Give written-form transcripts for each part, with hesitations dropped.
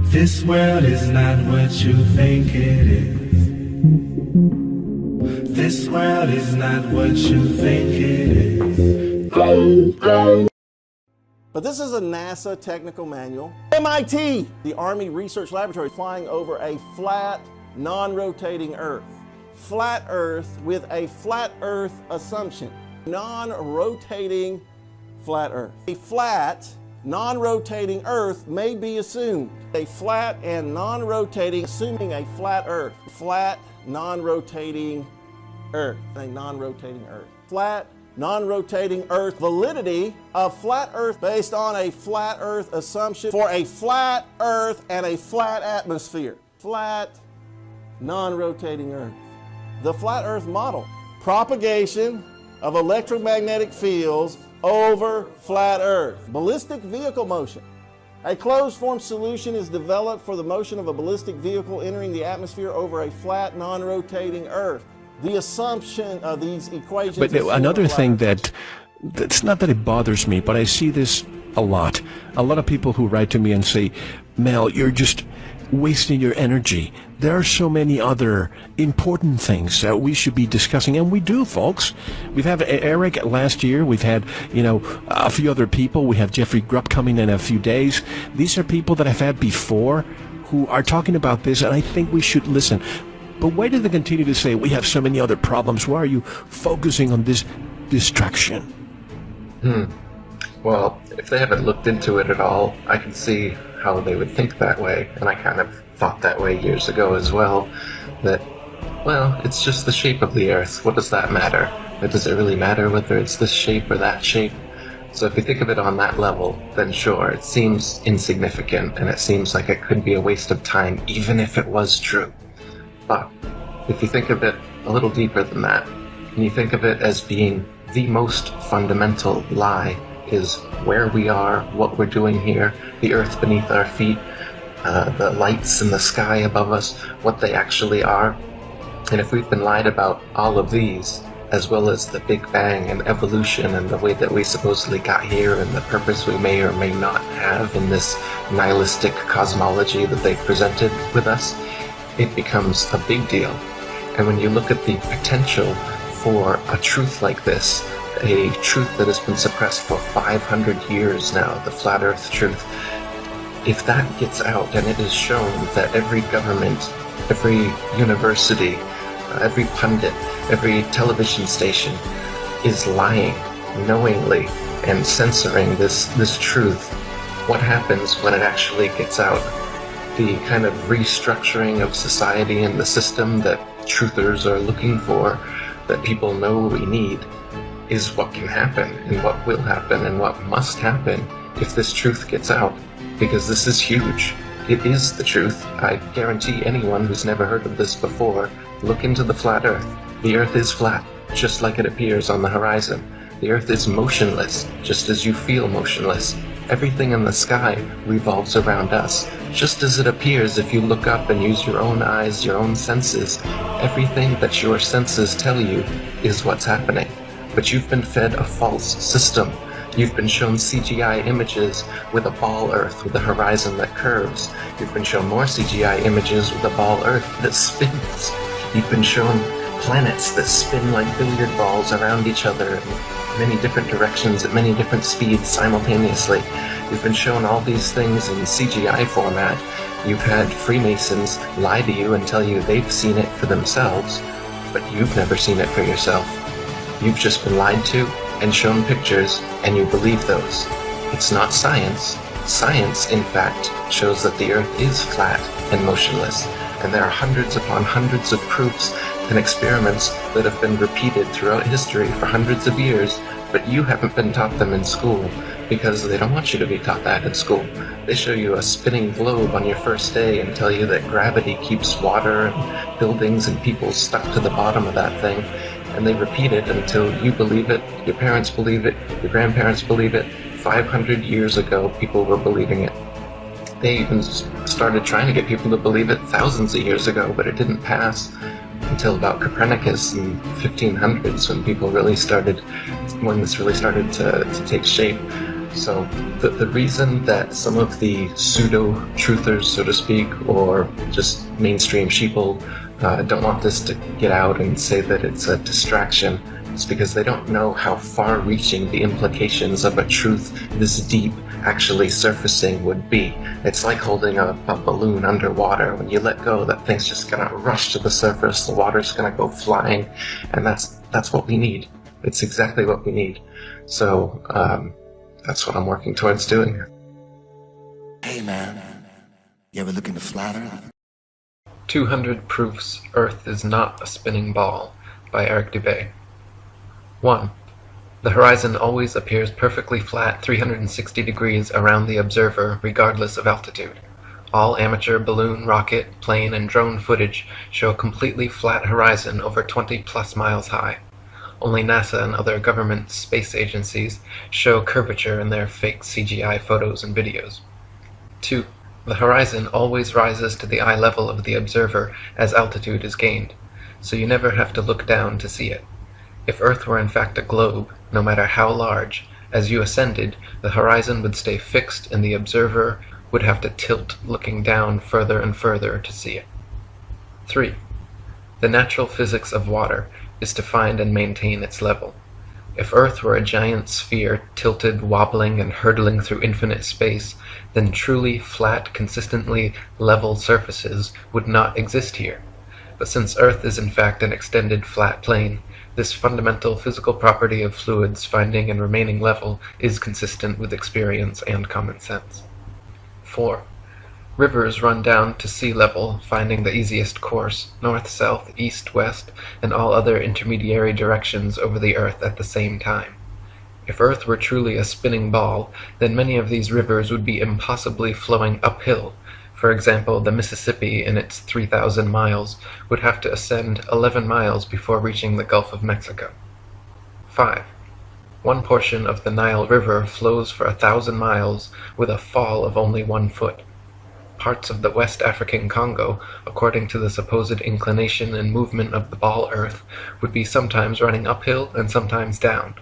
This world is not what you think it is. This world is not what you think it is. But this is a NASA technical manual. MIT, the Army Research Laboratory, flying over a flat, non-rotating Earth. Flat Earth with a flat Earth assumption. Non-rotating flat Earth. A flat, non-rotating Earth may be assumed. A flat and non-rotating, assuming a flat Earth. Flat, non-rotating Earth. A non-rotating Earth. Flat, non-rotating Earth. Validity of flat Earth based on a flat Earth assumption for a flat Earth and a flat atmosphere. Flat, non-rotating Earth. The flat Earth model. Propagation of electromagnetic fields over flat Earth. Ballistic vehicle motion. A closed-form solution is developed for the motion of a ballistic vehicle entering the atmosphere over a flat, non-rotating Earth. The assumption of these equations... But another thing that's not that it bothers me, but I see this a lot. A lot of people who write to me and say, Mel, you're just wasting your energy. There are so many other important things that we should be discussing, and we do, folks. We've had Eric last year. We've had, a few other people. We have Jeffrey Grupp coming in a few days. These are people that I've had before who are talking about this, and I think we should listen. But why do they continue to say we have so many other problems? Why are you focusing on this distraction? Well, if they haven't looked into it at all, I can see how they would think that way, and I kind of thought that way years ago as well, that, well, it's just the shape of the Earth. What does that matter? Does it really matter whether it's this shape or that shape? So if you think of it on that level, then sure, it seems insignificant, and it seems like it could be a waste of time, even if it was true. But if you think of it a little deeper than that, and you think of it as being the most fundamental lie, is where we are, what we're doing here, the earth beneath our feet, the lights in the sky above us, what they actually are. And if we've been lied about all of these, as well as the Big Bang and evolution and the way that we supposedly got here and the purpose we may or may not have in this nihilistic cosmology that they've presented with us, it becomes a big deal. And when you look at the potential for a truth like this, a truth that has been suppressed for 500 years now, the flat earth truth, if that gets out and it is shown that every government, every university, every pundit, every television station is lying knowingly and censoring this truth, what happens when it actually gets out? The kind of restructuring of society and the system that truthers are looking for, that people know we need, is what can happen and what will happen and what must happen if this truth gets out, because this is huge. It is the truth. I guarantee anyone who's never heard of this before, look into the flat earth. The earth is flat, just like it appears on the horizon. The earth is motionless, just as you feel motionless. Everything in the sky revolves around us, just as it appears if you look up and use your own eyes, your own senses. Everything that your senses tell you is what's happening. But you've been fed a false system. You've been shown CGI images with a ball Earth with a horizon that curves. You've been shown more CGI images with a ball Earth that spins. You've been shown planets that spin like billiard balls around each other in many different directions at many different speeds simultaneously. You've been shown all these things in CGI format. You've had Freemasons lie to you and tell you they've seen it for themselves, but you've never seen it for yourself. You've just been lied to and shown pictures, and you believe those. It's not science. Science, in fact, shows that the Earth is flat and motionless, and there are hundreds upon hundreds of proofs and experiments that have been repeated throughout history for hundreds of years, but you haven't been taught them in school because they don't want you to be taught that in school. They show you a spinning globe on your first day and tell you that gravity keeps water and buildings and people stuck to the bottom of that thing, and they repeat it until you believe it, your parents believe it, your grandparents believe it. 500 years ago, people were believing it. They even started trying to get people to believe it thousands of years ago, but it didn't pass until about Copernicus in 1500s when this really started to take shape. So the reason that some of the pseudo-truthers, so to speak, or just mainstream sheeple don't want this to get out and say that it's a distraction is because they don't know how far-reaching the implications of a truth this deep actually surfacing would be. It's like holding a balloon underwater. When you let go, that thing's just gonna rush to the surface, the water's gonna go flying, and that's what we need. It's exactly what we need. So, that's what I'm working towards doing. Hey man, you ever look into flat Earth? 200 Proofs Earth is Not a Spinning Ball by Eric Dubay. 1. The horizon always appears perfectly flat 360 degrees around the observer regardless of altitude. All amateur balloon, rocket, plane, and drone footage show a completely flat horizon over 20 plus miles high. Only NASA and other government space agencies show curvature in their fake CGI photos and videos. 2. The horizon always rises to the eye level of the observer as altitude is gained, so you never have to look down to see it. If Earth were in fact a globe, no matter how large, as you ascended, the horizon would stay fixed and the observer would have to tilt looking down further and further to see it. 3. The natural physics of water is to find and maintain its level. If Earth were a giant sphere tilted, wobbling, and hurtling through infinite space, then truly flat, consistently level surfaces would not exist here. But since Earth is in fact an extended flat plane, this fundamental physical property of fluids finding and remaining level is consistent with experience and common sense. 4. Rivers run down to sea level, finding the easiest course, north, south, east, west, and all other intermediary directions over the Earth at the same time. If Earth were truly a spinning ball, then many of these rivers would be impossibly flowing uphill. For example, the Mississippi, in its 3,000 miles, would have to ascend 11 miles before reaching the Gulf of Mexico. 5. One portion of the Nile River flows for 1,000 miles with a fall of only 1 foot. Parts of the West African Congo, according to the supposed inclination and movement of the ball Earth, would be sometimes running uphill and sometimes down.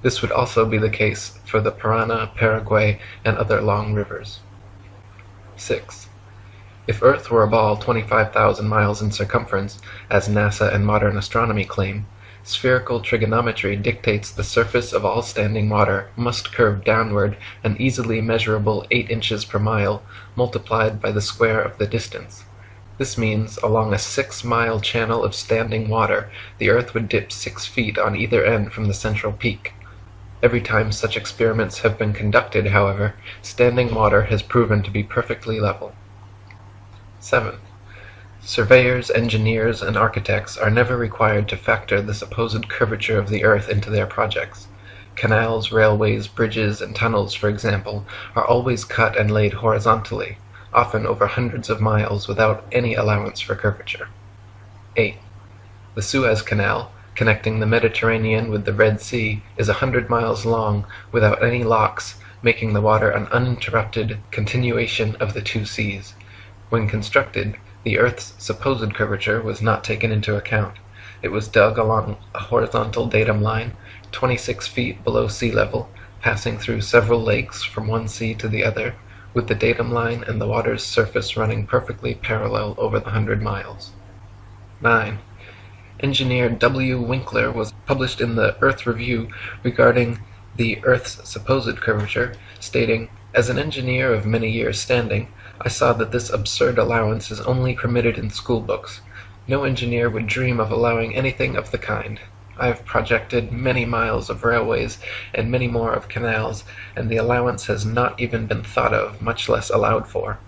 This would also be the case for the Parana, Paraguay, and other long rivers. 6. If Earth were a ball 25,000 miles in circumference, as NASA and modern astronomy claim, spherical trigonometry dictates the surface of all standing water must curve downward an easily measurable 8 inches per mile, multiplied by the square of the distance. This means, along a 6-mile channel of standing water, the Earth would dip 6 feet on either end from the central peak. Every time such experiments have been conducted, however, standing water has proven to be perfectly level. 7. Surveyors, engineers, and architects are never required to factor the supposed curvature of the Earth into their projects. Canals, railways, bridges, and tunnels, for example, are always cut and laid horizontally, often over hundreds of miles without any allowance for curvature. 8. The Suez Canal, connecting the Mediterranean with the Red Sea, is 100 miles long without any locks, making the water an uninterrupted continuation of the two seas. When constructed, the Earth's supposed curvature was not taken into account. It was dug along a horizontal datum line, 26 feet below sea level, passing through several lakes from one sea to the other, with the datum line and the water's surface running perfectly parallel over the 100 miles. 9. Engineer W. Winkler was published in the Earth Review regarding the Earth's supposed curvature, stating, "As an engineer of many years' standing, I saw that this absurd allowance is only permitted in school books. No engineer would dream of allowing anything of the kind. I have projected many miles of railways and many more of canals, and the allowance has not even been thought of, much less allowed for.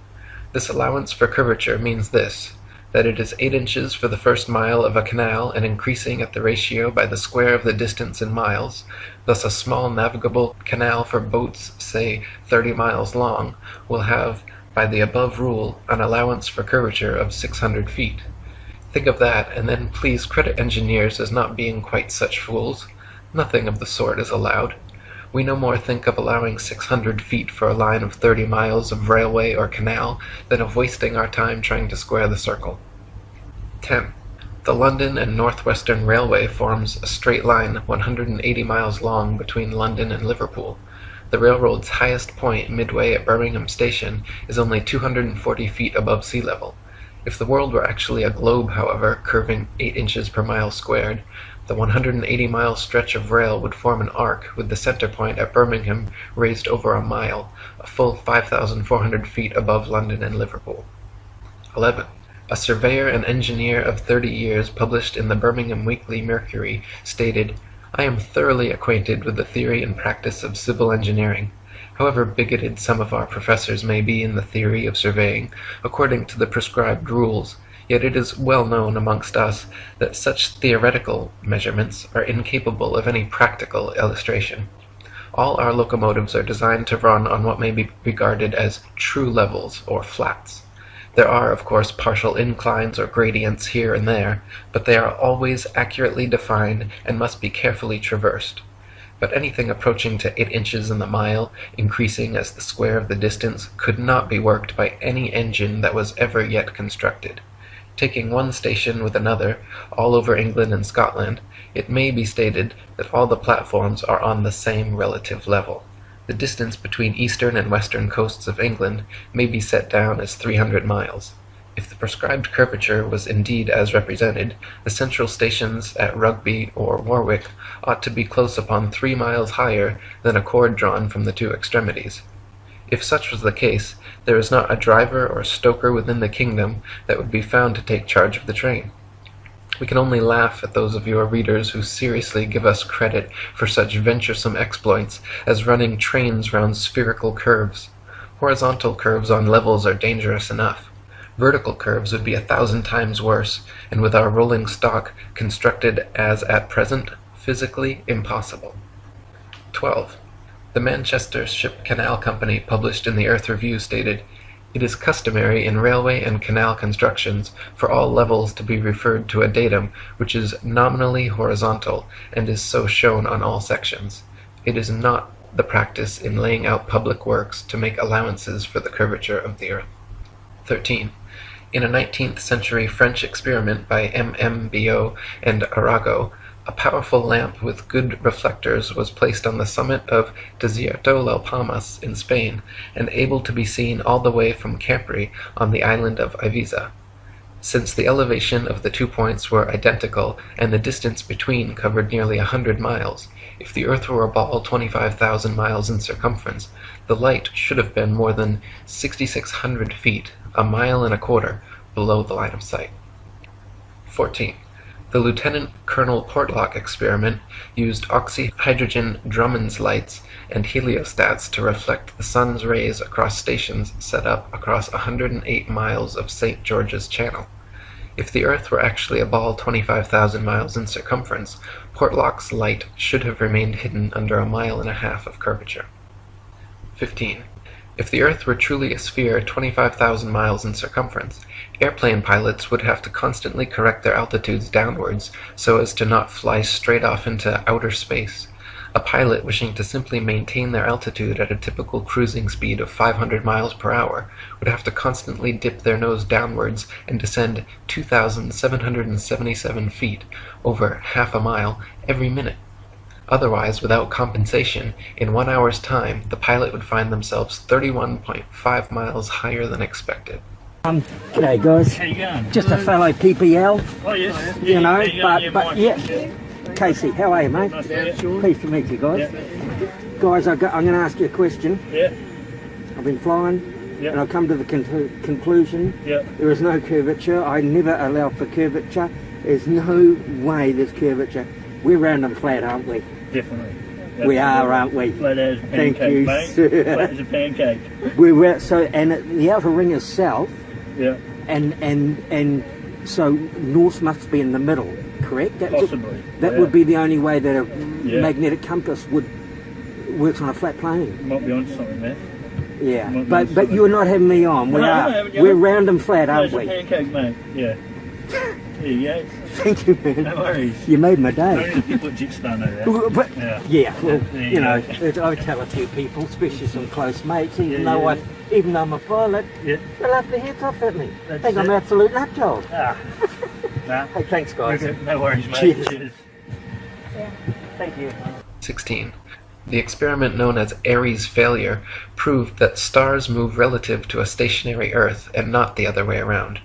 This allowance for curvature means this, that it is 8 inches for the first mile of a canal and increasing at the ratio by the square of the distance in miles. Thus a small navigable canal for boats, say 30 miles long, will have, by the above rule, an allowance for curvature of 600 feet. Think of that, and then please credit engineers as not being quite such fools. Nothing of the sort is allowed. We no more think of allowing 600 feet for a line of 30 miles of railway or canal than of wasting our time trying to square the circle. 10. The London and North Western Railway forms a straight line 180 miles long between London and Liverpool. The railroad's highest point midway at Birmingham Station is only 240 feet above sea level. If the world were actually a globe, however, curving 8 inches per mile squared, the 180-mile stretch of rail would form an arc with the center point at Birmingham raised over a mile, a full 5,400 feet above London and Liverpool. 11. A surveyor and engineer of 30 years published in the Birmingham Weekly Mercury stated, "I am thoroughly acquainted with the theory and practice of civil engineering. However bigoted some of our professors may be in the theory of surveying, according to the prescribed rules, yet it is well known amongst us that such theoretical measurements are incapable of any practical illustration. All our locomotives are designed to run on what may be regarded as true levels or flats. There are, of course, partial inclines or gradients here and there, but they are always accurately defined and must be carefully traversed. But anything approaching to 8 inches in the mile, increasing as the square of the distance, could not be worked by any engine that was ever yet constructed. Taking one station with another, all over England and Scotland, it may be stated that all the platforms are on the same relative level. The distance between eastern and western coasts of England may be set down as 300 miles. If the prescribed curvature was indeed as represented, the central stations at Rugby or Warwick ought to be close upon 3 miles higher than a cord drawn from the two extremities. If such was the case, there is not a driver or stoker within the kingdom that would be found to take charge of the train. We can only laugh at those of your readers who seriously give us credit for such venturesome exploits as running trains round spherical curves. Horizontal curves on levels are dangerous enough. Vertical curves would be 1,000 times worse, and with our rolling stock constructed as at present, physically impossible. 12. The Manchester Ship Canal Company, published in the Earth Review, stated, "It is customary in railway and canal constructions for all levels to be referred to a datum which is nominally horizontal and is so shown on all sections. It is not the practice in laying out public works to make allowances for the curvature of the earth." 13. In a 19th century French experiment by M.M. and Arago, a powerful lamp with good reflectors was placed on the summit of Desierto las Palmas in Spain, and able to be seen all the way from Capri on the island of Ibiza. Since the elevation of the 2 points were identical and the distance between covered nearly 100 miles, if the earth were a ball 25,000 miles in circumference, the light should have been more than 6,600 feet, a mile and a quarter, below the line of sight. 14. The Lieutenant Colonel Portlock experiment used oxyhydrogen Drummond's lights and heliostats to reflect the sun's rays across stations set up across 108 miles of St. George's Channel. If the Earth were actually a ball 25,000 miles in circumference, Portlock's light should have remained hidden under a mile and a half of curvature. 15. If the Earth were truly a sphere 25,000 miles in circumference, airplane pilots would have to constantly correct their altitudes downwards so as to not fly straight off into outer space. A pilot wishing to simply maintain their altitude at a typical cruising speed of 500 miles per hour would have to constantly dip their nose downwards and descend 2,777 feet, over half a mile, every minute. Otherwise, without compensation, in 1 hour's time, the pilot would find themselves 31.5 miles higher than expected. G'day guys. How you going? Just a fellow PPL, Oh yes. you know, yeah, but yeah. Casey, how are you, mate? Nice to meet you. Pleased to meet you guys. Yeah. Guys, I'm going to ask you a question. Yeah. I've been flying, Yeah. and I've come to the conclusion Yeah. there is no curvature. I never allow for curvature. There's no way there's curvature. We're round and flat, aren't we? Definitely. We are, aren't we? Flat as a Thank pancake, you, mate. sir. Flat as a pancake. We're so, and the outer ring is south, Yeah. and so north must be in the middle, correct? Possibly. That Yeah. would be the only way that a Yeah. magnetic compass works on a flat plane. Might be onto something there. Yeah, Might be but onto something. you're not having me on. We No, are. no, haven't you? We're round and flat, Flat aren't as a we? pancake, mate. Yeah. There you go. Thank you, man. No worries. You made my day. Only the people at Jits don't know that. But, Yeah. yeah, well, There you you know, go. I tell a few people, especially some close mates, even Yeah, though yeah. even though I'm a pilot, Yeah. they laugh their heads off at me. That's Think I'm it. an absolute nut job. Ah. Nah. Hey, thanks, guys. Okay, no worries, mate. Cheers. Cheers. Thank you. 16. The experiment known as Airy's failure proved that stars move relative to a stationary Earth and not the other way around.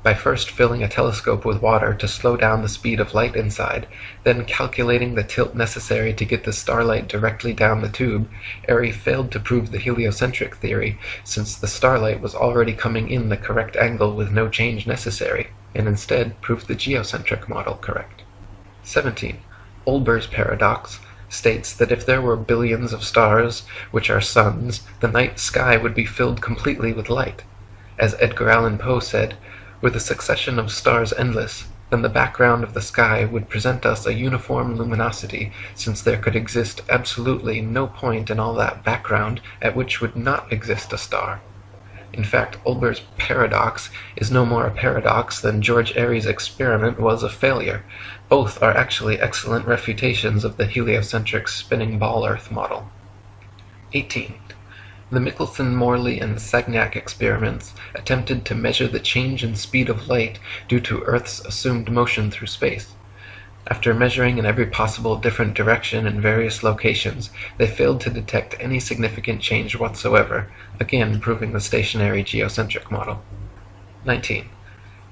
By first filling a telescope with water to slow down the speed of light inside, then calculating the tilt necessary to get the starlight directly down the tube, Airy failed to prove the heliocentric theory, since the starlight was already coming in the correct angle with no change necessary, and instead proved the geocentric model correct. 17. Olber's paradox states that if there were billions of stars, which are suns, the night sky would be filled completely with light. As Edgar Allan Poe said, "Were the succession of stars endless, then the background of the sky would present us a uniform luminosity, since there could exist absolutely no point in all that background at which would not exist a star." In fact, Olber's paradox is no more a paradox than George Airy's experiment was a failure. Both are actually excellent refutations of the heliocentric spinning ball Earth model. 18. The Michelson, Morley, and Sagnac experiments attempted to measure the change in speed of light due to Earth's assumed motion through space. After measuring in every possible different direction in various locations, they failed to detect any significant change whatsoever, again proving the stationary geocentric model. 19.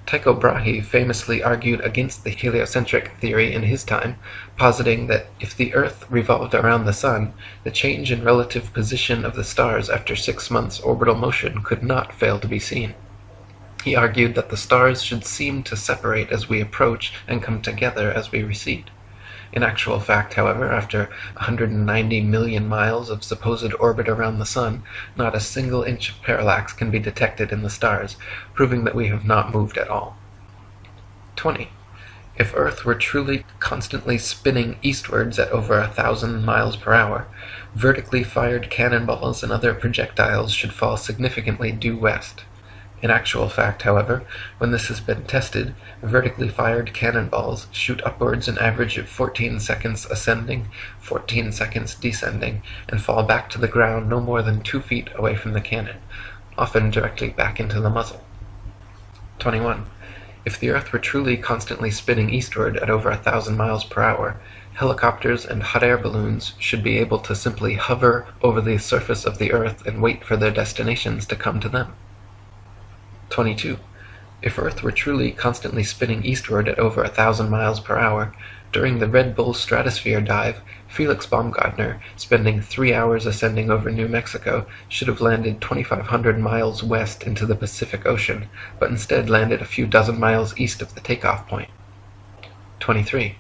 Tycho Brahe famously argued against the heliocentric theory in his time, positing that if the Earth revolved around the Sun, the change in relative position of the stars after 6 months' orbital motion could not fail to be seen. He argued that the stars should seem to separate as we approach and come together as we recede. In actual fact, however, after 190 million miles of supposed orbit around the Sun, not a single inch of parallax can be detected in the stars, proving that we have not moved at all. 20. If Earth were truly constantly spinning eastwards at over 1,000 miles per hour, vertically fired cannonballs and other projectiles should fall significantly due west. In actual fact, however, when this has been tested, vertically fired cannonballs shoot upwards an average of 14 seconds ascending, 14 seconds descending, and fall back to the ground no more than 2 feet away from the cannon, often directly back into the muzzle. 21. If the Earth were truly constantly spinning eastward at over 1,000 miles per hour, helicopters and hot air balloons should be able to simply hover over the surface of the Earth and wait for their destinations to come to them. 22. If Earth were truly constantly spinning eastward at over 1,000 miles per hour, during the Red Bull stratosphere dive, Felix Baumgartner, spending 3 hours ascending over New Mexico, should have landed 2,500 miles west into the Pacific Ocean, but instead landed a few dozen miles east of the takeoff point. 23.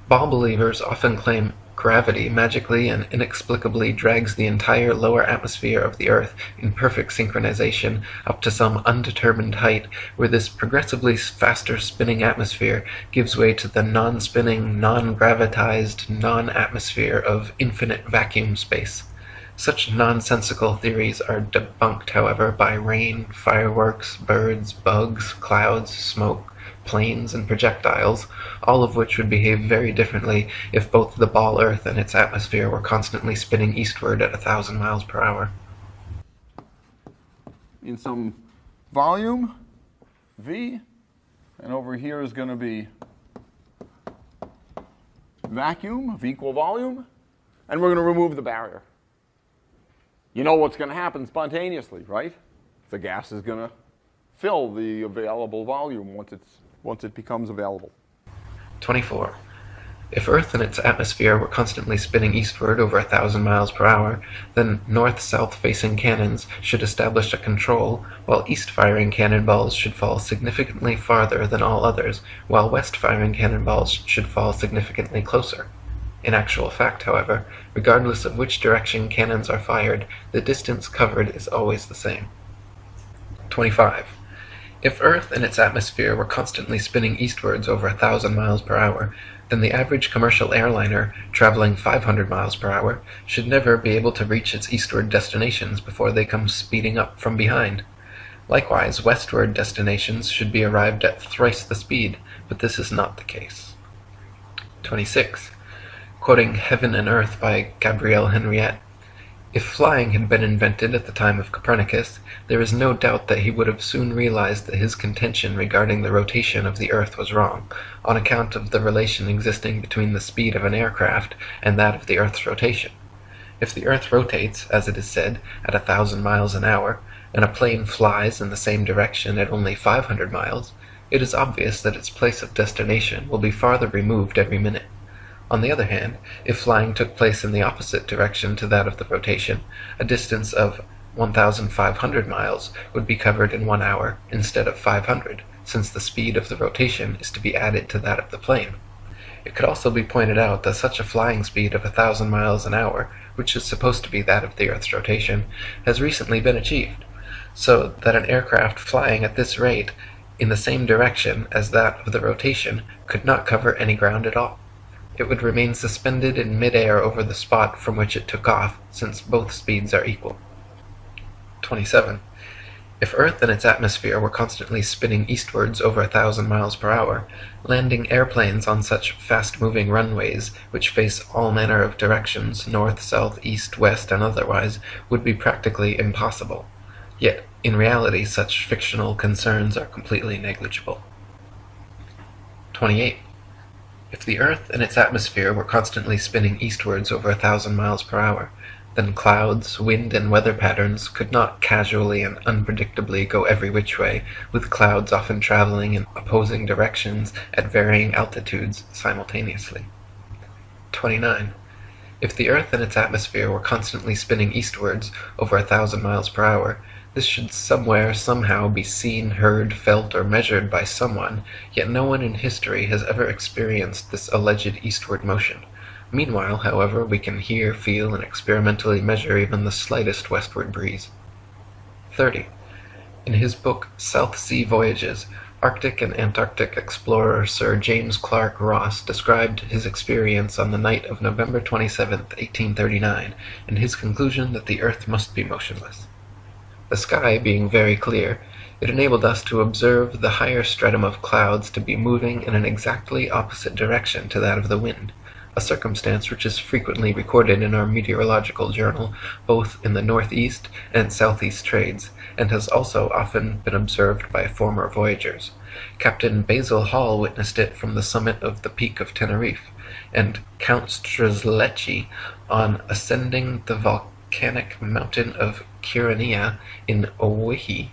Ball believers often claim gravity magically and inexplicably drags the entire lower atmosphere of the Earth in perfect synchronization up to some undetermined height, where this progressively faster spinning atmosphere gives way to the non-spinning, non-gravitized, non-atmosphere of infinite vacuum space. Such nonsensical theories are debunked, however, by rain, fireworks, birds, bugs, clouds, smoke, planes, and projectiles, all of which would behave very differently if both the ball Earth and its atmosphere were constantly spinning eastward at 1,000 miles per hour. In some volume, V, and over here is going to be vacuum of equal volume, and we're going to remove the barrier. You know what's going to happen spontaneously, right? The gas is going to fill the available volume once it becomes available. 24. If Earth and its atmosphere were constantly spinning eastward over 1,000 miles per hour, then north-south facing cannons should establish a control, while east-firing cannonballs should fall significantly farther than all others, while west-firing cannonballs should fall significantly closer. In actual fact, however, regardless of which direction cannons are fired, the distance covered is always the same. 25. If Earth and its atmosphere were constantly spinning eastwards over 1,000 miles per hour, then the average commercial airliner, traveling 500 miles per hour, should never be able to reach its eastward destinations before they come speeding up from behind. Likewise, westward destinations should be arrived at thrice the speed, but this is not the case. 26. Quoting Heaven and Earth by Gabrielle Henriette, "If flying had been invented at the time of Copernicus, there is no doubt that he would have soon realized that his contention regarding the rotation of the Earth was wrong, on account of the relation existing between the speed of an aircraft and that of the Earth's rotation. If the Earth rotates, as it is said, at 1,000 miles an hour, and a plane flies in the same direction at only 500 miles, it is obvious that its place of destination will be farther removed every minute. On the other hand, if flying took place in the opposite direction to that of the rotation, a distance of 1,500 miles would be covered in 1 hour instead of 500, since the speed of the rotation is to be added to that of the plane. It could also be pointed out that such a flying speed of 1,000 miles an hour, which is supposed to be that of the Earth's rotation, has recently been achieved, so that an aircraft flying at this rate in the same direction as that of the rotation could not cover any ground at all. It would remain suspended in mid-air over the spot from which it took off, since both speeds are equal. 27. If Earth and its atmosphere were constantly spinning eastwards over 1,000 miles per hour, landing airplanes on such fast-moving runways, which face all manner of directions, north, south, east, west, and otherwise, would be practically impossible. Yet, in reality, such fictional concerns are completely negligible. 28. If the Earth and its atmosphere were constantly spinning eastwards over 1,000 miles per hour, then clouds, wind, and weather patterns could not casually and unpredictably go every which way, with clouds often traveling in opposing directions at varying altitudes simultaneously. 29. If the Earth and its atmosphere were constantly spinning eastwards over 1,000 miles per hour, this should somewhere, somehow, be seen, heard, felt, or measured by someone, yet no one in history has ever experienced this alleged eastward motion. Meanwhile, however, we can hear, feel, and experimentally measure even the slightest westward breeze. 30. In his book South Sea Voyages, Arctic and Antarctic explorer Sir James Clark Ross described his experience on the night of November 27, 1839, and his conclusion that the Earth must be motionless. The sky being very clear, it enabled us to observe the higher stratum of clouds to be moving in an exactly opposite direction to that of the wind, a circumstance which is frequently recorded in our meteorological journal, both in the northeast and southeast trades, and has also often been observed by former voyagers. Captain Basil Hall witnessed it from the summit of the Peak of Tenerife, and Count Strzelecki, on ascending the volcanic mountain of Kyrenia in Owyhee,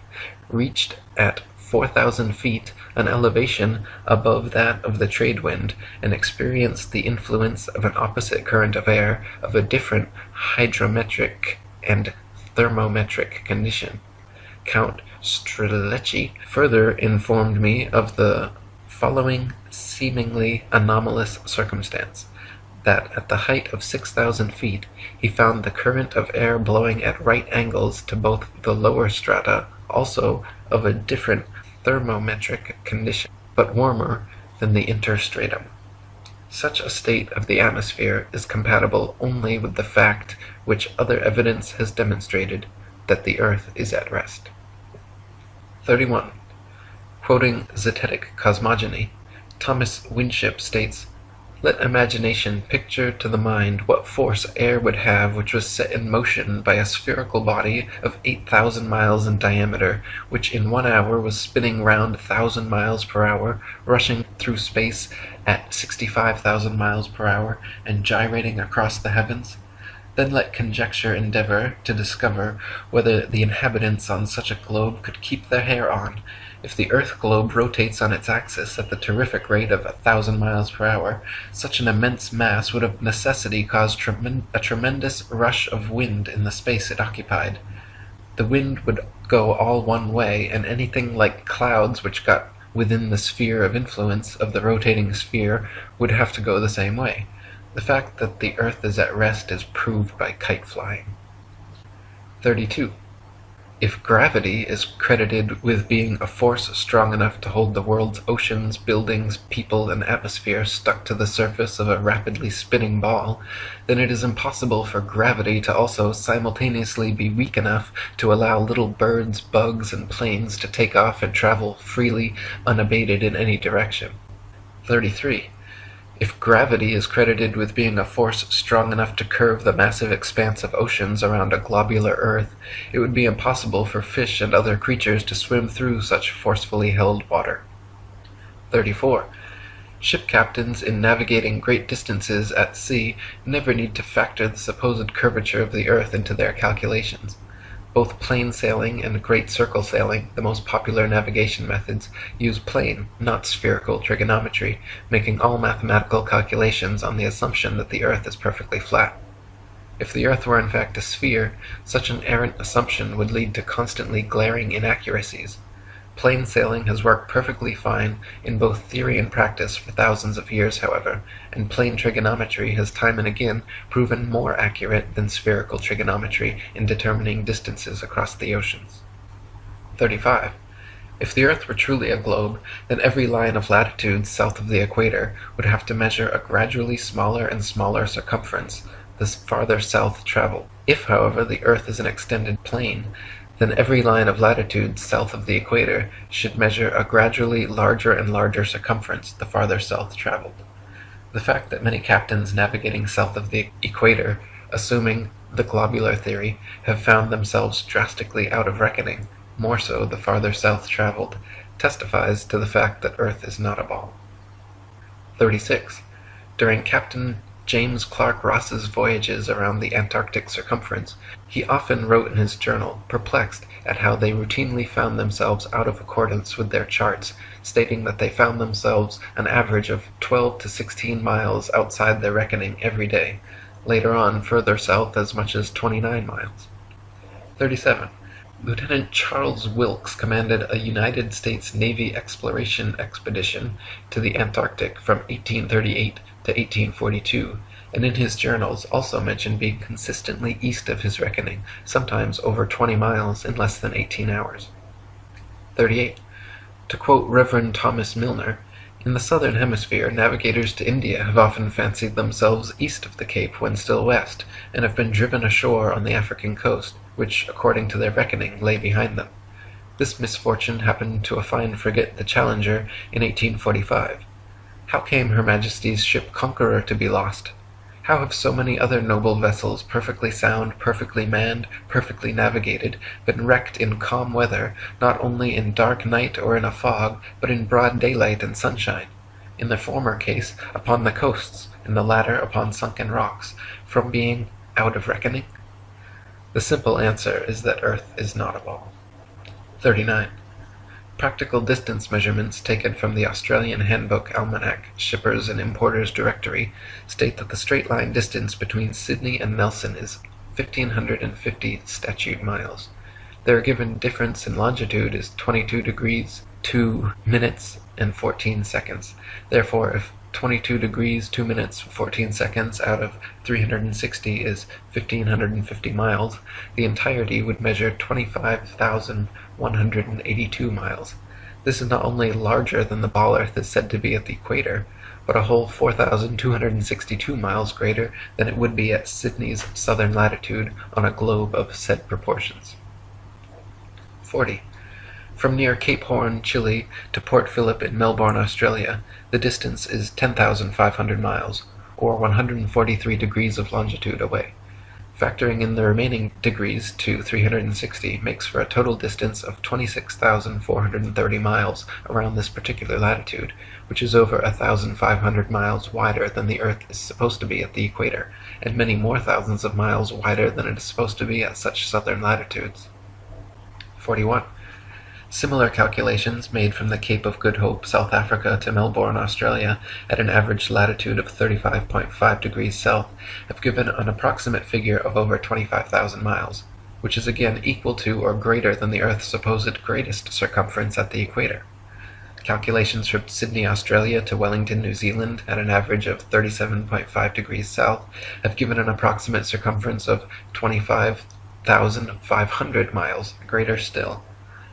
reached at 4,000 feet an elevation above that of the trade wind, and experienced the influence of an opposite current of air of a different hydrometric and thermometric condition. Count Strzelecki further informed me of the following seemingly anomalous circumstance, that at the height of 6,000 feet he found the current of air blowing at right angles to both the lower strata, also of a different thermometric condition, but warmer than the interstratum. Such a state of the atmosphere is compatible only with the fact which other evidence has demonstrated, that the Earth is at rest. 31. Quoting Zetetic Cosmogony, Thomas Winship states, "Let imagination picture to the mind what force air would have which was set in motion by a spherical body of 8,000 miles in diameter, which in 1 hour was spinning round 1,000 miles per hour, rushing through space at 65,000 miles per hour, and gyrating across the heavens. Then let conjecture endeavor to discover whether the inhabitants on such a globe could keep their hair on. If the earth globe rotates on its axis at the terrific rate of 1,000 miles per hour, such an immense mass would of necessity cause a tremendous rush of wind in the space it occupied. The wind would go all one way, and anything like clouds which got within the sphere of influence of the rotating sphere would have to go the same way. The fact that the earth is at rest is proved by kite flying." 32. If gravity is credited with being a force strong enough to hold the world's oceans, buildings, people, and atmosphere stuck to the surface of a rapidly spinning ball, then it is impossible for gravity to also simultaneously be weak enough to allow little birds, bugs, and planes to take off and travel freely, unabated in any direction. 33. If gravity is credited with being a force strong enough to curve the massive expanse of oceans around a globular earth, it would be impossible for fish and other creatures to swim through such forcefully held water. 34. Ship captains in navigating great distances at sea never need to factor the supposed curvature of the Earth into their calculations. Both plane sailing and great circle sailing, the most popular navigation methods, use plane, not spherical trigonometry, making all mathematical calculations on the assumption that the Earth is perfectly flat. If the Earth were in fact a sphere, such an errant assumption would lead to constantly glaring inaccuracies. Plane sailing has worked perfectly fine in both theory and practice for thousands of years, however, and plane trigonometry has time and again proven more accurate than spherical trigonometry in determining distances across the oceans. 35. If the Earth were truly a globe, then every line of latitude south of the equator would have to measure a gradually smaller and smaller circumference the farther south traveled. If, however, the Earth is an extended plane, then every line of latitude south of the equator should measure a gradually larger and larger circumference the farther south traveled. The fact that many captains navigating south of the equator, assuming the globular theory, have found themselves drastically out of reckoning, more so the farther south traveled, testifies to the fact that Earth is not a ball. 36. During Captain James Clark Ross's voyages around the Antarctic circumference, he often wrote in his journal, perplexed at how they routinely found themselves out of accordance with their charts, stating that they found themselves an average of 12 to 16 miles outside their reckoning every day, later on further south as much as 29 miles. 37. Lieutenant Charles Wilkes commanded a United States Navy exploration expedition to the Antarctic from 1838 to 1842, and in his journals also mentioned being consistently east of his reckoning, sometimes over 20 miles in less than 18 hours. 38. To quote Reverend Thomas Milner, in the southern hemisphere, navigators to India have often fancied themselves east of the Cape when still west, and have been driven ashore on the African coast, which, according to their reckoning, lay behind them. This misfortune happened to a fine frigate, the Challenger, in 1845. How came Her Majesty's ship Conqueror to be lost? How have so many other noble vessels, perfectly sound, perfectly manned, perfectly navigated, been wrecked in calm weather, not only in dark night or in a fog, but in broad daylight and sunshine? In the former case, upon the coasts, in the latter upon sunken rocks, from being out of reckoning? The simple answer is that Earth is not a ball. 39. Practical distance measurements taken from the Australian Handbook Almanac Shippers and Importers Directory state that the straight-line distance between Sydney and Nelson is 1,550 statute miles. Their given difference in longitude is 22 degrees, 2 minutes, and 14 seconds. Therefore, if 22 degrees, 2 minutes, 14 seconds out of 360 is 1,550 miles, the entirety would measure 25,182 miles. This is not only larger than the ball Earth is said to be at the equator, but a whole 4,262 miles greater than it would be at Sydney's southern latitude on a globe of said proportions. 40. From near Cape Horn, Chile, to Port Phillip in Melbourne, Australia, the distance is 10,500 miles, or 143 degrees of longitude away. Factoring in the remaining degrees to 360 makes for a total distance of 26,430 miles around this particular latitude, which is over 1,500 miles wider than the Earth is supposed to be at the equator, and many more thousands of miles wider than it is supposed to be at such southern latitudes. 41. Similar calculations made from the Cape of Good Hope, South Africa to Melbourne, Australia, at an average latitude of 35.5 degrees south, have given an approximate figure of over 25,000 miles, which is again equal to or greater than the Earth's supposed greatest circumference at the equator. Calculations from Sydney, Australia to Wellington, New Zealand, at an average of 37.5 degrees south, have given an approximate circumference of 25,500 miles, greater still.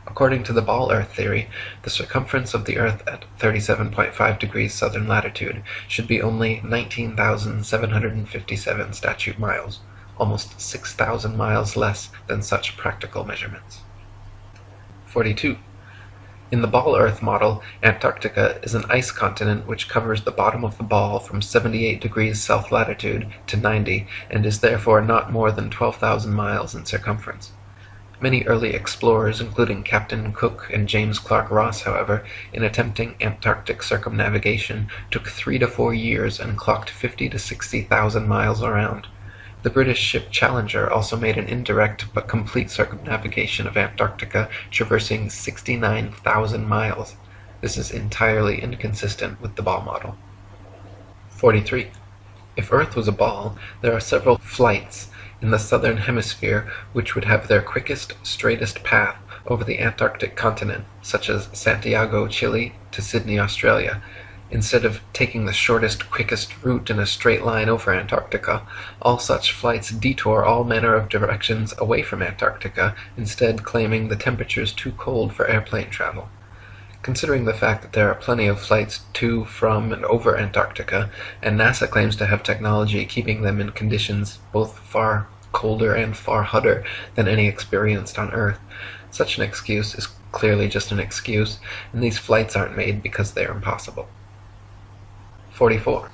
According to the ball Earth theory, the circumference of the Earth at 37.5 degrees southern latitude should be only 19,757 statute miles, almost 6,000 miles less than such practical measurements. 42. In the ball Earth model, Antarctica is an ice continent which covers the bottom of the ball from 78 degrees south latitude to 90, and is therefore not more than 12,000 miles in circumference. Many early explorers, including Captain Cook and James Clark Ross, however, in attempting Antarctic circumnavigation, took 3 to 4 years and clocked 50 to 60,000 miles around. The British ship Challenger also made an indirect but complete circumnavigation of Antarctica, traversing 69,000 miles. This is entirely inconsistent with the ball model. 43. If Earth was a ball, there are several flights in the southern hemisphere which would have their quickest, straightest path over the Antarctic continent, such as Santiago, Chile, to Sydney, Australia. Instead of taking the shortest, quickest route in a straight line over Antarctica, all such flights detour all manner of directions away from Antarctica, instead claiming the temperatures too cold for airplane travel. Considering the fact that there are plenty of flights to, from, and over Antarctica, and NASA claims to have technology keeping them in conditions both far colder and far hotter than any experienced on Earth, such an excuse is clearly just an excuse, and these flights aren't made because they are impossible. 44.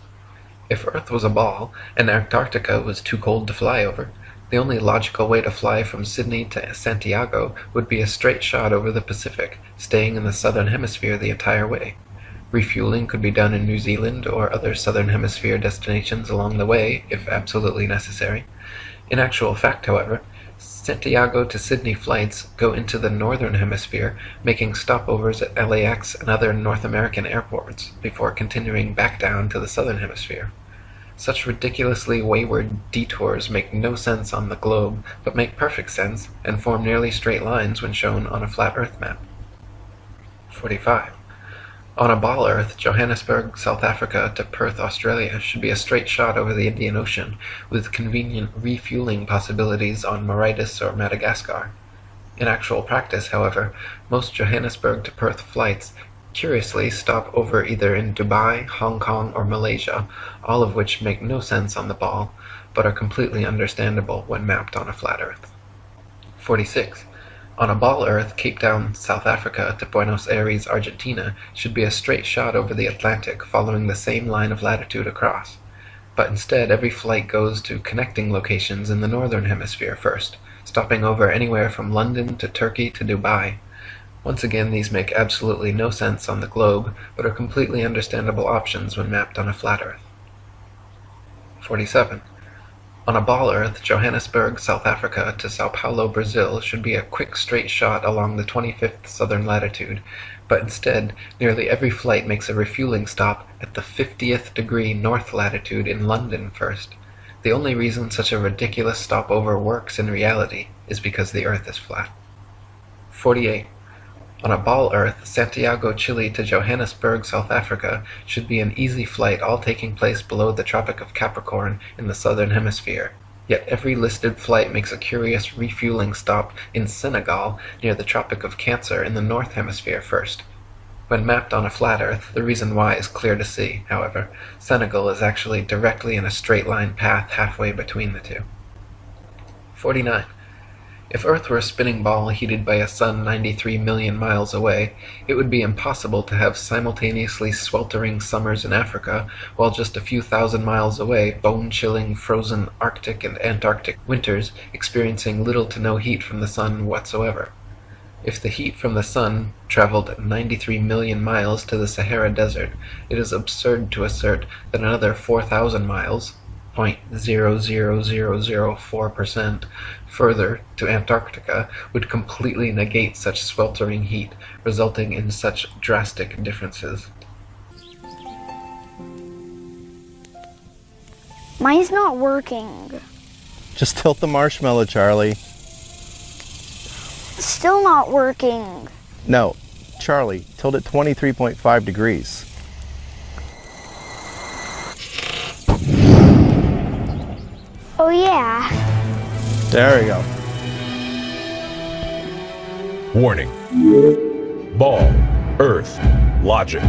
If Earth was a ball, and Antarctica was too cold to fly over, the only logical way to fly from Sydney to Santiago would be a straight shot over the Pacific, staying in the southern hemisphere the entire way. Refueling could be done in New Zealand or other southern hemisphere destinations along the way, if absolutely necessary. In actual fact, however, Santiago to Sydney flights go into the northern hemisphere, making stopovers at LAX and other North American airports, before continuing back down to the southern hemisphere. Such ridiculously wayward detours make no sense on the globe, but make perfect sense and form nearly straight lines when shown on a flat Earth map. 45. On a ball Earth, Johannesburg, South Africa to Perth, Australia should be a straight shot over the Indian Ocean, with convenient refueling possibilities on Mauritius or Madagascar. In actual practice, however, most Johannesburg to Perth flights curiously stop over either in Dubai, Hong Kong, or Malaysia, all of which make no sense on the ball, but are completely understandable when mapped on a flat Earth. 46. On a ball Earth, Cape Town, South Africa to Buenos Aires, Argentina should be a straight shot over the Atlantic following the same line of latitude across. But instead, every flight goes to connecting locations in the northern hemisphere first, stopping over anywhere from London to Turkey to Dubai. Once again, these make absolutely no sense on the globe, but are completely understandable options when mapped on a flat Earth. 47. On a ball Earth, Johannesburg, South Africa to Sao Paulo, Brazil should be a quick straight shot along the 25th southern latitude, but instead, nearly every flight makes a refueling stop at the 50th degree north latitude in London first. The only reason such a ridiculous stopover works in reality is because the Earth is flat. 48. On a ball Earth, Santiago, Chile to Johannesburg, South Africa should be an easy flight, all taking place below the Tropic of Capricorn in the southern hemisphere. Yet every listed flight makes a curious refueling stop in Senegal near the Tropic of Cancer in the north hemisphere first. When mapped on a flat Earth, the reason why is clear to see, however. Senegal is actually directly in a straight line path halfway between the two. 49. If Earth were a spinning ball heated by a sun 93 million miles away, it would be impossible to have simultaneously sweltering summers in Africa, while just a few thousand miles away, bone-chilling, frozen Arctic and Antarctic winters experiencing little to no heat from the sun whatsoever. If the heat from the sun traveled 93 million miles to the Sahara Desert, it is absurd to assert that another 4,000 miles, 0.00004%, further to Antarctica would completely negate such sweltering heat, resulting in such drastic differences. Mine's not working. Just tilt the marshmallow, Charlie. Still not working. No, Charlie, tilt it 23.5 degrees. Oh yeah. There we go. Warning. Ball, Earth, logic.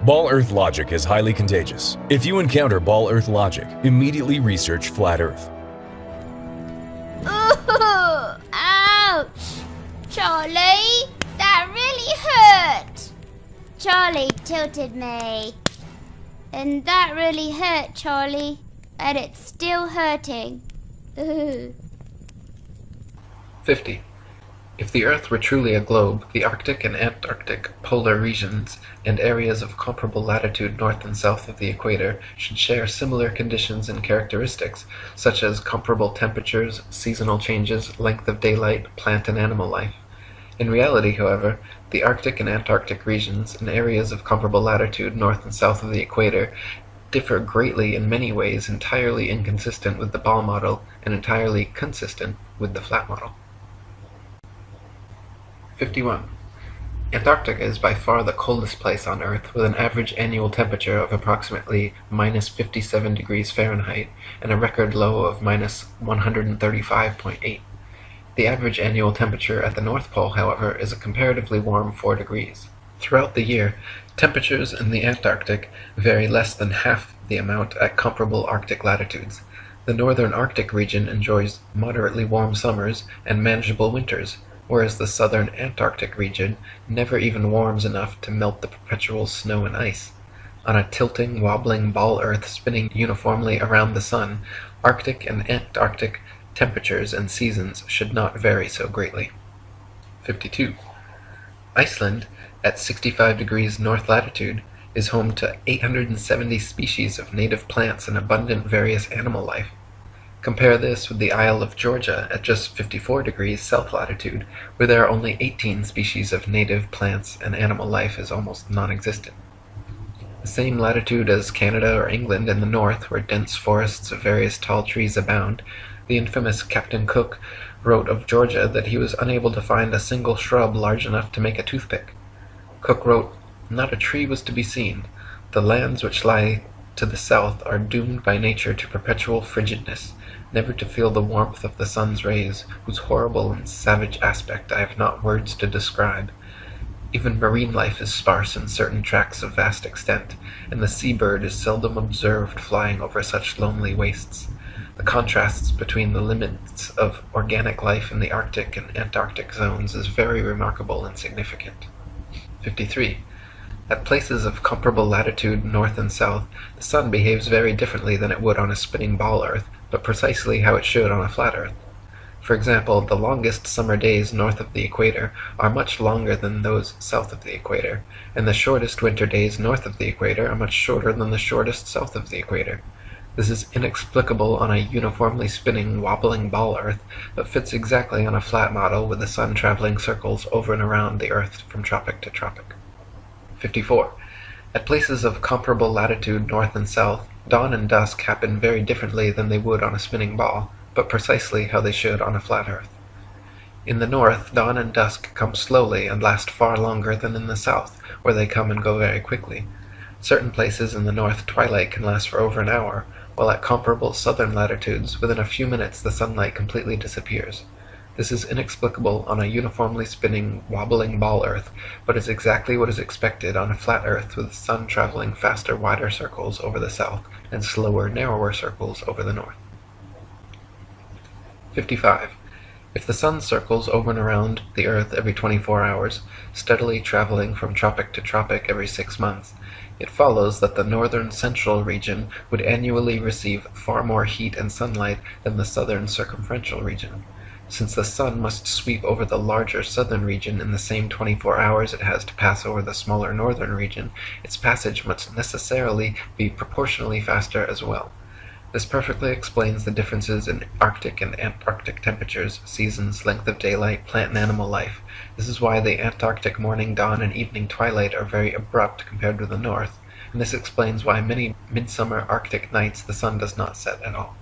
Ball Earth logic is highly contagious. If you encounter Ball Earth logic, immediately research Flat Earth. Ooh, ouch! Charlie, that really hurt! Charlie tilted me. And that really hurt, Charlie. And it's still hurting. 50. If the Earth were truly a globe, the Arctic and Antarctic polar regions and areas of comparable latitude north and south of the equator should share similar conditions and characteristics, such as comparable temperatures, seasonal changes, length of daylight, plant and animal life. In reality, however, the Arctic and Antarctic regions and areas of comparable latitude north and south of the equator differ greatly in many ways, entirely inconsistent with the ball model and entirely consistent with the flat model. 51. Antarctica is by far the coldest place on Earth, with an average annual temperature of approximately minus 57 degrees Fahrenheit and a record low of minus 135.8. The average annual temperature at the North Pole, however, is a comparatively warm 4 degrees. Throughout the year, temperatures in the Antarctic vary less than half the amount at comparable Arctic latitudes. The northern Arctic region enjoys moderately warm summers and manageable winters, whereas the southern Antarctic region never even warms enough to melt the perpetual snow and ice. On a tilting, wobbling ball Earth spinning uniformly around the sun, Arctic and Antarctic temperatures and seasons should not vary so greatly. 52. Iceland, at 65 degrees north latitude, is home to 870 species of native plants and abundant various animal life. Compare this with the Isle of Georgia at just 54 degrees south latitude, where there are only 18 species of native plants and animal life is almost non-existent. The same latitude as Canada or England in the north, where dense forests of various tall trees abound, the infamous Captain Cook wrote of Georgia that he was unable to find a single shrub large enough to make a toothpick. Cook wrote, "Not a tree was to be seen. The lands which lie to the south are doomed by nature to perpetual frigidness, never to feel the warmth of the sun's rays, whose horrible and savage aspect I have not words to describe. Even marine life is sparse in certain tracts of vast extent, and the sea-bird is seldom observed flying over such lonely wastes. The contrasts between the limits of organic life in the Arctic and Antarctic zones is very remarkable and significant." 53. At places of comparable latitude north and south, the sun behaves very differently than it would on a spinning ball Earth, but precisely how it should on a flat Earth. For example, the longest summer days north of the equator are much longer than those south of the equator, and the shortest winter days north of the equator are much shorter than the shortest south of the equator. This is inexplicable on a uniformly spinning, wobbling ball Earth, but fits exactly on a flat model with the sun traveling circles over and around the Earth from tropic to tropic. 54. At places of comparable latitude north and south, dawn and dusk happen very differently than they would on a spinning ball, but precisely how they should on a flat Earth. In the north, dawn and dusk come slowly and last far longer than in the south, where they come and go very quickly. Certain places in the north twilight can last for over an hour, while at comparable southern latitudes, within a few minutes the sunlight completely disappears. This is inexplicable on a uniformly spinning, wobbling ball Earth, but is exactly what is expected on a flat Earth with the sun traveling faster, wider circles over the south and slower, narrower circles over the north. 55. If the sun circles over and around the Earth every 24 hours, steadily traveling from tropic to tropic every 6 months, it follows that the northern central region would annually receive far more heat and sunlight than the southern circumferential region. Since the sun must sweep over the larger southern region in the same 24 hours it has to pass over the smaller northern region, its passage must necessarily be proportionally faster as well. This perfectly explains the differences in Arctic and Antarctic temperatures, seasons, length of daylight, plant and animal life. This is why the Antarctic morning dawn and evening twilight are very abrupt compared with the north, and this explains why many midsummer Arctic nights the sun does not set at all.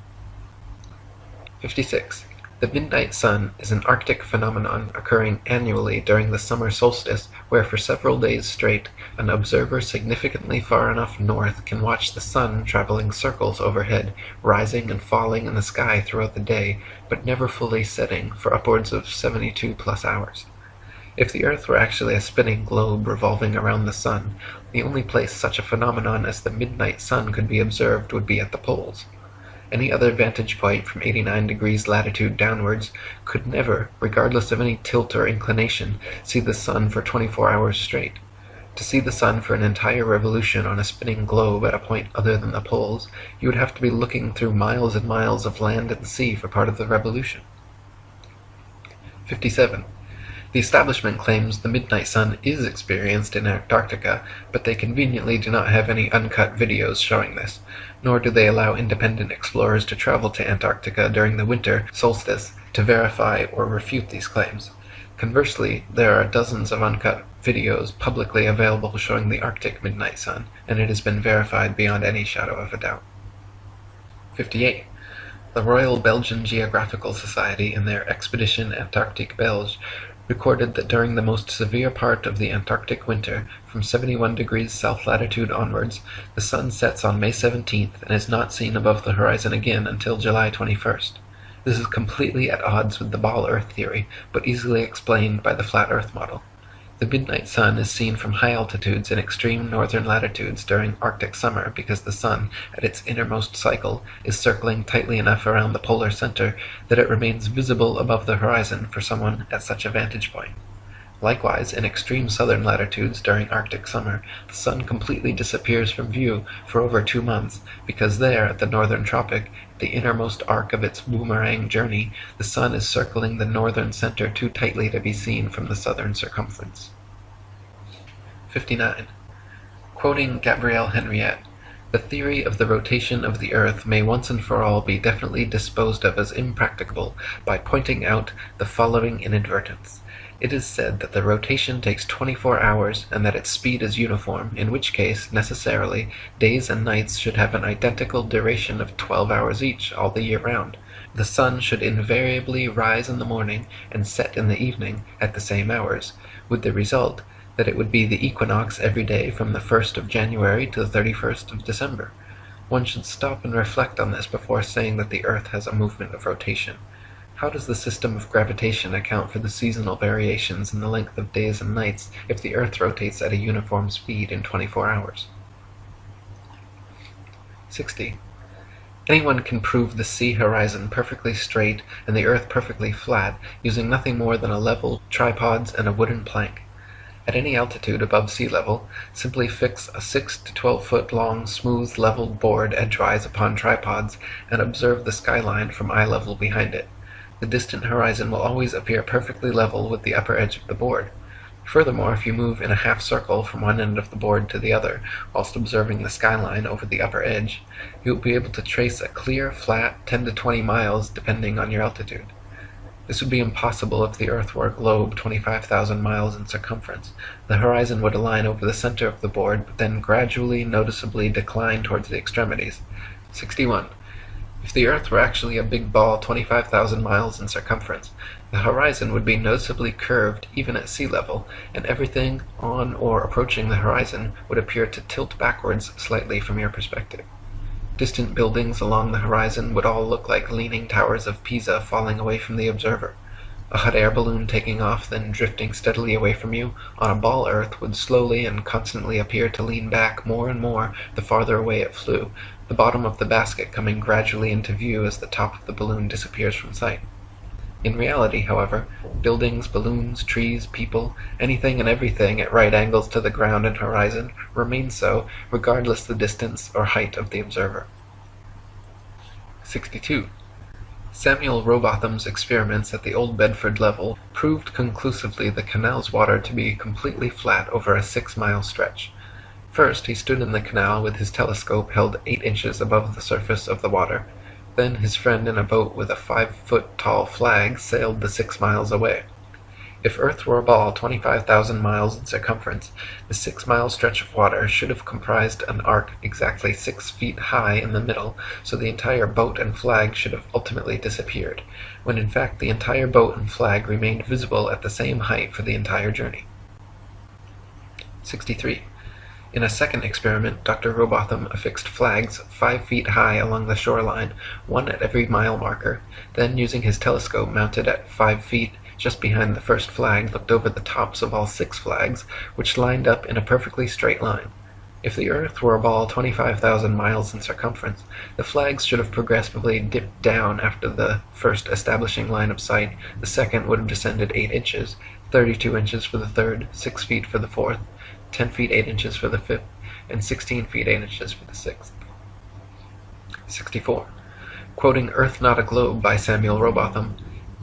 56. The midnight sun is an Arctic phenomenon occurring annually during the summer solstice, where for several days straight an observer significantly far enough north can watch the sun traveling circles overhead, rising and falling in the sky throughout the day, but never fully setting for upwards of 72 plus hours. If the Earth were actually a spinning globe revolving around the sun, the only place such a phenomenon as the midnight sun could be observed would be at the poles. Any other vantage point from 89 degrees latitude downwards could never, regardless of any tilt or inclination, see the sun for 24 hours straight. To see the sun for an entire revolution on a spinning globe at a point other than the poles, you would have to be looking through miles and miles of land and sea for part of the revolution. 57. The establishment claims the midnight sun is experienced in Antarctica, but they conveniently do not have any uncut videos showing this, nor do they allow independent explorers to travel to Antarctica during the winter solstice to verify or refute these claims. Conversely, there are dozens of uncut videos publicly available showing the Arctic midnight sun, and it has been verified beyond any shadow of a doubt. 58. The Royal Belgian Geographical Society, in their Expedition Antarctique Belge, recorded that during the most severe part of the Antarctic winter, from 71 degrees south latitude onwards, the sun sets on May 17th and is not seen above the horizon again until July 21st. This is completely at odds with the ball Earth theory, but easily explained by the flat Earth model. The midnight sun is seen from high altitudes in extreme northern latitudes during Arctic summer because the sun, at its innermost cycle, is circling tightly enough around the polar center that it remains visible above the horizon for someone at such a vantage point. Likewise, in extreme southern latitudes during Arctic summer, the sun completely disappears from view for over 2 months, because there, at the northern tropic, the innermost arc of its boomerang journey, the sun is circling the northern center too tightly to be seen from the southern circumference. 59. Quoting Gabrielle Henriette, "The theory of the rotation of the Earth may once and for all be definitely disposed of as impracticable by pointing out the following inadvertence. It is said that the rotation takes 24 hours and that its speed is uniform, in which case, necessarily, days and nights should have an identical duration of 12 hours each, all the year round. The sun should invariably rise in the morning and set in the evening at the same hours, with the result that it would be the equinox every day from the 1st of January to the 31st of December. One should stop and reflect on this before saying that the Earth has a movement of rotation. How does the system of gravitation account for the seasonal variations in the length of days and nights if the Earth rotates at a uniform speed in 24 hours? 60. Anyone can prove the sea horizon perfectly straight and the Earth perfectly flat using nothing more than a level, tripods, and a wooden plank. At any altitude above sea level, simply fix a 6 to 12 foot long smooth leveled board edgewise upon tripods and observe the skyline from eye level behind it. The distant horizon will always appear perfectly level with the upper edge of the board. Furthermore, if you move in a half circle from one end of the board to the other, whilst observing the skyline over the upper edge, you will be able to trace a clear, flat 10 to 20 miles depending on your altitude. This would be impossible if the Earth were a globe 25,000 miles in circumference. The horizon would align over the center of the board, but then gradually, noticeably decline towards the extremities. 61. If the Earth were actually a big ball 25,000 miles in circumference, the horizon would be noticeably curved even at sea level, and everything on or approaching the horizon would appear to tilt backwards slightly from your perspective. Distant buildings along the horizon would all look like leaning towers of Pisa falling away from the observer. A hot air balloon taking off, then drifting steadily away from you, on a ball Earth would slowly and constantly appear to lean back more and more the farther away it flew, the bottom of the basket coming gradually into view as the top of the balloon disappears from sight. In reality, however, buildings, balloons, trees, people, anything and everything at right angles to the ground and horizon remain so, regardless the distance or height of the observer. 62. Samuel Rowbotham's experiments at the Old Bedford level proved conclusively the canal's water to be completely flat over a 6-mile stretch. First, he stood in the canal with his telescope held 8 inches above the surface of the water. Then his friend in a boat with a 5-foot-tall flag sailed the 6 miles away. If Earth were a ball 25,000 miles in circumference, the 6-mile stretch of water should have comprised an arc exactly 6 feet high in the middle, so the entire boat and flag should have ultimately disappeared, when in fact the entire boat and flag remained visible at the same height for the entire journey. 63. In a second experiment, Dr. Rowbotham affixed flags 5 feet high along the shoreline, one at every mile marker, then using his telescope mounted at 5 feet just behind the first flag, looked over the tops of all 6 flags, which lined up in a perfectly straight line. If the Earth were a ball 25,000 miles in circumference, the flags should have progressively dipped down after the first establishing line of sight, the second would have descended 8 inches, 32 inches for the third, 6 feet for the fourth, 10 feet 8 inches for the fifth, and 16 feet 8 inches for the sixth. 64. Quoting Earth Not a Globe by Samuel Rowbotham,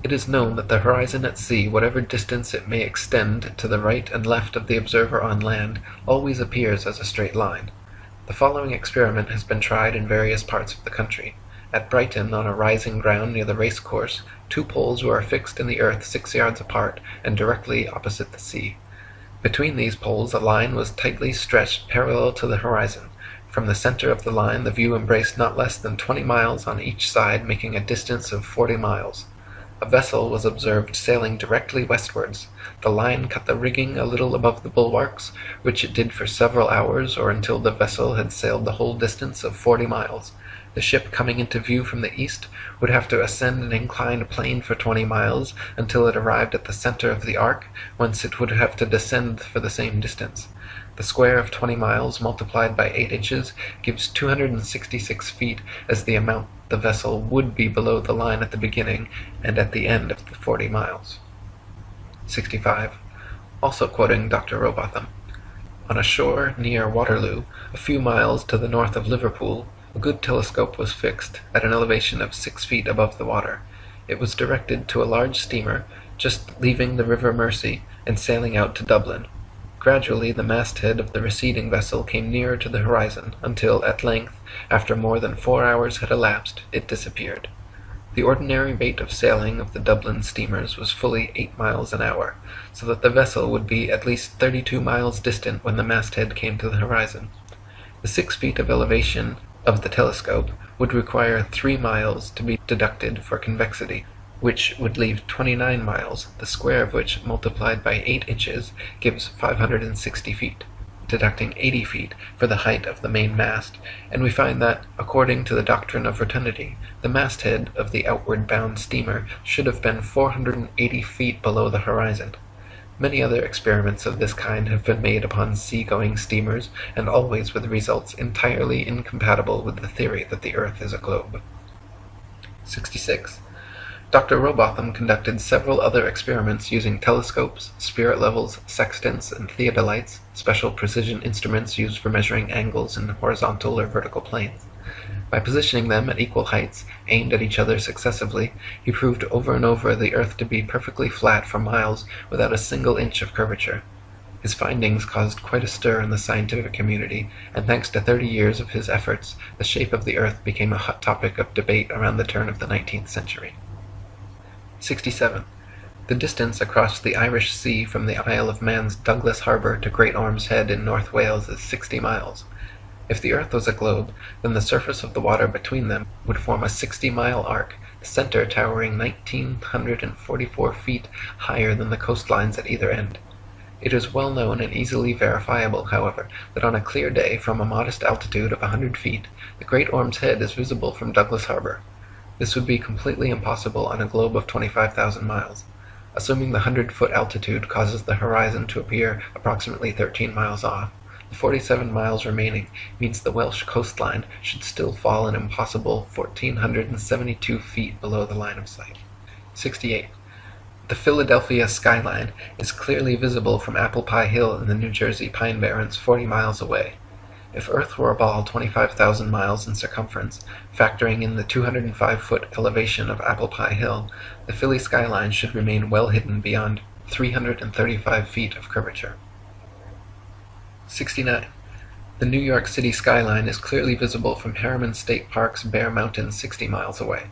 It is known that the horizon at sea, whatever distance it may extend to the right and left of the observer on land, always appears as a straight line. The following experiment has been tried in various parts of the country. At Brighton, on a rising ground near the race course, 2 poles were affixed in the earth 6 yards apart and directly opposite the sea. Between these poles a line was tightly stretched parallel to the horizon. From the center of the line the view embraced not less than 20 miles on each side, making a distance of 40 miles. A vessel was observed sailing directly westwards. The line cut the rigging a little above the bulwarks, which it did for several hours, or until the vessel had sailed the whole distance of 40 miles. The ship coming into view from the east would have to ascend an inclined plane for 20 miles until it arrived at the center of the arc, whence it would have to descend for the same distance. The square of 20 miles multiplied by 8 inches gives 266 feet as the amount the vessel would be below the line at the beginning and at the end of the 40 miles. 65. Also quoting Dr. Robotham. On a shore near Waterloo, a few miles to the north of Liverpool, a good telescope was fixed at an elevation of 6 feet above the water. It was directed to a large steamer just leaving the River Mersey and sailing out to Dublin. Gradually the masthead of the receding vessel came nearer to the horizon, until at length, after more than 4 hours had elapsed, it disappeared. The ordinary rate of sailing of the Dublin steamers was fully 8 miles an hour, so that the vessel would be at least 32 miles distant when the masthead came to the horizon. The 6 feet of elevation of the telescope would require 3 miles to be deducted for convexity, which would leave 29 miles, the square of which multiplied by 8 inches gives 560 feet, deducting 80 feet for the height of the main mast, and we find that, according to the doctrine of rotundity, the masthead of the outward-bound steamer should have been 480 feet below the horizon. Many other experiments of this kind have been made upon sea-going steamers, and always with results entirely incompatible with the theory that the earth is a globe. 66. Dr. Robotham conducted several other experiments using telescopes, spirit levels, sextants, and theodolites, special precision instruments used for measuring angles in horizontal or vertical planes. By positioning them at equal heights, aimed at each other successively, he proved over and over the earth to be perfectly flat for miles without a single inch of curvature. His findings caused quite a stir in the scientific community, and thanks to 30 years of his efforts, the shape of the earth became a hot topic of debate around the turn of the 19th century. 67. The distance across the Irish Sea from the Isle of Man's Douglas Harbour to Great Orme's Head in North Wales is 60 miles. If the earth was a globe, then the surface of the water between them would form a 60-mile arc, the center towering 1,944 feet higher than the coastlines at either end. It is well known and easily verifiable, however, that on a clear day from a modest altitude of 100 feet, the Great Orme's Head is visible from Douglas Harbour. This would be completely impossible on a globe of 25,000 miles. Assuming the 100-foot altitude causes the horizon to appear approximately 13 miles off, the 47 miles remaining means the Welsh coastline should still fall an impossible 1,472 feet below the line of sight. 68. The Philadelphia skyline is clearly visible from Apple Pie Hill in the New Jersey Pine Barrens 40 miles away. If Earth were a ball 25,000 miles in circumference, factoring in the 205-foot elevation of Apple Pie Hill, the Philly skyline should remain well hidden beyond 335 feet of curvature. 69. The New York City skyline is clearly visible from Harriman State Park's Bear Mountain 60 miles away.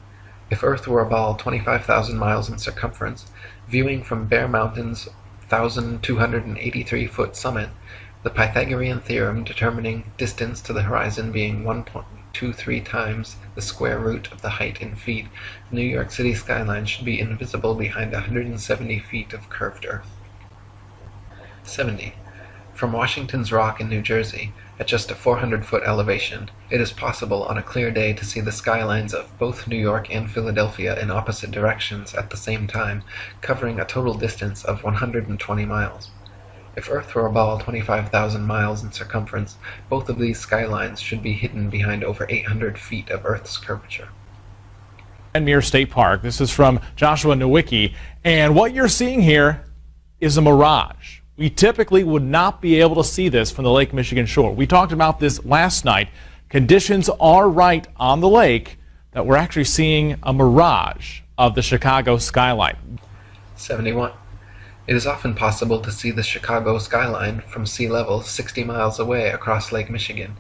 If Earth were a ball 25,000 miles in circumference, viewing from Bear Mountain's 1,283-foot summit, the Pythagorean theorem determining distance to the horizon being 1.23 times the square root of the height in feet, the New York City skyline should be invisible behind 170 feet of curved earth. 70. From Washington's Rock in New Jersey, at just a 400-foot elevation, it is possible on a clear day to see the skylines of both New York and Philadelphia in opposite directions at the same time, covering a total distance of 120 miles. If Earth were a ball 25,000 miles in circumference, both of these skylines should be hidden behind over 800 feet of Earth's curvature. Muir State Park. This is from Joshua Nowicki, and what you're seeing here is a mirage. We typically would not be able to see this from the Lake Michigan shore. We talked about this last night. Conditions are right on the lake that we're actually seeing a mirage. of the Chicago skyline. 71. It is often possible to see the Chicago skyline from sea level 60 miles away across Lake Michigan.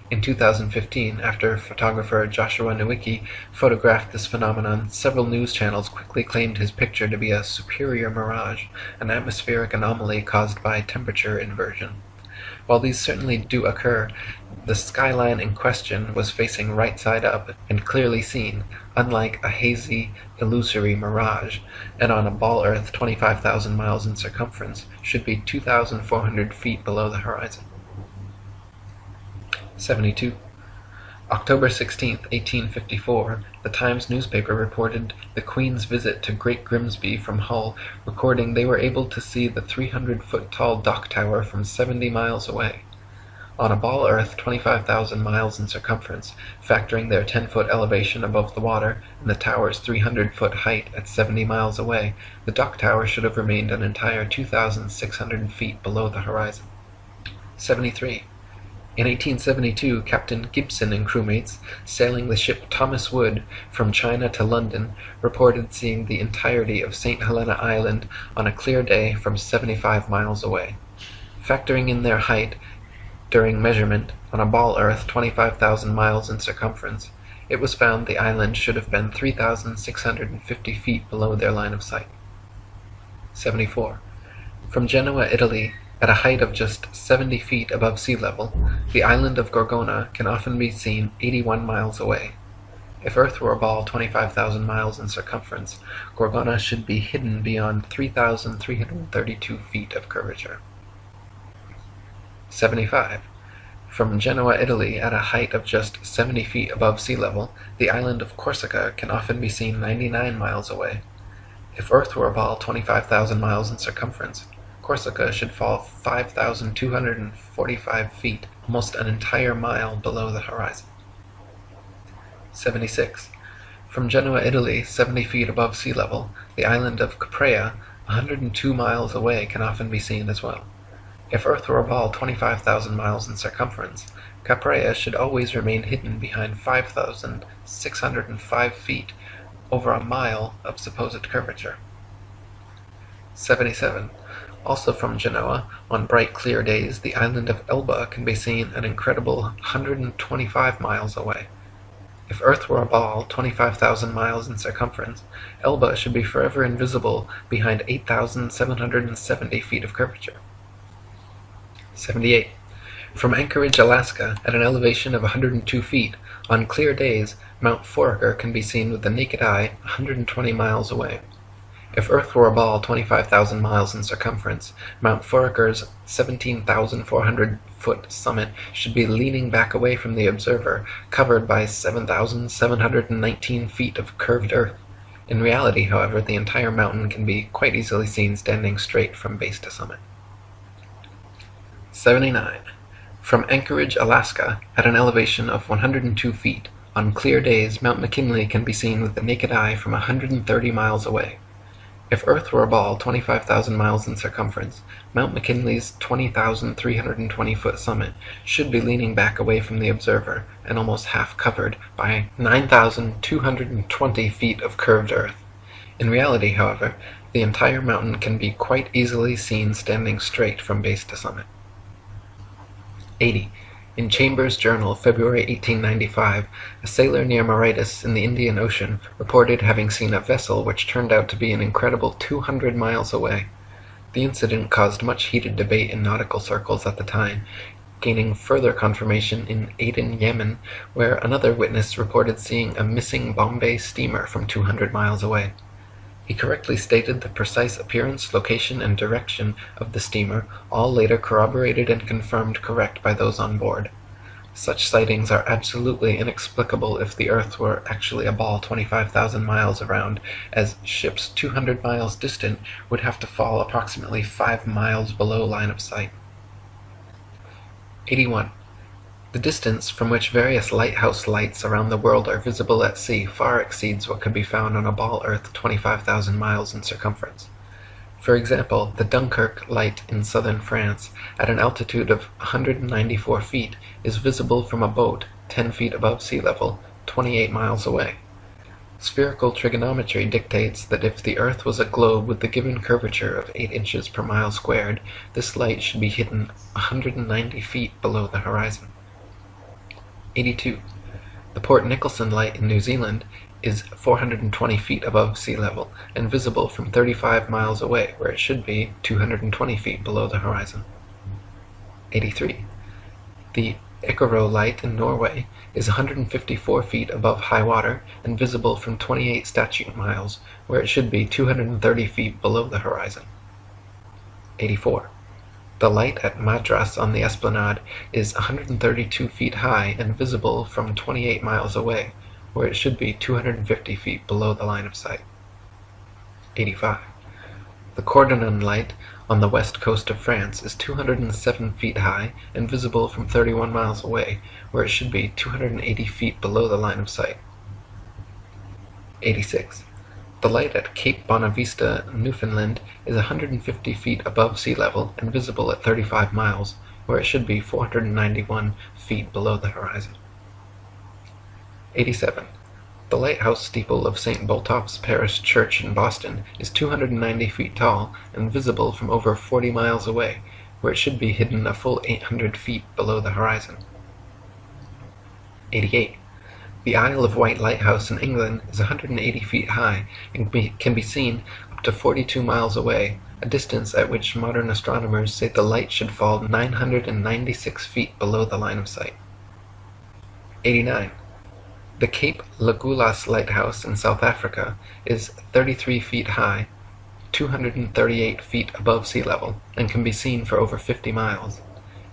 In 2015, after photographer Joshua Nowicki photographed this phenomenon, several news channels quickly claimed his picture to be a superior mirage, an atmospheric anomaly caused by temperature inversion. While these certainly do occur, the skyline in question was facing right side up and clearly seen, unlike a hazy, illusory mirage, and on a ball Earth 25,000 miles in circumference, should be 2,400 feet below the horizon. 72. October 16, 1854, the Times newspaper reported the Queen's visit to Great Grimsby from Hull, recording they were able to see the 300-foot-tall dock tower from 70 miles away. On a ball Earth 25,000 miles in circumference, factoring their 10-foot elevation above the water and the tower's 300-foot height at 70 miles away, the dock tower should have remained an entire 2,600 feet below the horizon. 73. In 1872, Captain Gibson and crewmates, sailing the ship Thomas Wood from China to London, reported seeing the entirety of St. Helena Island on a clear day from 75 miles away. Factoring in their height during measurement on a ball Earth 25,000 miles in circumference, it was found the island should have been 3,650 feet below their line of sight. 74. From Genoa, Italy, at a height of just 70 feet above sea level, the island of Gorgona can often be seen 81 miles away. If Earth were a ball 25,000 miles in circumference, Gorgona should be hidden beyond 3,332 feet of curvature. 75. From Genoa, Italy, at a height of just 70 feet above sea level, the island of Corsica can often be seen 99 miles away. If Earth were a ball 25,000 miles in circumference, Corsica should fall 5,245 feet, almost an entire mile below the horizon. 76. From Genoa, Italy, 70 feet above sea level, the island of Caprea, 102 miles away, can often be seen as well. If Earth were a ball 25,000 miles in circumference, Caprea should always remain hidden behind 5,605 feet, over a mile of supposed curvature. 77. Also from Genoa, on bright clear days, the island of Elba can be seen an incredible 125 miles away. If Earth were a ball 25,000 miles in circumference, Elba should be forever invisible behind 8,770 feet of curvature. 78. From Anchorage, Alaska, at an elevation of 102 feet, on clear days, Mount Foraker can be seen with the naked eye 120 miles away. If Earth were a ball 25,000 miles in circumference, Mount Foraker's 17,400-foot summit should be leaning back away from the observer, covered by 7,719 feet of curved earth. In reality, however, the entire mountain can be quite easily seen standing straight from base to summit. 79. From Anchorage, Alaska, at an elevation of 102 feet, on clear days, Mount McKinley can be seen with the naked eye from 130 miles away. If Earth were a ball 25,000 miles in circumference, Mount McKinley's 20,320-foot summit should be leaning back away from the observer and almost half covered by 9,220 feet of curved earth. In reality, however, the entire mountain can be quite easily seen standing straight from base to summit. 80. In Chambers' Journal, February 1895, a sailor near Mauritius in the Indian Ocean reported having seen a vessel which turned out to be an incredible 200 miles away. The incident caused much heated debate in nautical circles at the time, gaining further confirmation in Aden, Yemen, where another witness reported seeing a missing Bombay steamer from 200 miles away. He correctly stated the precise appearance, location, and direction of the steamer, all later corroborated and confirmed correct by those on board. Such sightings are absolutely inexplicable if the Earth were actually a ball 25,000 miles around, as ships 200 miles distant would have to fall approximately 5 miles below line of sight. 81. The distance from which various lighthouse lights around the world are visible at sea far exceeds what could be found on a ball Earth 25,000 miles in circumference. For example, the Dunkirk light in southern France, at an altitude of 194 feet, is visible from a boat 10 feet above sea level, 28 miles away. Spherical trigonometry dictates that if the Earth was a globe with the given curvature of 8 inches per mile squared, this light should be hidden 190 feet below the horizon. 82. The Port Nicholson light in New Zealand is 420 feet above sea level and visible from 35 miles away, where it should be 220 feet below the horizon. 83. The Icaro light in Norway is 154 feet above high water and visible from 28 statute miles, where it should be 230 feet below the horizon. 84. The light at Madras on the Esplanade is 132 feet high and visible from 28 miles away, where it should be 250 feet below the line of sight. 85. The Cordonan light on the west coast of France is 207 feet high and visible from 31 miles away, where it should be 280 feet below the line of sight. 86. The light at Cape Bonavista, Newfoundland is 150 feet above sea level and visible at 35 miles, where it should be 491 feet below the horizon. 87. The lighthouse steeple of St. Botolph's Parish Church in Boston is 290 feet tall and visible from over 40 miles away, where it should be hidden a full 800 feet below the horizon. 88. The Isle of Wight lighthouse in England is 180 feet high and can be seen up to 42 miles away, a distance at which modern astronomers say the light should fall 996 feet below the line of sight. 89. The Cape Legulas lighthouse in South Africa is 33 feet high, 238 feet above sea level, and can be seen for over 50 miles.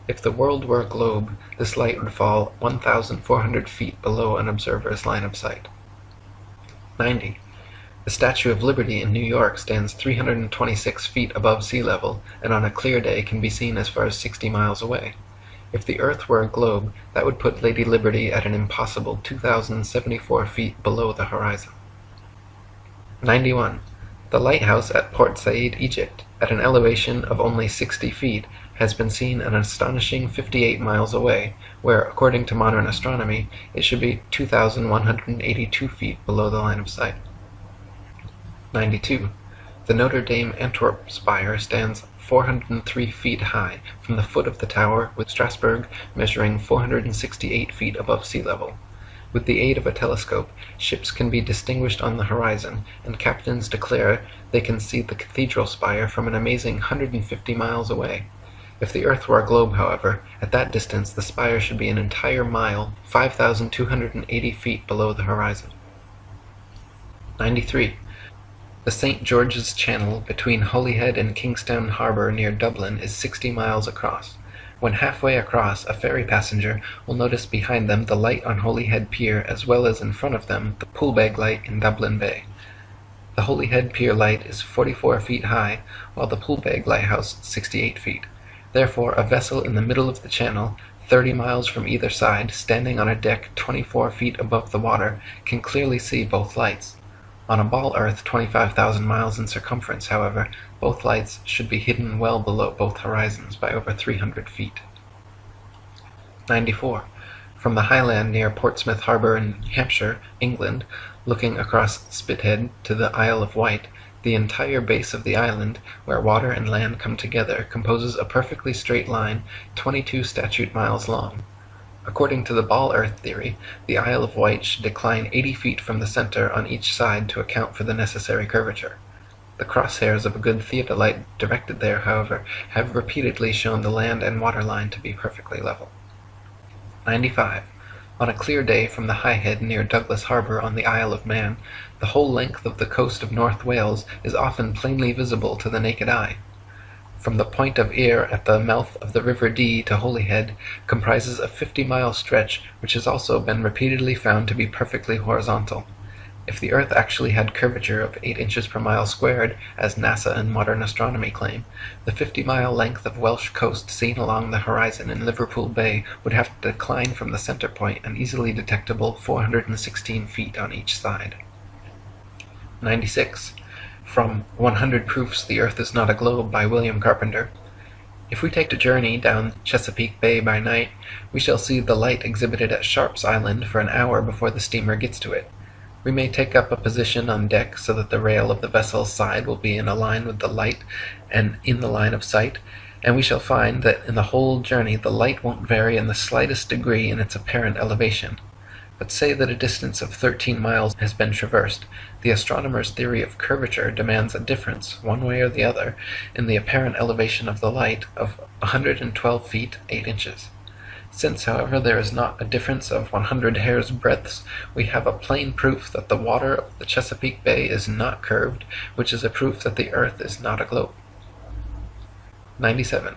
If the world were a globe, this light would fall 1,400 feet below an observer's line of sight. 90. The Statue of Liberty in New York stands 326 feet above sea level, and on a clear day can be seen as far as 60 miles away. If the Earth were a globe, that would put Lady Liberty at an impossible 2,074 feet below the horizon. 91. The lighthouse at Port Said, Egypt, at an elevation of only 60 feet, has been seen an astonishing 58 miles away, where, according to modern astronomy, it should be 2,182 feet below the line of sight. 92. The Notre Dame Antwerp spire stands 403 feet high from the foot of the tower, with Strasbourg measuring 468 feet above sea level. With the aid of a telescope, ships can be distinguished on the horizon, and captains declare they can see the cathedral spire from an amazing 150 miles away. If the Earth were a globe, however, at that distance the spire should be an entire mile, 5,280 feet below the horizon. 93. The St. George's Channel between Holyhead and Kingstown Harbour near Dublin is 60 miles across. When halfway across, a ferry passenger will notice behind them the light on Holyhead Pier, as well as in front of them the Poolbeg light in Dublin Bay. The Holyhead Pier light is 44 feet high, while the Poolbeg lighthouse 68 feet. Therefore, a vessel in the middle of the channel, 30 miles from either side, standing on a deck 24 feet above the water, can clearly see both lights. On a ball Earth 25,000 miles in circumference, however, both lights should be hidden well below both horizons by over 300 feet. 94. From the highland near Portsmouth Harbour in Hampshire, England, looking across Spithead to the Isle of Wight, the entire base of the island, where water and land come together, composes a perfectly straight line 22 statute miles long. According to the ball Earth theory, the Isle of Wight should decline 80 feet from the center on each side to account for the necessary curvature. The crosshairs of a good theodolite directed there, however, have repeatedly shown the land and water line to be perfectly level. 95. On a clear day from the High Head near Douglas Harbour on the Isle of Man, the whole length of the coast of North Wales is often plainly visible to the naked eye. From the point of Ayr at the mouth of the River Dee to Holyhead comprises a 50-mile stretch which has also been repeatedly found to be perfectly horizontal. If the Earth actually had curvature of 8 inches per mile squared, as NASA and modern astronomy claim, the 50-mile length of Welsh coast seen along the horizon in Liverpool Bay would have to decline from the center point an easily detectable 416 feet on each side. 96. From 100 Proofs the Earth is Not a Globe by William Carpenter. If we take a journey down Chesapeake Bay by night, we shall see the light exhibited at Sharp's Island for an hour before the steamer gets to it. We may take up a position on deck so that the rail of the vessel's side will be in a line with the light and in the line of sight, and we shall find that in the whole journey the light won't vary in the slightest degree in its apparent elevation. But say that a distance of 13 miles has been traversed, the astronomer's theory of curvature demands a difference, one way or the other, in the apparent elevation of the light of 112 feet 8 inches. Since, however, there is not a difference of 100 hair's breadths, we have a plain proof that the water of the Chesapeake Bay is not curved, which is a proof that the Earth is not a globe. 97.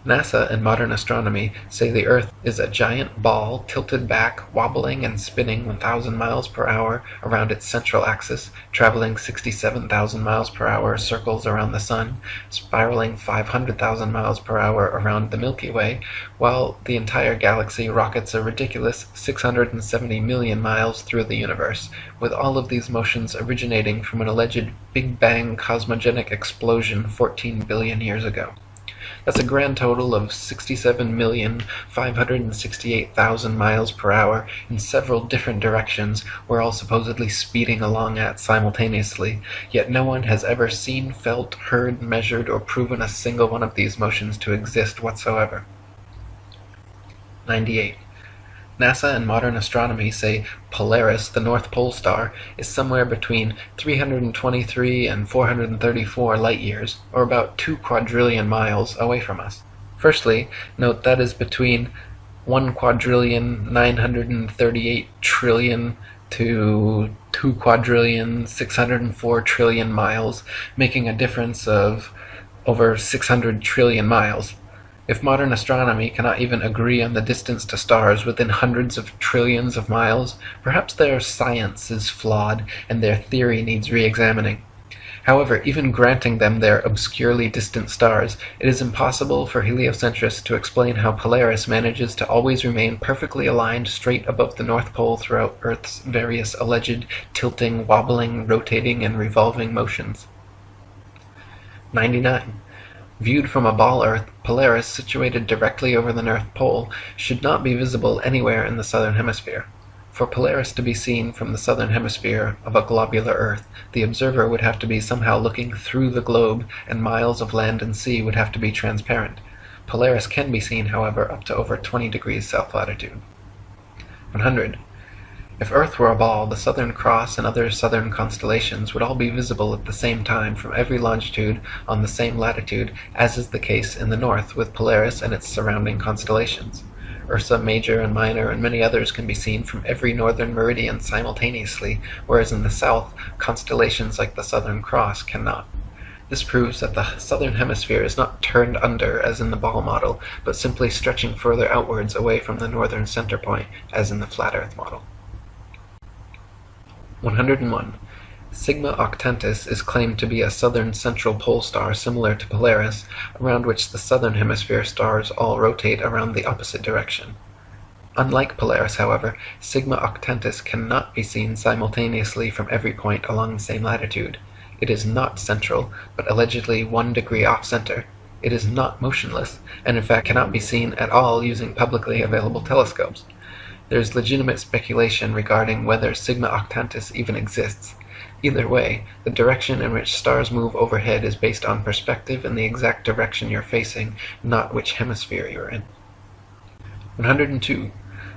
NASA and modern astronomy say the Earth is a giant ball tilted back, wobbling and spinning 1,000 miles per hour around its central axis, traveling 67,000 miles per hour circles around the Sun, spiraling 500,000 miles per hour around the Milky Way, while the entire galaxy rockets a ridiculous 670 million miles through the universe, with all of these motions originating from an alleged Big Bang cosmogenic explosion 14 billion years ago. That's a grand total of 67,568,000 miles per hour in several different directions we're all supposedly speeding along at simultaneously, yet no one has ever seen, felt, heard, measured, or proven a single one of these motions to exist whatsoever. 98. NASA and modern astronomy say Polaris, the North Pole star, is somewhere between 323 and 434 light-years, or about 2 quadrillion miles, away from us. Firstly, note that is between 1,938,000,000,000,000 to 2,604,000,000,000,000 miles, making a difference of over 600 trillion miles. If modern astronomy cannot even agree on the distance to stars within hundreds of trillions of miles, perhaps their science is flawed and their theory needs re-examining. However, even granting them their obscurely distant stars, it is impossible for heliocentrists to explain how Polaris manages to always remain perfectly aligned straight above the North Pole throughout Earth's various alleged tilting, wobbling, rotating, and revolving motions. 99. Viewed from a ball Earth, Polaris, situated directly over the North Pole, should not be visible anywhere in the southern hemisphere. For Polaris to be seen from the southern hemisphere of a globular Earth, the observer would have to be somehow looking through the globe, and miles of land and sea would have to be transparent. Polaris can be seen, however, up to over 20 degrees south latitude. 100. If Earth were a ball, the Southern Cross and other southern constellations would all be visible at the same time from every longitude on the same latitude, as is the case in the north with Polaris and its surrounding constellations. Ursa Major and Minor and many others can be seen from every northern meridian simultaneously, whereas in the south, constellations like the Southern Cross cannot. This proves that the southern hemisphere is not turned under as in the ball model, but simply stretching further outwards away from the northern center point as in the flat Earth model. 101. Sigma Octantis is claimed to be a southern central pole star similar to Polaris, around which the southern hemisphere stars all rotate around the opposite direction. Unlike Polaris, however, Sigma Octantis cannot be seen simultaneously from every point along the same latitude. It is not central, but allegedly 1 degree off-center. It is not motionless, and in fact cannot be seen at all using publicly available telescopes. There is legitimate speculation regarding whether Sigma Octantis even exists. Either way, the direction in which stars move overhead is based on perspective and the exact direction you're facing, not which hemisphere you're in. 102.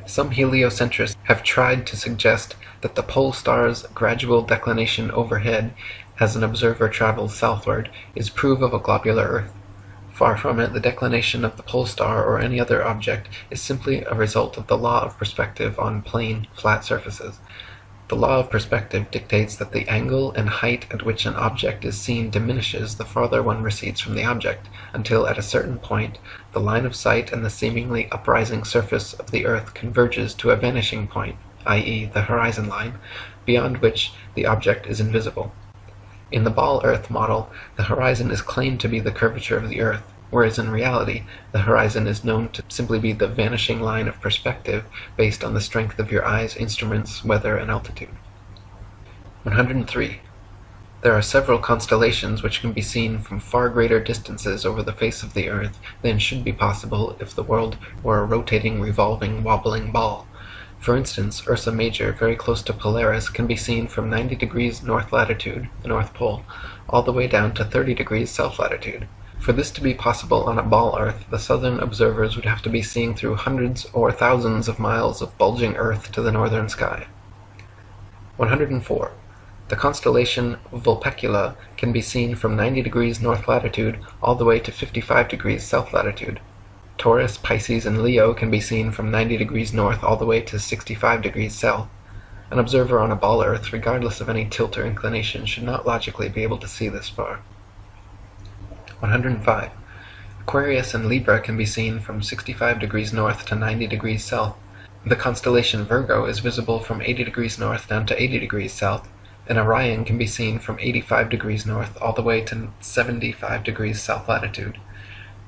Some heliocentrists have tried to suggest that the pole star's gradual declination overhead, as an observer travels southward, is proof of a globular Earth. Far from it, the declination of the pole star or any other object is simply a result of the law of perspective on plane, flat surfaces. The law of perspective dictates that the angle and height at which an object is seen diminishes the farther one recedes from the object, until at a certain point the line of sight and the seemingly uprising surface of the Earth converges to a vanishing point, i.e. the horizon line, beyond which the object is invisible. In the ball Earth model, the horizon is claimed to be the curvature of the Earth, whereas in reality, the horizon is known to simply be the vanishing line of perspective based on the strength of your eye's instruments, weather, and altitude. 103. There are several constellations which can be seen from far greater distances over the face of the Earth than should be possible if the world were a rotating, revolving, wobbling ball. For instance, Ursa Major, very close to Polaris, can be seen from 90 degrees north latitude, the North Pole, all the way down to 30 degrees south latitude. For this to be possible on a ball Earth, the southern observers would have to be seeing through hundreds or thousands of miles of bulging Earth to the northern sky. 104. The constellation Vulpecula can be seen from 90 degrees north latitude all the way to 55 degrees south latitude. Taurus, Pisces, and Leo can be seen from 90 degrees north all the way to 65 degrees south. An observer on a ball Earth, regardless of any tilt or inclination, should not logically be able to see this far. 105. Aquarius and Libra can be seen from 65 degrees north to 90 degrees south. The constellation Virgo is visible from 80 degrees north down to 80 degrees south, and Orion can be seen from 85 degrees north all the way to 75 degrees south latitude.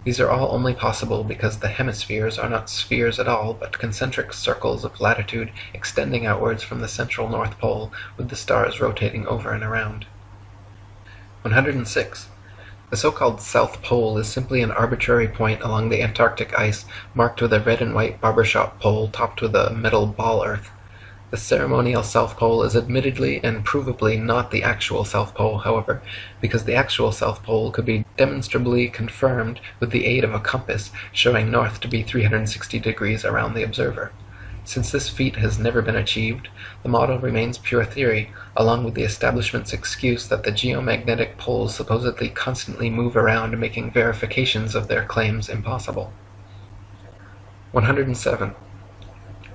These are all only possible because the hemispheres are not spheres at all, but concentric circles of latitude extending outwards from the central North Pole, with the stars rotating over and around. 106. The so-called South Pole is simply an arbitrary point along the Antarctic ice, marked with a red and white barbershop pole topped with a metal ball Earth. The ceremonial South Pole is admittedly and provably not the actual South Pole, however, because the actual South Pole could be demonstrably confirmed with the aid of a compass showing north to be 360 degrees around the observer. Since this feat has never been achieved, the model remains pure theory, along with the establishment's excuse that the geomagnetic poles supposedly constantly move around, making verifications of their claims impossible. 107.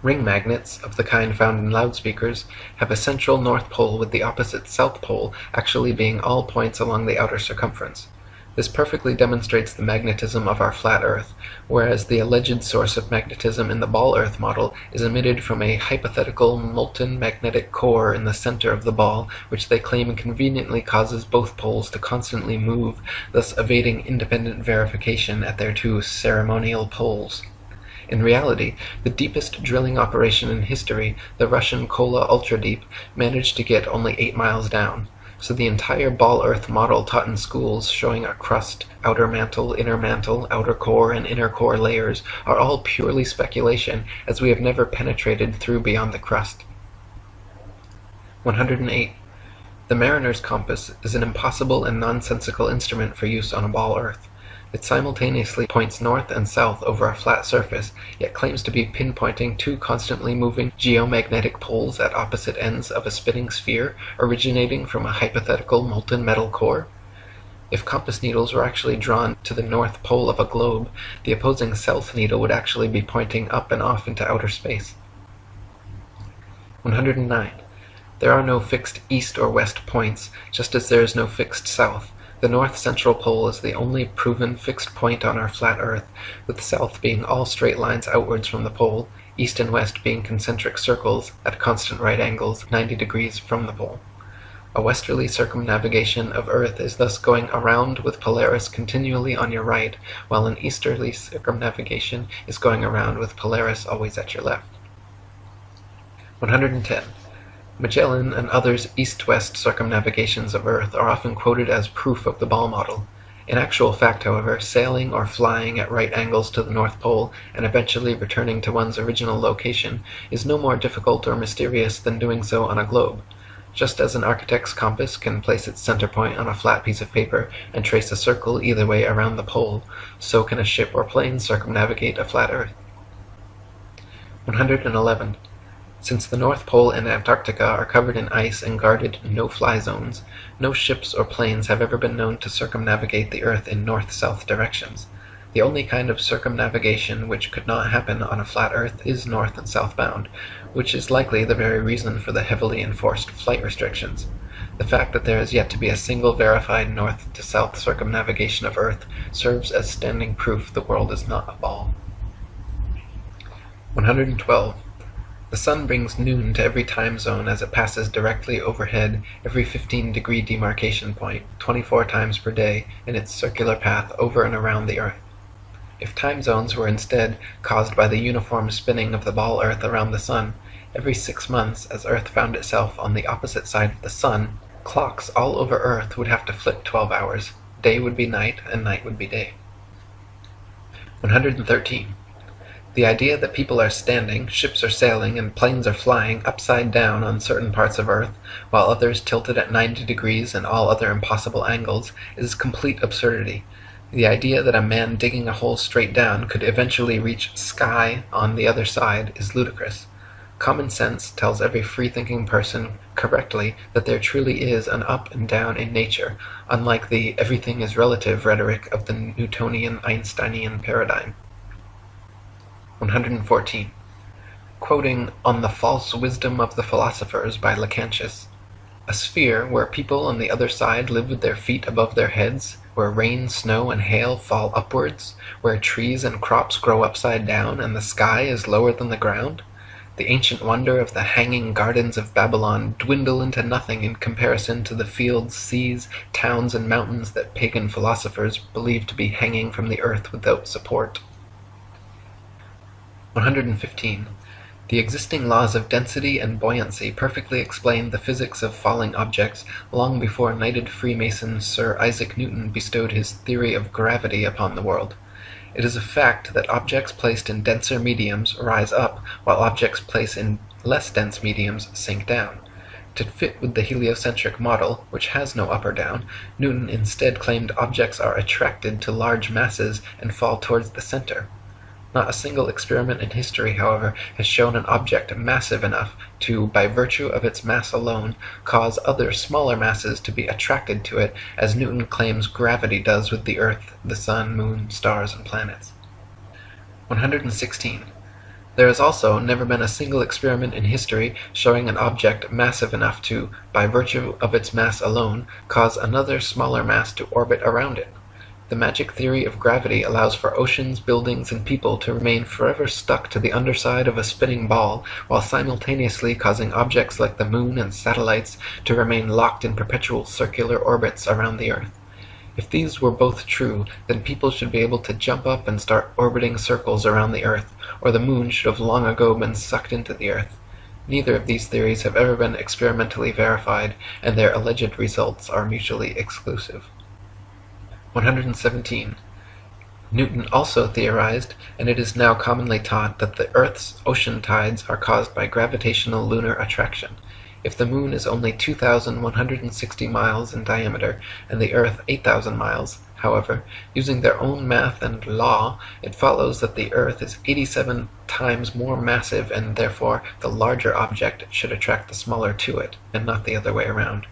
Ring magnets, of the kind found in loudspeakers, have a central North Pole with the opposite South Pole actually being all points along the outer circumference. This perfectly demonstrates the magnetism of our flat Earth, whereas the alleged source of magnetism in the ball Earth model is emitted from a hypothetical molten magnetic core in the center of the ball, which they claim conveniently causes both poles to constantly move, thus evading independent verification at their two ceremonial poles. In reality, the deepest drilling operation in history, the Russian Kola Ultra Deep, managed to get only 8 miles down. So the entire ball Earth model taught in schools, showing a crust, outer mantle, outer core, and inner core layers, are all purely speculation, as we have never penetrated through beyond the crust. 108. The mariner's compass is an impossible and nonsensical instrument for use on a ball Earth. It simultaneously points north and south over a flat surface, yet claims to be pinpointing two constantly moving geomagnetic poles at opposite ends of a spinning sphere originating from a hypothetical molten metal core. If compass needles were actually drawn to the north pole of a globe, the opposing south needle would actually be pointing up and off into outer space. 109. There are no fixed east or west points, just as there is no fixed south. The north central pole is the only proven fixed point on our flat Earth, with south being all straight lines outwards from the pole, east and west being concentric circles at constant right angles 90 degrees from the pole. A westerly circumnavigation of Earth is thus going around with Polaris continually on your right, while an easterly circumnavigation is going around with Polaris always at your left. 110. Magellan and others' east-west circumnavigations of Earth are often quoted as proof of the ball model. In actual fact, however, sailing or flying at right angles to the North Pole and eventually returning to one's original location is no more difficult or mysterious than doing so on a globe. Just as an architect's compass can place its center point on a flat piece of paper and trace a circle either way around the pole, so can a ship or plane circumnavigate a flat Earth. 111. Since the North Pole and Antarctica are covered in ice and guarded no-fly zones, no ships or planes have ever been known to circumnavigate the Earth in north-south directions. The only kind of circumnavigation which could not happen on a flat Earth is north and southbound, which is likely the very reason for the heavily enforced flight restrictions. The fact that there is yet to be a single verified north-to-south circumnavigation of Earth serves as standing proof the world is not a ball. 112. The sun brings noon to every time zone as it passes directly overhead every 15-degree demarcation point, 24 times per day, in its circular path over and around the Earth. If time zones were instead caused by the uniform spinning of the ball Earth around the sun, every 6 months, as Earth found itself on the opposite side of the sun, clocks all over Earth would have to flip 12 hours. Day would be night, and night would be day. 113. The idea that people are standing, ships are sailing, and planes are flying upside down on certain parts of Earth, while others tilted at 90 degrees and all other impossible angles, is complete absurdity. The idea that a man digging a hole straight down could eventually reach sky on the other side is ludicrous. Common sense tells every free-thinking person correctly that there truly is an up and down in nature, unlike the everything is relative rhetoric of the Newtonian Einsteinian paradigm. 114. Quoting On the False Wisdom of the Philosophers by Lactantius, a sphere where people on the other side live with their feet above their heads, where rain, snow, and hail fall upwards, where trees and crops grow upside down, and the sky is lower than the ground? The ancient wonder of the hanging gardens of Babylon dwindle into nothing in comparison to the fields, seas, towns, and mountains that pagan philosophers believe to be hanging from the earth without support. 115. The existing laws of density and buoyancy perfectly explained the physics of falling objects long before knighted Freemason Sir Isaac Newton bestowed his theory of gravity upon the world. It is a fact that objects placed in denser mediums rise up, while objects placed in less dense mediums sink down. To fit with the heliocentric model, which has no up or down, Newton instead claimed objects are attracted to large masses and fall towards the center. Not a single experiment in history, however, has shown an object massive enough to, by virtue of its mass alone, cause other smaller masses to be attracted to it, as Newton claims gravity does with the Earth, the Sun, Moon, stars, and planets. 116. There has also never been a single experiment in history showing an object massive enough to, by virtue of its mass alone, cause another smaller mass to orbit around it. The magic theory of gravity allows for oceans, buildings, and people to remain forever stuck to the underside of a spinning ball, while simultaneously causing objects like the moon and satellites to remain locked in perpetual circular orbits around the Earth. If these were both true, then people should be able to jump up and start orbiting circles around the Earth, or the moon should have long ago been sucked into the Earth. Neither of these theories have ever been experimentally verified, and their alleged results are mutually exclusive. 117. Newton also theorized, and it is now commonly taught, that the Earth's ocean tides are caused by gravitational lunar attraction. If the moon is only 2,160 miles in diameter, and the Earth 8,000 miles, however, using their own math and law, it follows that the Earth is 87 times more massive, and therefore the larger object should attract the smaller to it, and not the other way around.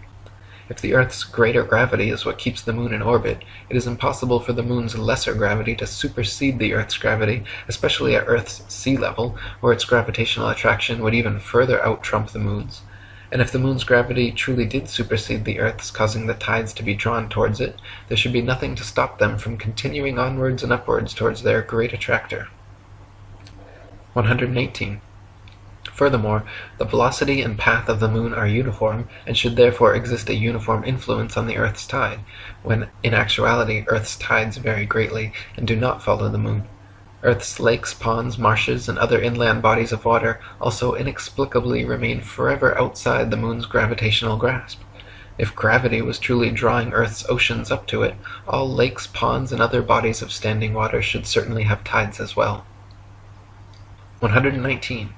If the Earth's greater gravity is what keeps the moon in orbit, it is impossible for the moon's lesser gravity to supersede the Earth's gravity, especially at Earth's sea level, where its gravitational attraction would even further out-trump the moon's. And if the moon's gravity truly did supersede the Earth's, causing the tides to be drawn towards it, there should be nothing to stop them from continuing onwards and upwards towards their great attractor. 118. Furthermore, the velocity and path of the moon are uniform, and should therefore exist a uniform influence on the Earth's tide, when in actuality Earth's tides vary greatly and do not follow the moon. Earth's lakes, ponds, marshes, and other inland bodies of water also inexplicably remain forever outside the moon's gravitational grasp. If gravity was truly drawing Earth's oceans up to it, all lakes, ponds, and other bodies of standing water should certainly have tides as well. 119.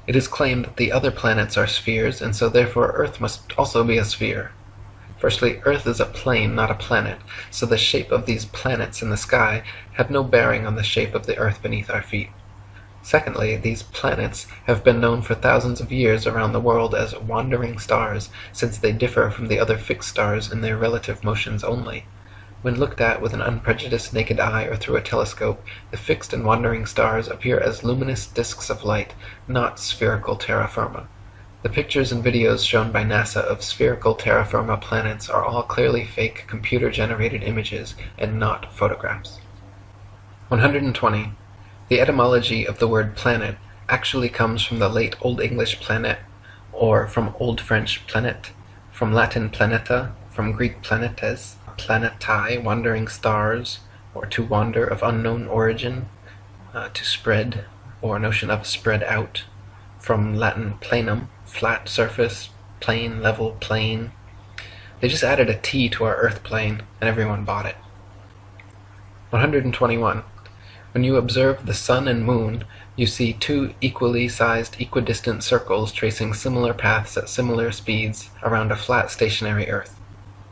It is claimed that the other planets are spheres, and so therefore Earth must also be a sphere. Firstly, Earth is a plane, not a planet, so the shape of these planets in the sky have no bearing on the shape of the Earth beneath our feet. Secondly, these planets have been known for thousands of years around the world as wandering stars, since they differ from the other fixed stars in their relative motions only. When looked at with an unprejudiced naked eye or through a telescope, the fixed and wandering stars appear as luminous disks of light, not spherical terra firma. The pictures and videos shown by NASA of spherical terra firma planets are all clearly fake computer-generated images and not photographs. 120. The etymology of the word planet actually comes from the late Old English planet, or from Old French planet, from Latin planeta, from Greek planetes, planetae, wandering stars, or to wander of unknown origin, to spread, or notion of spread out, from Latin planum, flat surface, plane, level, plane. They just added a T to our Earth plane, and everyone bought it. 121. When you observe the sun and moon, you see two equally sized equidistant circles tracing similar paths at similar speeds around a flat stationary Earth.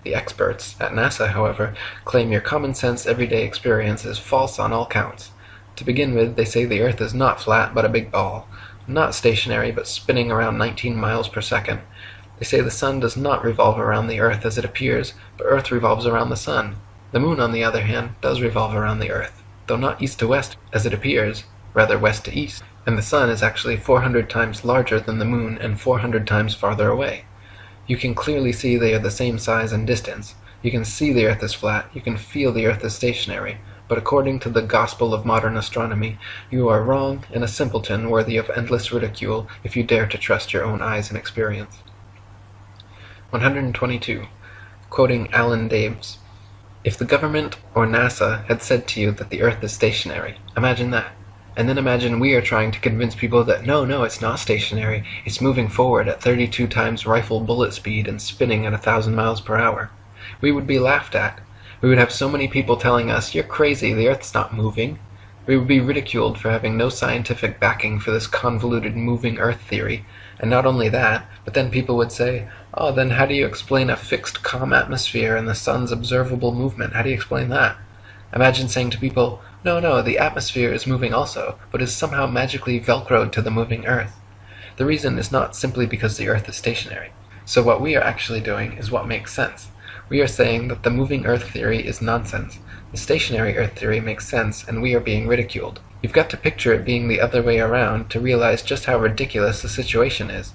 The experts at NASA, however, claim your common-sense everyday experience is false on all counts. To begin with, they say the Earth is not flat but a big ball, not stationary but spinning around 19 miles per second. They say the sun does not revolve around the Earth as it appears, but Earth revolves around the sun. The moon, on the other hand, does revolve around the Earth, though not east to west as it appears, rather west to east, and the sun is actually 400 times larger than the moon and 400 times farther away. You can clearly see they are the same size and distance. You can see the Earth is flat, you can feel the Earth is stationary, but according to the gospel of modern astronomy, you are wrong and a simpleton worthy of endless ridicule if you dare to trust your own eyes and experience. 122. Quoting Alan Daves. If the government or NASA had said to you that the Earth is stationary, imagine that. And then imagine we are trying to convince people that no, it's not stationary, it's moving forward at 32 times rifle bullet speed and spinning at 1,000 miles per hour. We would be laughed at. We would have so many people telling us, you're crazy, the Earth's not moving. We would be ridiculed for having no scientific backing for this convoluted moving Earth theory. And not only that, but then people would say, oh, then how do you explain a fixed calm atmosphere and the sun's observable movement? How do you explain that? Imagine saying to people, no, the atmosphere is moving also, but is somehow magically velcroed to the moving Earth. The reason is not simply because the Earth is stationary. So what we are actually doing is what makes sense. We are saying that the moving Earth theory is nonsense. The stationary Earth theory makes sense, and we are being ridiculed. You've got to picture it being the other way around to realize just how ridiculous the situation is.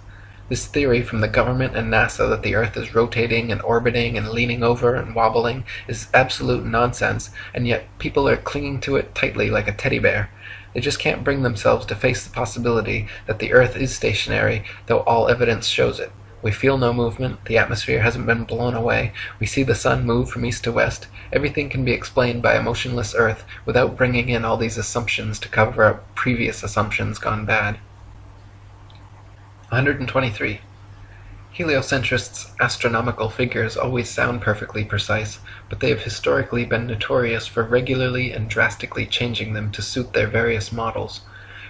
This theory from the government and NASA that the Earth is rotating and orbiting and leaning over and wobbling is absolute nonsense, and yet people are clinging to it tightly like a teddy bear. They just can't bring themselves to face the possibility that the Earth is stationary, though all evidence shows it. We feel no movement, the atmosphere hasn't been blown away, we see the sun move from east to west. Everything can be explained by a motionless Earth without bringing in all these assumptions to cover up previous assumptions gone bad. 123. Heliocentrists' astronomical figures always sound perfectly precise, but they have historically been notorious for regularly and drastically changing them to suit their various models.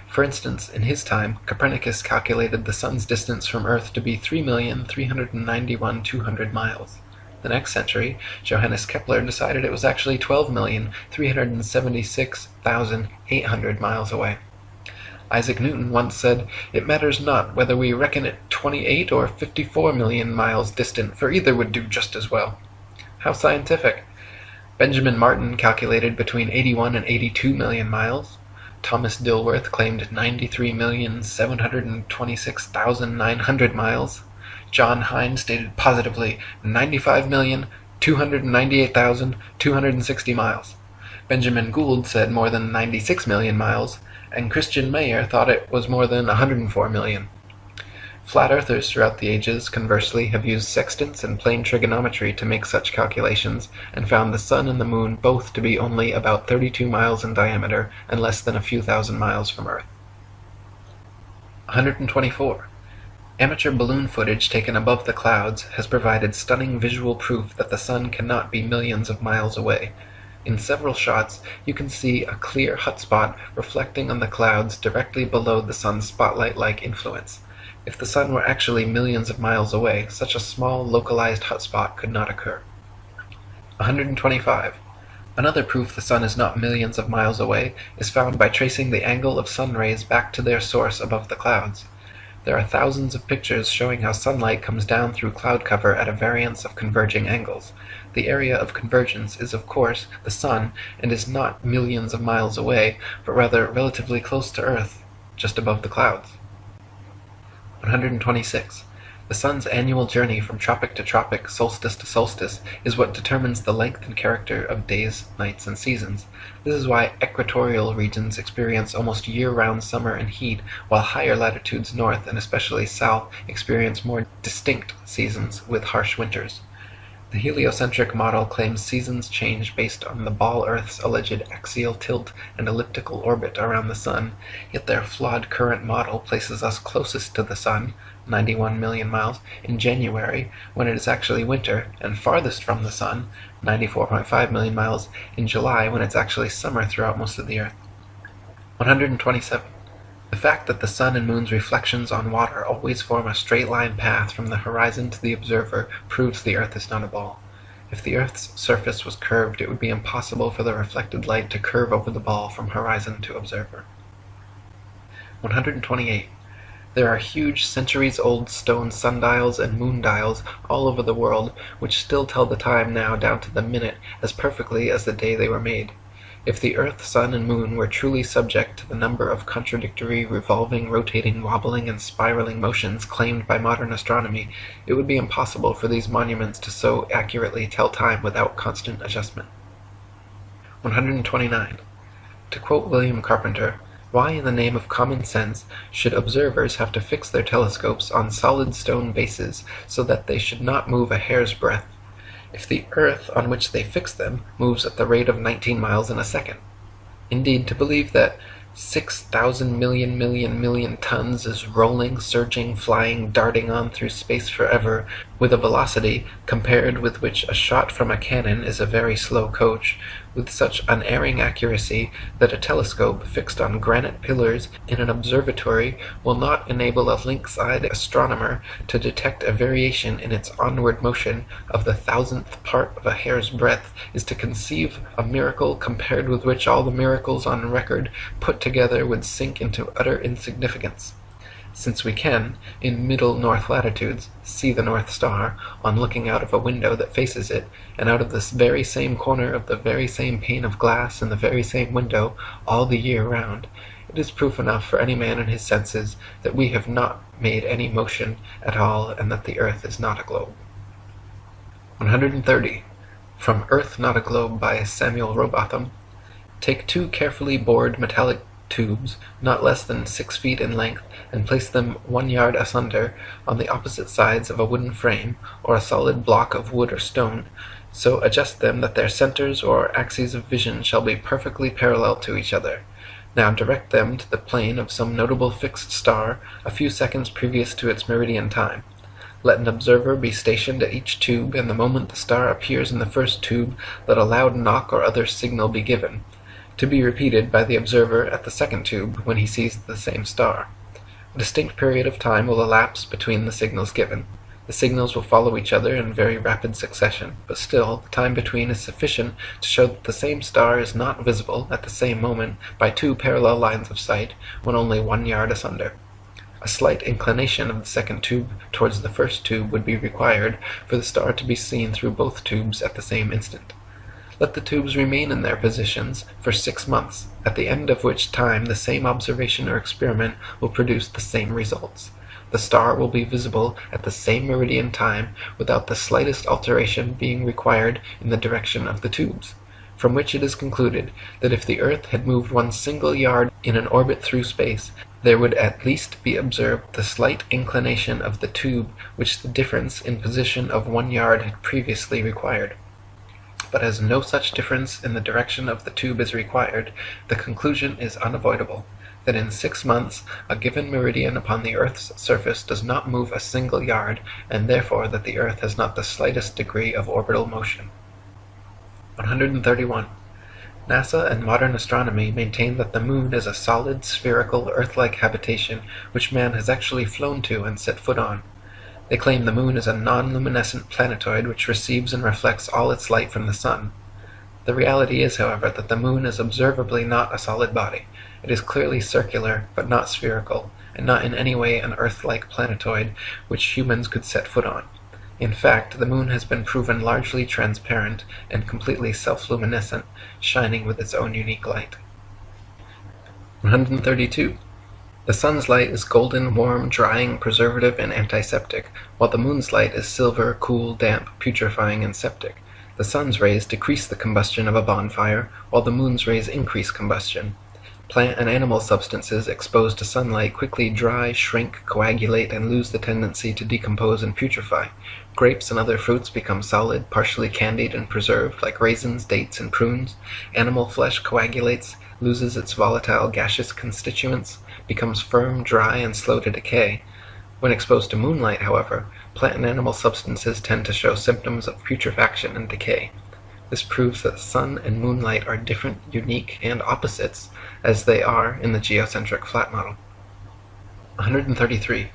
For instance, in his time, Copernicus calculated the sun's distance from Earth to be 3,391,200 miles. The next century, Johannes Kepler decided it was actually 12,376,800 miles away. Isaac Newton once said, "It matters not whether we reckon it 28 or 54 million miles distant, for either would do just as well." How scientific! Benjamin Martin calculated between 81 and 82 million miles. Thomas Dilworth claimed 93,726,900 miles. John Hine stated positively 95,298,260 miles. Benjamin Gould said more than 96 million miles, and Christian Mayer thought it was more than 104 million. Flat earthers throughout the ages, conversely, have used sextants and plane trigonometry to make such calculations, and found the sun and the moon both to be only about 32 miles in diameter and less than a few thousand miles from Earth. 124. Amateur balloon footage taken above the clouds has provided stunning visual proof that the sun cannot be millions of miles away. In several shots, you can see a clear hot spot reflecting on the clouds directly below the sun's spotlight-like influence. If the sun were actually millions of miles away, such a small, localized hot spot could not occur. 125. Another proof the sun is not millions of miles away is found by tracing the angle of sun rays back to their source above the clouds. There are thousands of pictures showing how sunlight comes down through cloud cover at a variance of converging angles. The area of convergence is, of course, the sun, and is not millions of miles away, but rather relatively close to Earth, just above the clouds. 126. The sun's annual journey from tropic to tropic, solstice to solstice, is what determines the length and character of days, nights, and seasons. This is why equatorial regions experience almost year-round summer and heat, while higher latitudes north and especially south experience more distinct seasons with harsh winters. The heliocentric model claims seasons change based on the ball Earth's alleged axial tilt and elliptical orbit around the sun, yet their flawed current model places us closest to the sun, 91 million miles, in January, when it is actually winter, and farthest from the sun, 94.5 million miles, in July, when it's actually summer throughout most of the Earth. 127. The fact that the sun and moon's reflections on water always form a straight line path from the horizon to the observer proves the Earth is not a ball. If the Earth's surface was curved, it would be impossible for the reflected light to curve over the ball from horizon to observer. 128. There are huge centuries-old stone sundials and moondials all over the world which still tell the time now down to the minute as perfectly as the day they were made. If the Earth, Sun, and Moon were truly subject to the number of contradictory, revolving, rotating, wobbling, and spiraling motions claimed by modern astronomy, it would be impossible for these monuments to so accurately tell time without constant adjustment. 129. To quote William Carpenter, "Why in the name of common sense should observers have to fix their telescopes on solid stone bases so that they should not move a hair's breadth, if the earth on which they fix them moves at the rate of 19 miles in a second? Indeed, to believe that 6,000 million tons is rolling, surging, flying, darting on through space forever, with a velocity compared with which a shot from a cannon is a very slow coach, with such unerring accuracy that a telescope fixed on granite pillars in an observatory will not enable a lynx-eyed astronomer to detect a variation in its onward motion of the 1,000th part of a hair's breadth, is to conceive a miracle compared with which all the miracles on record put together would sink into utter insignificance. Since we can, in middle north latitudes, see the North Star on looking out of a window that faces it, and out of this very same corner of the very same pane of glass in the very same window all the year round, it is proof enough for any man in his senses that we have not made any motion at all and that the earth is not a globe. 130. From Earth Not a Globe by Samuel Robotham. Take 2 carefully bored metallic tubes, not less than 6 feet in length, and place them 1 yard asunder on the opposite sides of a wooden frame, or a solid block of wood or stone. So adjust them that their centers or axes of vision shall be perfectly parallel to each other. Now direct them to the plane of some notable fixed star a few seconds previous to its meridian time. Let an observer be stationed at each tube, and the moment the star appears in the first tube, let a loud knock or other signal be given, to be repeated by the observer at the second tube when he sees the same star. A distinct period of time will elapse between the signals given. The signals will follow each other in very rapid succession, but still the time between is sufficient to show that the same star is not visible at the same moment by 2 parallel lines of sight when only 1 yard asunder. A slight inclination of the second tube towards the first tube would be required for the star to be seen through both tubes at the same instant. Let the tubes remain in their positions for 6 months, at the end of which time the same observation or experiment will produce the same results. The star will be visible at the same meridian time without the slightest alteration being required in the direction of the tubes, from which it is concluded that if the earth had moved 1 single yard in an orbit through space, there would at least be observed the slight inclination of the tube which the difference in position of 1 yard had previously required. But as no such difference in the direction of the tube is required, the conclusion is unavoidable, that in 6 months a given meridian upon the Earth's surface does not move a single yard, and therefore that the Earth has not the slightest degree of orbital motion. 131. NASA and modern astronomy maintain that the moon is a solid, spherical, Earth-like habitation which man has actually flown to and set foot on. They claim the moon is a non-luminescent planetoid which receives and reflects all its light from the sun. The reality is, however, that the moon is observably not a solid body. It is clearly circular, but not spherical, and not in any way an Earth-like planetoid which humans could set foot on. In fact, the moon has been proven largely transparent and completely self-luminescent, shining with its own unique light. 132. The sun's light is golden, warm, drying, preservative, and antiseptic, while the moon's light is silver, cool, damp, putrefying, and septic. The sun's rays decrease the combustion of a bonfire, while the moon's rays increase combustion. Plant and animal substances exposed to sunlight quickly dry, shrink, coagulate, and lose the tendency to decompose and putrefy. Grapes and other fruits become solid, partially candied and preserved, like raisins, dates, and prunes. Animal flesh coagulates, loses its volatile gaseous constituents, becomes firm, dry, and slow to decay. When exposed to moonlight, however, plant and animal substances tend to show symptoms of putrefaction and decay. This proves that sun and moonlight are different, unique, and opposites, as they are in the geocentric flat model. 133.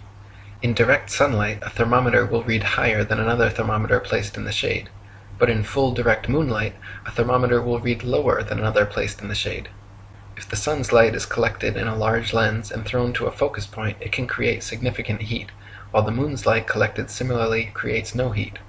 In direct sunlight, a thermometer will read higher than another thermometer placed in the shade, but in full direct moonlight, a thermometer will read lower than another placed in the shade. If the sun's light is collected in a large lens and thrown to a focus point, it can create significant heat, while the moon's light collected similarly creates no heat.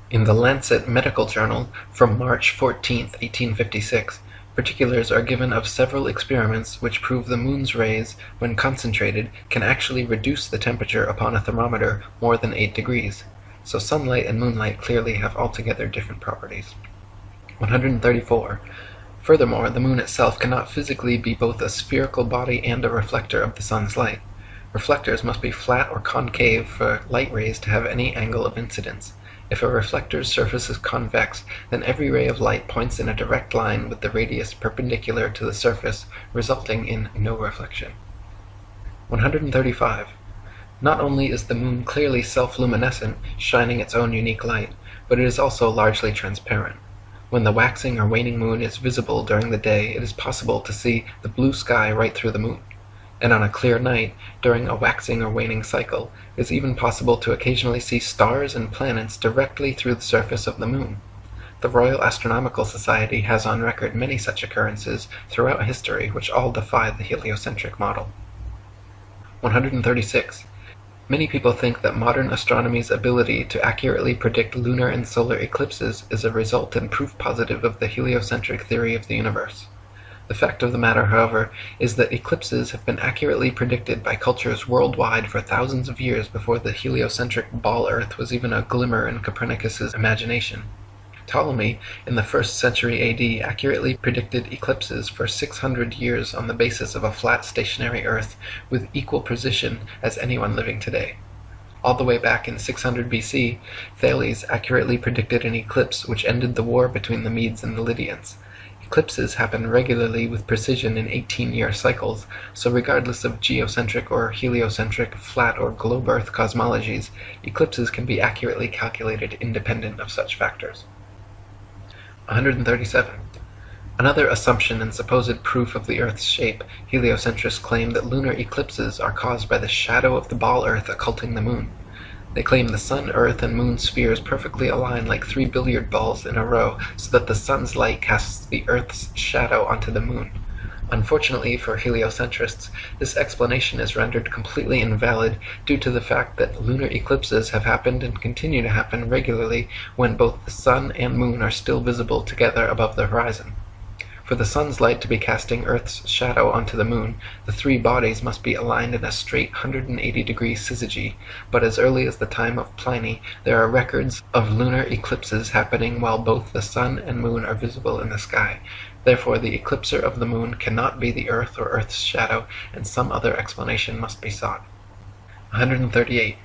In the Lancet Medical Journal from March 14, 1856, particulars are given of several experiments which prove the moon's rays, when concentrated, can actually reduce the temperature upon a thermometer more than 8 degrees. So sunlight and moonlight clearly have altogether different properties. 134. Furthermore, the moon itself cannot physically be both a spherical body and a reflector of the sun's light. Reflectors must be flat or concave for light rays to have any angle of incidence. If a reflector's surface is convex, then every ray of light points in a direct line with the radius perpendicular to the surface, resulting in no reflection. 135. Not only is the moon clearly self-luminescent, shining its own unique light, but it is also largely transparent. When the waxing or waning moon is visible during the day, it is possible to see the blue sky right through the moon. And on a clear night, during a waxing or waning cycle, it is even possible to occasionally see stars and planets directly through the surface of the moon. The Royal Astronomical Society has on record many such occurrences throughout history which all defy the heliocentric model. 136. Many people think that modern astronomy's ability to accurately predict lunar and solar eclipses is a result and proof positive of the heliocentric theory of the universe. The fact of the matter, however, is that eclipses have been accurately predicted by cultures worldwide for thousands of years before the heliocentric ball Earth was even a glimmer in Copernicus's imagination. Ptolemy, in the 1st century AD, accurately predicted eclipses for 600 years on the basis of a flat stationary Earth with equal precision as anyone living today. All the way back in 600 BC, Thales accurately predicted an eclipse which ended the war between the Medes and the Lydians. Eclipses happen regularly with precision in 18-year cycles, so regardless of geocentric or heliocentric, flat or globe Earth cosmologies, eclipses can be accurately calculated independent of such factors. 137. Another assumption and supposed proof of the Earth's shape, heliocentrists claim that lunar eclipses are caused by the shadow of the ball Earth occulting the moon. They claim the Sun, Earth, and Moon spheres perfectly align like 3 billiard balls in a row, so that the Sun's light casts the Earth's shadow onto the Moon. Unfortunately for heliocentrists, this explanation is rendered completely invalid due to the fact that lunar eclipses have happened and continue to happen regularly when both the Sun and Moon are still visible together above the horizon. For the Sun's light to be casting Earth's shadow onto the Moon, the three bodies must be aligned in a straight 180-degree syzygy, but as early as the time of Pliny, there are records of lunar eclipses happening while both the Sun and Moon are visible in the sky. Therefore, the eclipser of the Moon cannot be the Earth or Earth's shadow, and some other explanation must be sought. 138.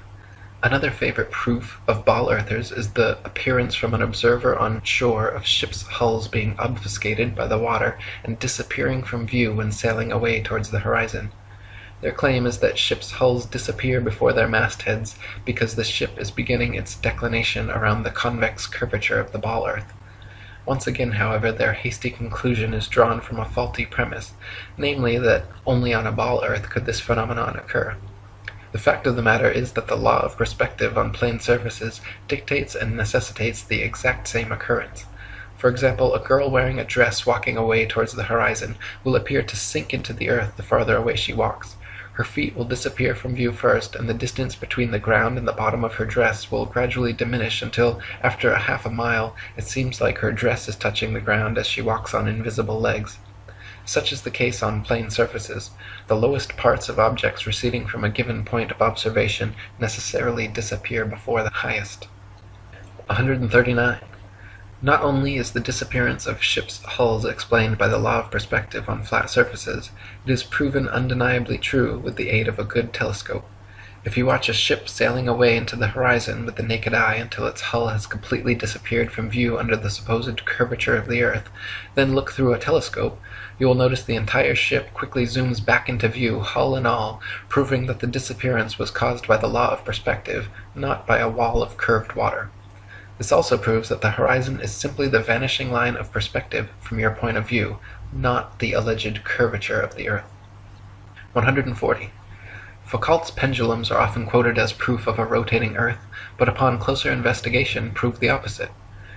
Another favorite proof of ball earthers is the appearance from an observer on shore of ships' hulls being obfuscated by the water and disappearing from view when sailing away towards the horizon. Their claim is that ships' hulls disappear before their mastheads because the ship is beginning its declination around the convex curvature of the ball earth. Once again, however, their hasty conclusion is drawn from a faulty premise, namely that only on a ball earth could this phenomenon occur. The fact of the matter is that the law of perspective on plane surfaces dictates and necessitates the exact same occurrence. For example, a girl wearing a dress walking away towards the horizon will appear to sink into the earth the farther away she walks. Her feet will disappear from view first, and the distance between the ground and the bottom of her dress will gradually diminish until, after a half a mile, it seems like her dress is touching the ground as she walks on invisible legs. Such is the case on plane surfaces. The lowest parts of objects receding from a given point of observation necessarily disappear before the highest. 139. Not only is the disappearance of ships' hulls explained by the law of perspective on flat surfaces, it is proven undeniably true with the aid of a good telescope. If you watch a ship sailing away into the horizon with the naked eye until its hull has completely disappeared from view under the supposed curvature of the earth, then look through a telescope, you will notice the entire ship quickly zooms back into view, hull and all, proving that the disappearance was caused by the law of perspective, not by a wall of curved water. This also proves that the horizon is simply the vanishing line of perspective from your point of view, not the alleged curvature of the Earth. 140. Foucault's pendulums are often quoted as proof of a rotating Earth, but upon closer investigation prove the opposite.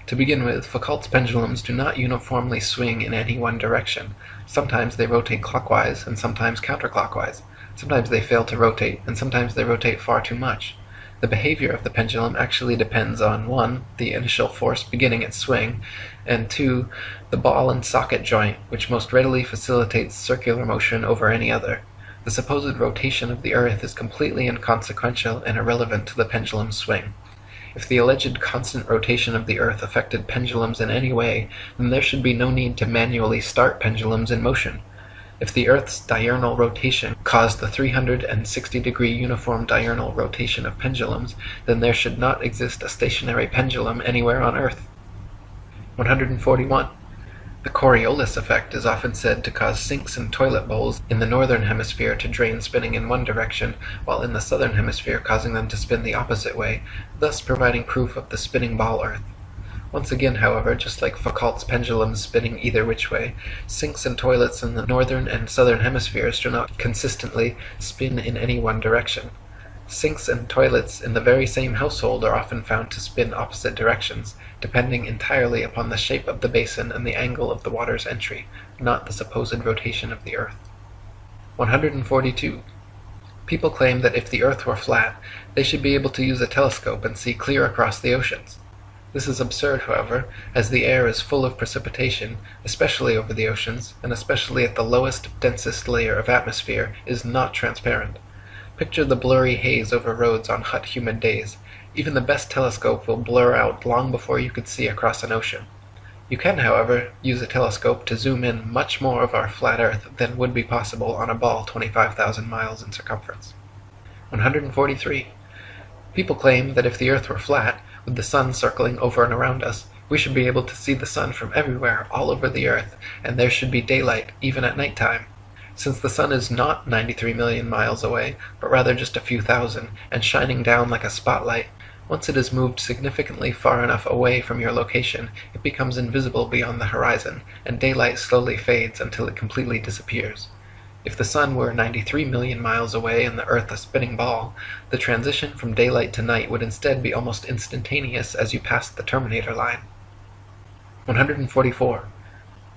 To begin with, Foucault's pendulums do not uniformly swing in any one direction. Sometimes they rotate clockwise and sometimes counterclockwise. Sometimes they fail to rotate, and sometimes they rotate far too much. The behavior of the pendulum actually depends on 1. The initial force beginning its swing, and 2. The ball and socket joint, which most readily facilitates circular motion over any other. The supposed rotation of the Earth is completely inconsequential and irrelevant to the pendulum's swing. If the alleged constant rotation of the Earth affected pendulums in any way, then there should be no need to manually start pendulums in motion. If the Earth's diurnal rotation caused the 360-degree uniform diurnal rotation of pendulums, then there should not exist a stationary pendulum anywhere on Earth. 141. The Coriolis effect is often said to cause sinks in toilet bowls in the northern hemisphere to drain spinning in one direction, while in the southern hemisphere causing them to spin the opposite way, thus providing proof of the spinning ball Earth. Once again, however, just like Foucault's pendulums spinning either which way, sinks and toilets in the northern and southern hemispheres do not consistently spin in any one direction. Sinks and toilets in the very same household are often found to spin opposite directions, depending entirely upon the shape of the basin and the angle of the water's entry, not the supposed rotation of the Earth. 142. People claim that if the Earth were flat, they should be able to use a telescope and see clear across the oceans. This is absurd, however, as the air is full of precipitation, especially over the oceans, and especially at the lowest, densest layer of atmosphere, is not transparent. Picture the blurry haze over roads on hot, humid days. Even the best telescope will blur out long before you could see across an ocean. You can, however, use a telescope to zoom in much more of our flat Earth than would be possible on a ball 25,000 miles in circumference. 143. People claim that if the Earth were flat, with the sun circling over and around us, we should be able to see the sun from everywhere, all over the Earth, and there should be daylight, even at night time. Since the sun is not 93 million miles away, but rather just a few thousand, and shining down like a spotlight, once it is moved significantly far enough away from your location, it becomes invisible beyond the horizon, and daylight slowly fades until it completely disappears. If the sun were 93 million miles away and the Earth a spinning ball, the transition from daylight to night would instead be almost instantaneous as you passed the terminator line. 144.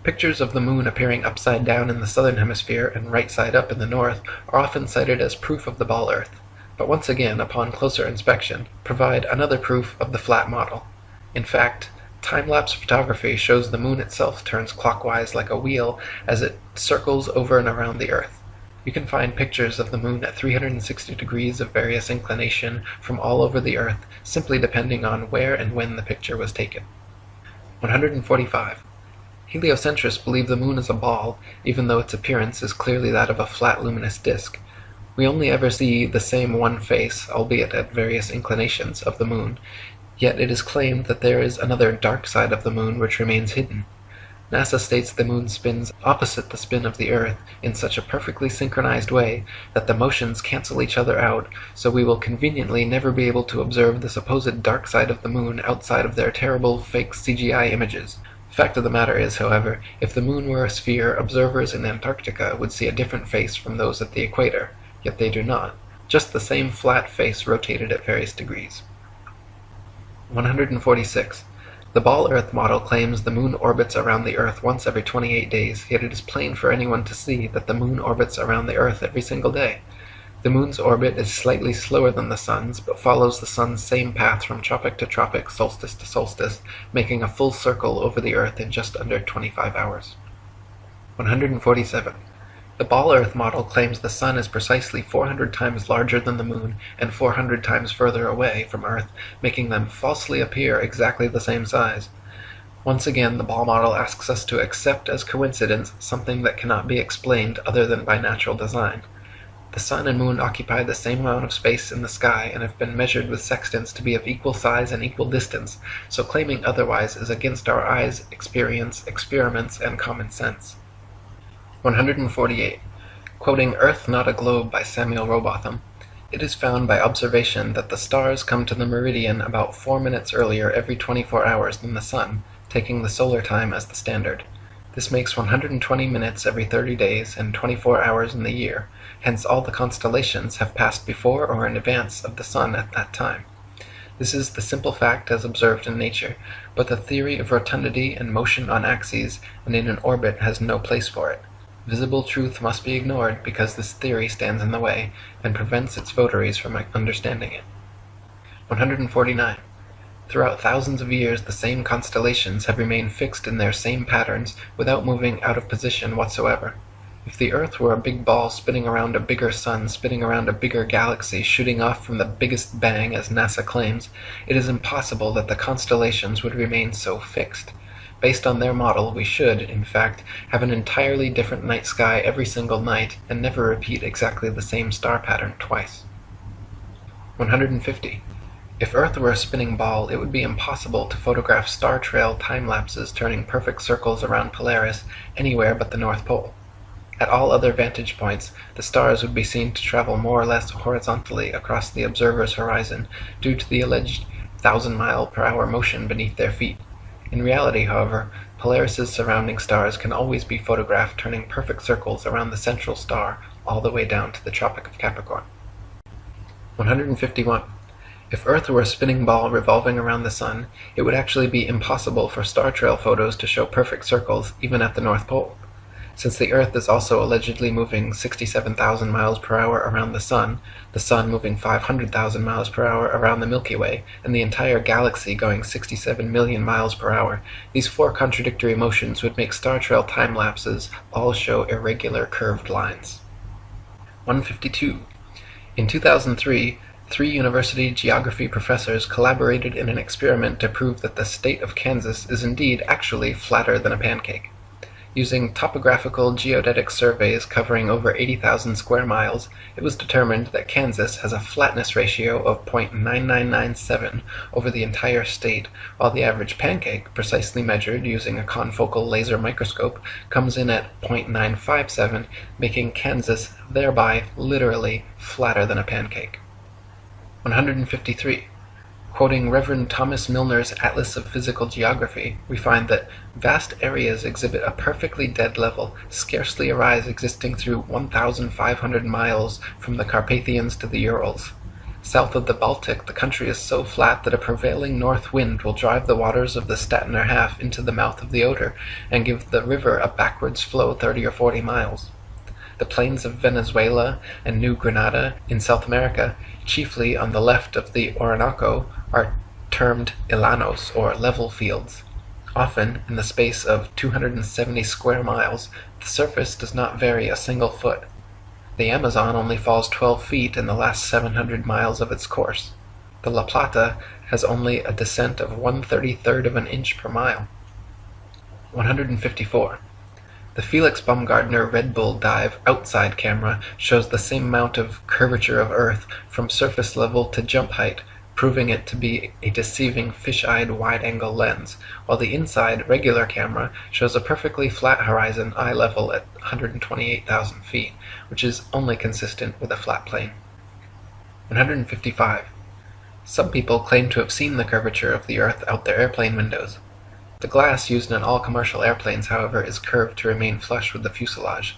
Pictures of the moon appearing upside down in the southern hemisphere and right side up in the north are often cited as proof of the ball Earth, but once again, upon closer inspection, provide another proof of the flat model. In fact, time-lapse photography shows the moon itself turns clockwise like a wheel as it circles over and around the Earth. You can find pictures of the moon at 360 degrees of various inclination from all over the Earth, simply depending on where and when the picture was taken. 145. Heliocentrists believe the moon is a ball, even though its appearance is clearly that of a flat luminous disk. We only ever see the same one face, albeit at various inclinations, of the moon, yet it is claimed that there is another dark side of the moon which remains hidden. NASA states the moon spins opposite the spin of the Earth in such a perfectly synchronized way that the motions cancel each other out, so we will conveniently never be able to observe the supposed dark side of the moon outside of their terrible fake CGI images. Fact of the matter is, however, if the moon were a sphere, observers in Antarctica would see a different face from those at the equator, yet they do not. Just the same flat face rotated at various degrees. 146. The ball Earth model claims the moon orbits around the Earth once every 28 days, yet it is plain for anyone to see that the moon orbits around the Earth every single day. The moon's orbit is slightly slower than the sun's, but follows the sun's same path from tropic to tropic, solstice to solstice, making a full circle over the Earth in just under 25 hours. 147. The ball Earth model claims the sun is precisely 400 times larger than the moon and 400 times further away from Earth, making them falsely appear exactly the same size. Once again, the ball model asks us to accept as coincidence something that cannot be explained other than by natural design. The sun and moon occupy the same amount of space in the sky and have been measured with sextants to be of equal size and equal distance, so claiming otherwise is against our eyes, experience, experiments, and common sense. 148. Quoting Earth Not a Globe by Samuel Rowbotham, It is found by observation that the stars come to the meridian about 4 minutes earlier every 24 hours than the sun, taking the solar time as the standard. This makes 120 minutes every 30 days and 24 hours in the year, hence all the constellations have passed before or in advance of the sun at that time. This is the simple fact as observed in nature, but the theory of rotundity and motion on axes and in an orbit has no place for it. Visible truth must be ignored because this theory stands in the way and prevents its votaries from understanding it. 149. Throughout thousands of years, the same constellations have remained fixed in their same patterns without moving out of position whatsoever. If the Earth were a big ball spinning around a bigger sun, spinning around a bigger galaxy, shooting off from the biggest bang, as NASA claims, it is impossible that the constellations would remain so fixed. Based on their model, we should, in fact, have an entirely different night sky every single night and never repeat exactly the same star pattern twice. 150. If Earth were a spinning ball, it would be impossible to photograph star trail time-lapses turning perfect circles around Polaris anywhere but the North Pole. At all other vantage points, the stars would be seen to travel more or less horizontally across the observer's horizon due to the alleged 1,000-mile-per-hour motion beneath their feet. In reality, however, Polaris's surrounding stars can always be photographed turning perfect circles around the central star all the way down to the Tropic of Capricorn. 151. If Earth were a spinning ball revolving around the sun, it would actually be impossible for star trail photos to show perfect circles even at the North Pole. Since the Earth is also allegedly moving 67,000 miles per hour around the sun moving 500,000 miles per hour around the Milky Way, and the entire galaxy going 67 million miles per hour, these four contradictory motions would make star trail time lapses all show irregular curved lines. 152. In 2003, 3 university geography professors collaborated in an experiment to prove that the state of Kansas is indeed actually flatter than a pancake. Using topographical geodetic surveys covering over 80,000 square miles, it was determined that Kansas has a flatness ratio of 0.9997 over the entire state, while the average pancake, precisely measured using a confocal laser microscope, comes in at 0.957, making Kansas thereby literally flatter than a pancake. 153. Quoting Reverend Thomas Milner's Atlas of Physical Geography, we find that vast areas exhibit a perfectly dead level, scarcely a rise existing through 1,500 miles from the Carpathians to the Urals. South of the Baltic, the country is so flat that a prevailing north wind will drive the waters of the Stettiner Half into the mouth of the Oder and give the river a backwards flow 30 or 40 miles. The plains of Venezuela and New Granada in South America, chiefly on the left of the Orinoco, are termed llanos, or level fields. Often, in the space of 270 square miles, the surface does not vary a single foot. The Amazon only falls 12 feet in the last 700 miles of its course. The La Plata has only a descent of 1/33 of an inch per mile. 154. The Felix Baumgartner Red Bull Dive outside camera shows the same amount of curvature of Earth from surface level to jump height, proving it to be a deceiving fish-eyed wide-angle lens, while the inside regular camera shows a perfectly flat horizon eye level at 128,000 feet, which is only consistent with a flat plane. 155. Some people claim to have seen the curvature of the Earth out their airplane windows. The glass used in all commercial airplanes, however, is curved to remain flush with the fuselage.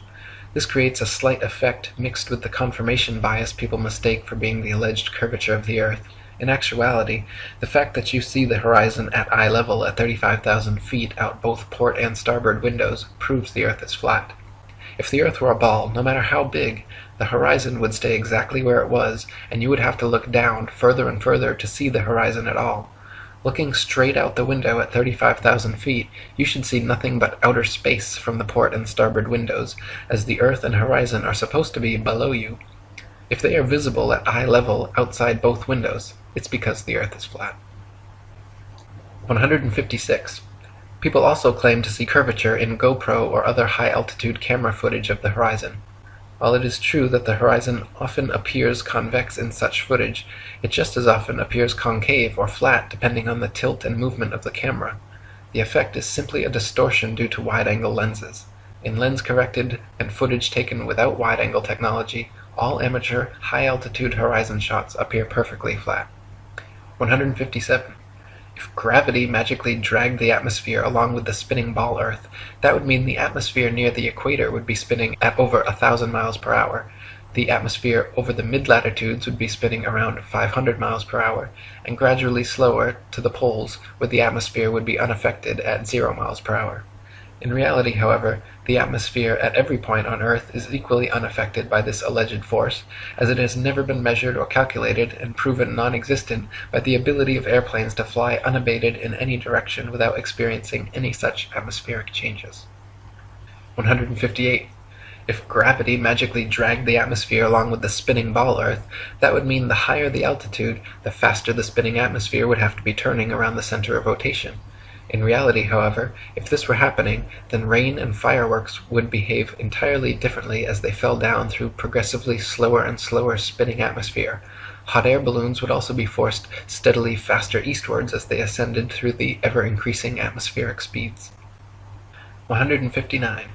This creates a slight effect mixed with the confirmation bias people mistake for being the alleged curvature of the Earth. In actuality, the fact that you see the horizon at eye level at 35,000 feet out both port and starboard windows proves the Earth is flat. If the Earth were a ball, no matter how big, the horizon would stay exactly where it was, and you would have to look down further and further to see the horizon at all. Looking straight out the window at 35,000 feet, you should see nothing but outer space from the port and starboard windows, as the Earth and horizon are supposed to be below you. If they are visible at eye level outside both windows, it's because the Earth is flat. 156. People also claim to see curvature in GoPro or other high-altitude camera footage of the horizon. While it is true that the horizon often appears convex in such footage, it just as often appears concave or flat depending on the tilt and movement of the camera. The effect is simply a distortion due to wide-angle lenses. In lens-corrected and footage taken without wide-angle technology, All amateur high-altitude horizon shots appear perfectly flat. 157. If gravity magically dragged the atmosphere along with the spinning ball Earth, that would mean the atmosphere near the equator would be spinning at over 1,000 miles per hour. The atmosphere over the mid-latitudes would be spinning around 500 miles per hour, and gradually slower to the poles, where the atmosphere would be unaffected at 0 miles per hour. In reality, however, the atmosphere at every point on Earth is equally unaffected by this alleged force, as it has never been measured or calculated and proven non-existent by the ability of airplanes to fly unabated in any direction without experiencing any such atmospheric changes. 158. If gravity magically dragged the atmosphere along with the spinning ball Earth, that would mean the higher the altitude, the faster the spinning atmosphere would have to be turning around the center of rotation. In reality, however, if this were happening, then rain and fireworks would behave entirely differently as they fell down through progressively slower and slower spinning atmosphere. Hot air balloons would also be forced steadily faster eastwards as they ascended through the ever-increasing atmospheric speeds. 159.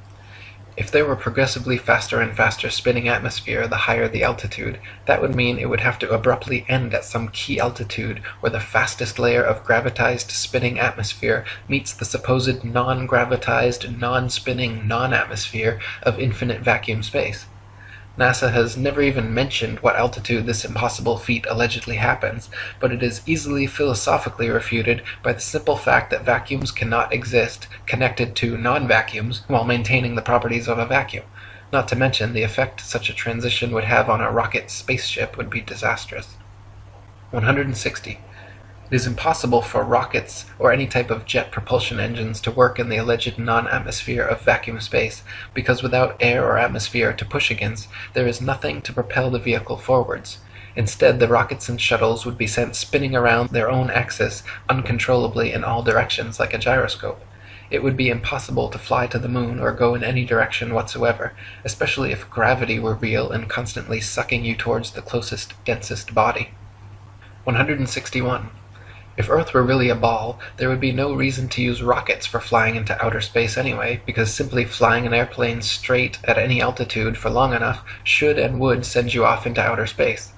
If there were progressively faster and faster spinning atmosphere the higher the altitude, that would mean it would have to abruptly end at some key altitude where the fastest layer of gravitized spinning atmosphere meets the supposed non-gravitized, non-spinning, non-atmosphere of infinite vacuum space. NASA has never even mentioned what altitude this impossible feat allegedly happens, but it is easily philosophically refuted by the simple fact that vacuums cannot exist connected to non-vacuums while maintaining the properties of a vacuum. Not to mention the effect such a transition would have on a rocket spaceship would be disastrous. 160. It is impossible for rockets or any type of jet propulsion engines to work in the alleged non-atmosphere of vacuum space, because without air or atmosphere to push against, there is nothing to propel the vehicle forwards. Instead, the rockets and shuttles would be sent spinning around their own axis uncontrollably in all directions like a gyroscope. It would be impossible to fly to the moon or go in any direction whatsoever, especially if gravity were real and constantly sucking you towards the closest, densest body. 161. If Earth were really a ball, there would be no reason to use rockets for flying into outer space anyway, because simply flying an airplane straight at any altitude for long enough should and would send you off into outer space.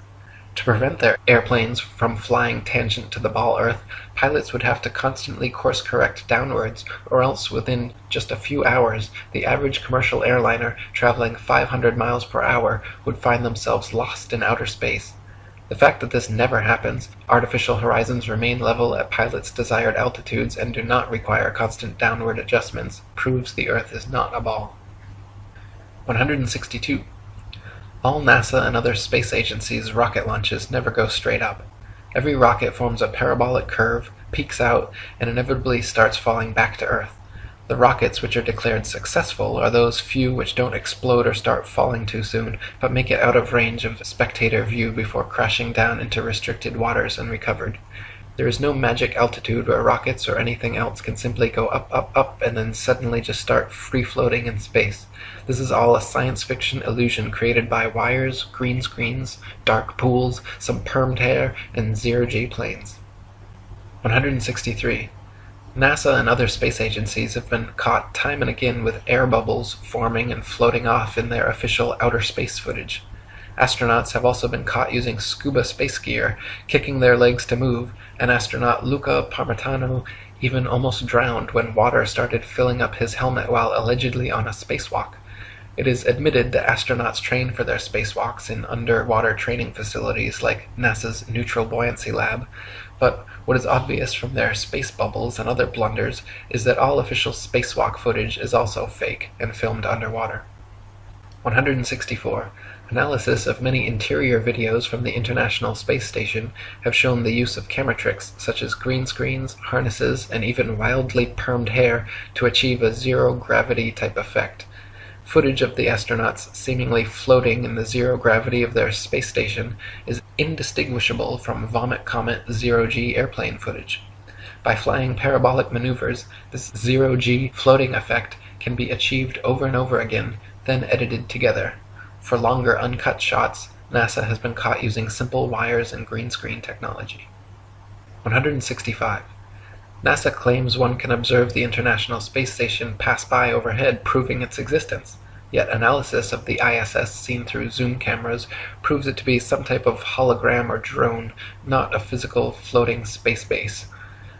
To prevent their airplanes from flying tangent to the ball Earth, pilots would have to constantly course correct downwards, or else within just a few hours, the average commercial airliner traveling 500 miles per hour would find themselves lost in outer space. The fact that this never happens, artificial horizons remain level at pilots' desired altitudes and do not require constant downward adjustments, proves the Earth is not a ball. 162. All NASA and other space agencies' rocket launches never go straight up. Every rocket forms a parabolic curve, peaks out, and inevitably starts falling back to Earth. The rockets which are declared successful are those few which don't explode or start falling too soon, but make it out of range of spectator view before crashing down into restricted waters and recovered. There is no magic altitude where rockets or anything else can simply go up, up, up, and then suddenly just start free-floating in space. This is all a science fiction illusion created by wires, green screens, dark pools, some permed hair, and zero-G planes. 163. NASA and other space agencies have been caught time and again with air bubbles forming and floating off in their official outer space footage. Astronauts have also been caught using scuba space gear, kicking their legs to move, and astronaut Luca Parmitano even almost drowned when water started filling up his helmet while allegedly on a spacewalk. It is admitted that astronauts train for their spacewalks in underwater training facilities like NASA's Neutral Buoyancy Lab, but what is obvious from their space bubbles and other blunders is that all official spacewalk footage is also fake and filmed underwater. 164. Analysis of many interior videos from the International Space Station have shown the use of camera tricks such as green screens, harnesses, and even wildly permed hair to achieve a zero-gravity type effect. Footage of the astronauts seemingly floating in the zero gravity of their space station is indistinguishable from Vomit Comet zero-G airplane footage. By flying parabolic maneuvers, this zero-G floating effect can be achieved over and over again, then edited together. For longer uncut shots, NASA has been caught using simple wires and green screen technology. 165. NASA claims one can observe the International Space Station pass by overhead, proving its existence. yet analysis of the ISS seen through zoom cameras proves it to be some type of hologram or drone, not a physical floating space base.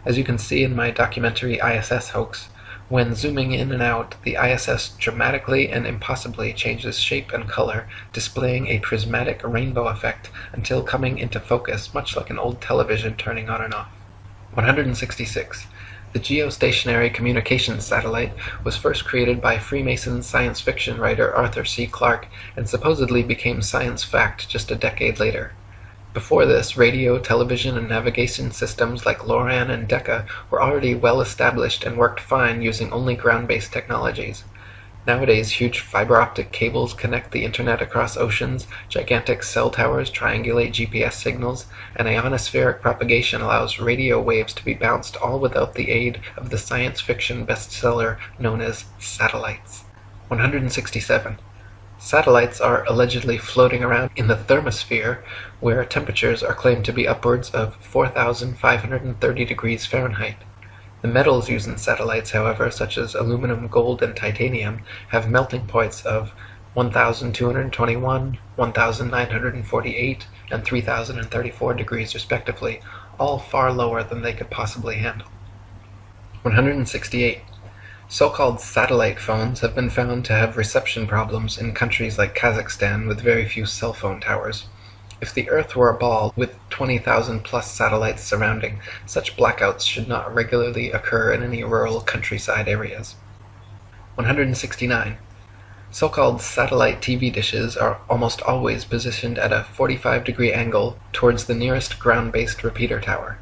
As you can see in my documentary ISS Hoax, when zooming in and out, the ISS dramatically and impossibly changes shape and color, displaying a prismatic rainbow effect until coming into focus, much like an old television turning on and off. 166. The geostationary communications satellite was first created by Freemason science fiction writer Arthur C. Clarke and supposedly became science fact just a decade later. Before this, radio, television, and navigation systems like LORAN and Decca were already well established and worked fine using only ground-based technologies. Nowadays, huge fiber-optic cables connect the internet across oceans, gigantic cell towers triangulate GPS signals, and ionospheric propagation allows radio waves to be bounced all without the aid of the science fiction bestseller known as satellites. 167. Satellites are allegedly floating around in the thermosphere, where temperatures are claimed to be upwards of 4,530 degrees Fahrenheit. The metals used in satellites, however, such as aluminum, gold, and titanium, have melting points of 1,221, 1,948, and 3,034 degrees respectively, all far lower than they could possibly handle. 168. So-called satellite phones have been found to have reception problems in countries like Kazakhstan with very few cell phone towers. If the Earth were a ball with 20,000 plus satellites surrounding, such blackouts should not regularly occur in any rural countryside areas. 169. So-called satellite TV dishes are almost always positioned at a 45-degree angle towards the nearest ground-based repeater tower.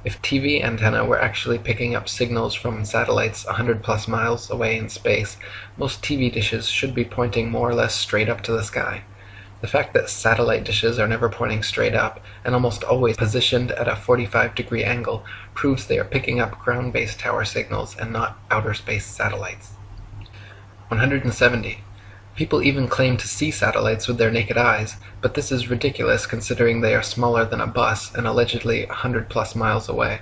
If TV antenna were actually picking up signals from satellites 100 plus miles away in space, most TV dishes should be pointing more or less straight up to the sky. The fact that satellite dishes are never pointing straight up, and almost always positioned at a 45-degree angle, proves they are picking up ground-based tower signals and not outer space satellites. 170. People even claim to see satellites with their naked eyes, but this is ridiculous considering they are smaller than a bus and allegedly 100 plus miles away.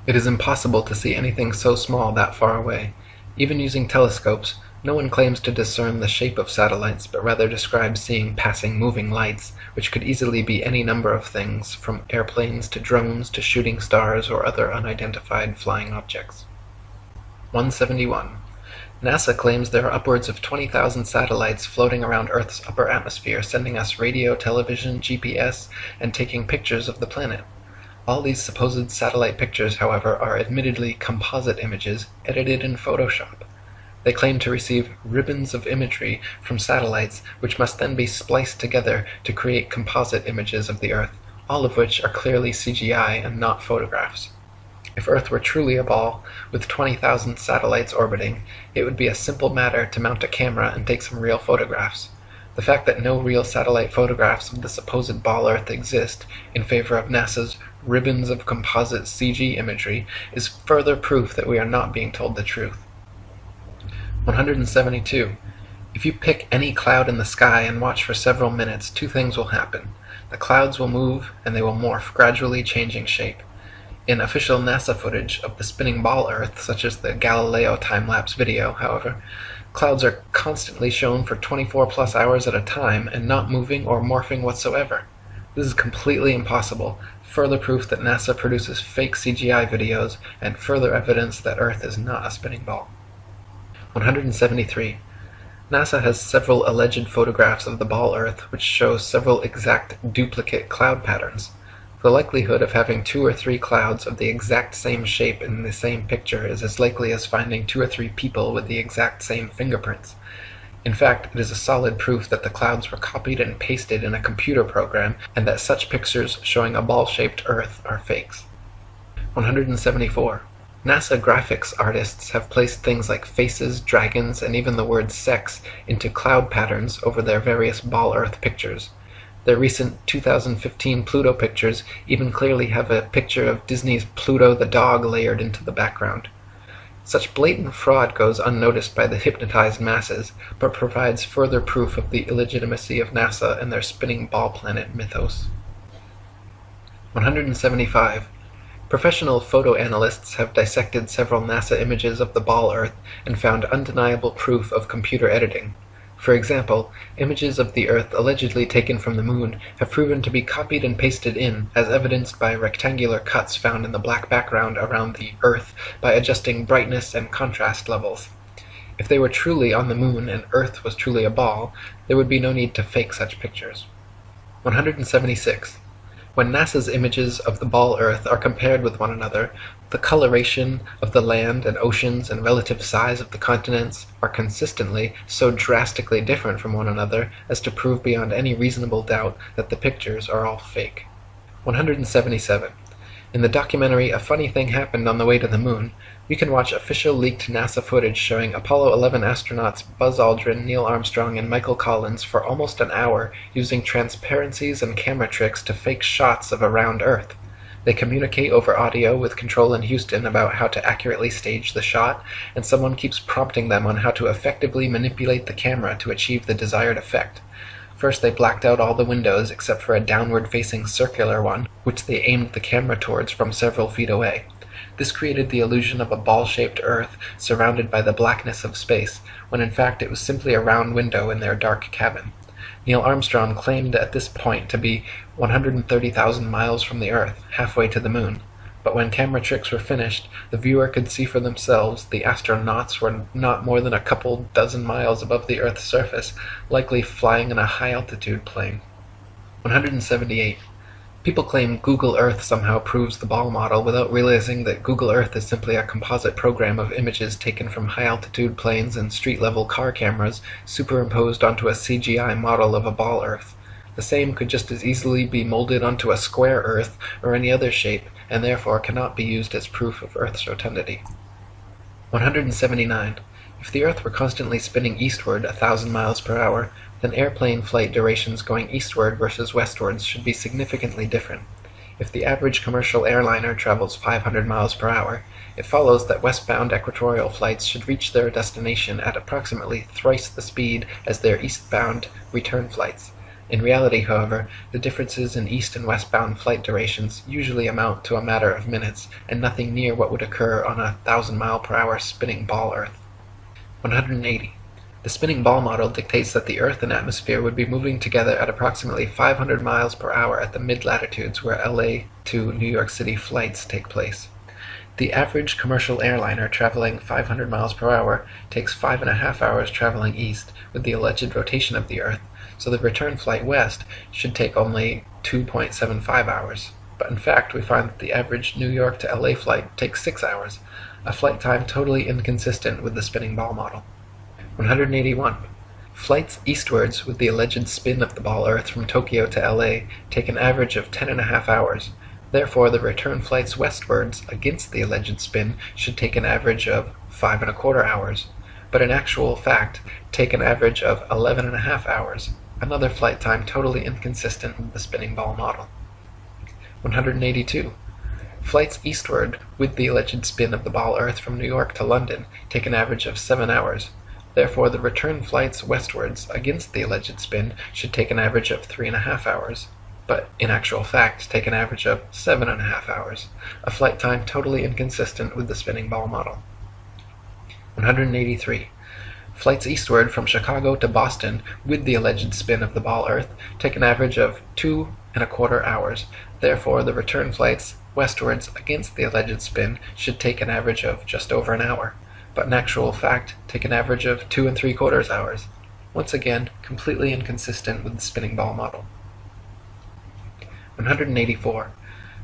It is impossible to see anything so small that far away. Even using telescopes, no one claims to discern the shape of satellites, but rather describes seeing passing moving lights, which could easily be any number of things, from airplanes to drones to shooting stars or other unidentified flying objects. 171. NASA claims there are upwards of 20,000 satellites floating around Earth's upper atmosphere, sending us radio, television, GPS, and taking pictures of the planet. All these supposed satellite pictures, however, are admittedly composite images edited in Photoshop. They claim to receive ribbons of imagery from satellites, which must then be spliced together to create composite images of the Earth, all of which are clearly CGI and not photographs. If Earth were truly a ball, with 20,000 satellites orbiting, it would be a simple matter to mount a camera and take some real photographs. The fact that no real satellite photographs of the supposed ball Earth exist, in favor of NASA's ribbons of composite CG imagery, is further proof that we are not being told the truth. 172. If you pick any cloud in the sky and watch for several minutes, two things will happen. The clouds will move, and they will morph, gradually changing shape. In official NASA footage of the spinning ball Earth, such as the Galileo time-lapse video, however, clouds are constantly shown for 24 plus hours at a time and not moving or morphing whatsoever. This is completely impossible, further proof that NASA produces fake CGI videos, and further evidence that Earth is not a spinning ball. 173. NASA has several alleged photographs of the ball Earth which show several exact duplicate cloud patterns. The likelihood of having 2 or 3 clouds of the exact same shape in the same picture is as likely as finding 2 or 3 people with the exact same fingerprints. In fact, it is a solid proof that the clouds were copied and pasted in a computer program, and that such pictures showing a ball-shaped Earth are fakes. 174. NASA graphics artists have placed things like faces, dragons, and even the word sex into cloud patterns over their various ball Earth pictures. Their recent 2015 Pluto pictures even clearly have a picture of Disney's Pluto the dog layered into the background. Such blatant fraud goes unnoticed by the hypnotized masses, but provides further proof of the illegitimacy of NASA and their spinning ball planet mythos. 175. Professional photo analysts have dissected several NASA images of the ball Earth and found undeniable proof of computer editing. For example, images of the Earth allegedly taken from the Moon have proven to be copied and pasted in, as evidenced by rectangular cuts found in the black background around the Earth by adjusting brightness and contrast levels. If they were truly on the Moon and Earth was truly a ball, there would be no need to fake such pictures. 176. When NASA's images of the ball Earth are compared with one another, the coloration of the land and oceans and relative size of the continents are consistently so drastically different from one another as to prove beyond any reasonable doubt that the pictures are all fake. 177. In the documentary A Funny Thing Happened on the Way to the Moon, we can watch official leaked NASA footage showing Apollo 11 astronauts Buzz Aldrin, Neil Armstrong, and Michael Collins for almost an hour using transparencies and camera tricks to fake shots of a round Earth. They communicate over audio with control in Houston about how to accurately stage the shot, and someone keeps prompting them on how to effectively manipulate the camera to achieve the desired effect. First, they blacked out all the windows except for a downward-facing circular one, which they aimed the camera towards from several feet away. This created the illusion of a ball-shaped Earth surrounded by the blackness of space, when in fact it was simply a round window in their dark cabin. Neil Armstrong claimed at this point to be 130,000 miles from the Earth, halfway to the Moon. But when camera tricks were finished, the viewer could see for themselves the astronauts were not more than a couple dozen miles above the Earth's surface, likely flying in a high-altitude plane. 178. People claim Google Earth somehow proves the ball model without realizing that Google Earth is simply a composite program of images taken from high-altitude planes and street-level car cameras superimposed onto a CGI model of a ball Earth. The same could just as easily be molded onto a square Earth or any other shape, and therefore cannot be used as proof of Earth's rotundity. 179. If the Earth were constantly spinning eastward 1,000 miles per hour, then airplane flight durations going eastward versus westwards should be significantly different. If the average commercial airliner travels 500 miles per hour, it follows that westbound equatorial flights should reach their destination at approximately thrice the speed as their eastbound return flights. In reality, however, the differences in east and westbound flight durations usually amount to a matter of minutes, and nothing near what would occur on a 1,000-mile-per-hour spinning ball Earth. 180. The spinning ball model dictates that the Earth and atmosphere would be moving together at approximately 500 miles per hour at the mid-latitudes where LA to New York City flights take place. The average commercial airliner traveling 500 miles per hour takes 5.5 hours traveling east with the alleged rotation of the Earth, so the return flight west should take only 2.75 hours. But in fact, we find that the average New York to LA flight takes 6 hours, a flight time totally inconsistent with the spinning ball model. 181. Flights eastwards with the alleged spin of the ball Earth from Tokyo to LA take an average of 10.5 hours. Therefore, the return flights westwards against the alleged spin should take an average of 5.25 hours, but in actual fact take an average of 11.5 hours, another flight time totally inconsistent with the spinning ball model. 182. Flights eastward with the alleged spin of the ball Earth from New York to London take an average of 7 hours. Therefore, the return flights westwards against the alleged spin should take an average of 3.5 hours, but in actual fact take an average of 7.5 hours, a flight time totally inconsistent with the spinning ball model. 183. Flights eastward from Chicago to Boston with the alleged spin of the ball Earth take an average of 2.25 hours. Therefore, the return flights westwards against the alleged spin should take an average of just over an hour, but in actual fact take an average of 2.75 hours. Once again, completely inconsistent with the spinning ball model. 184.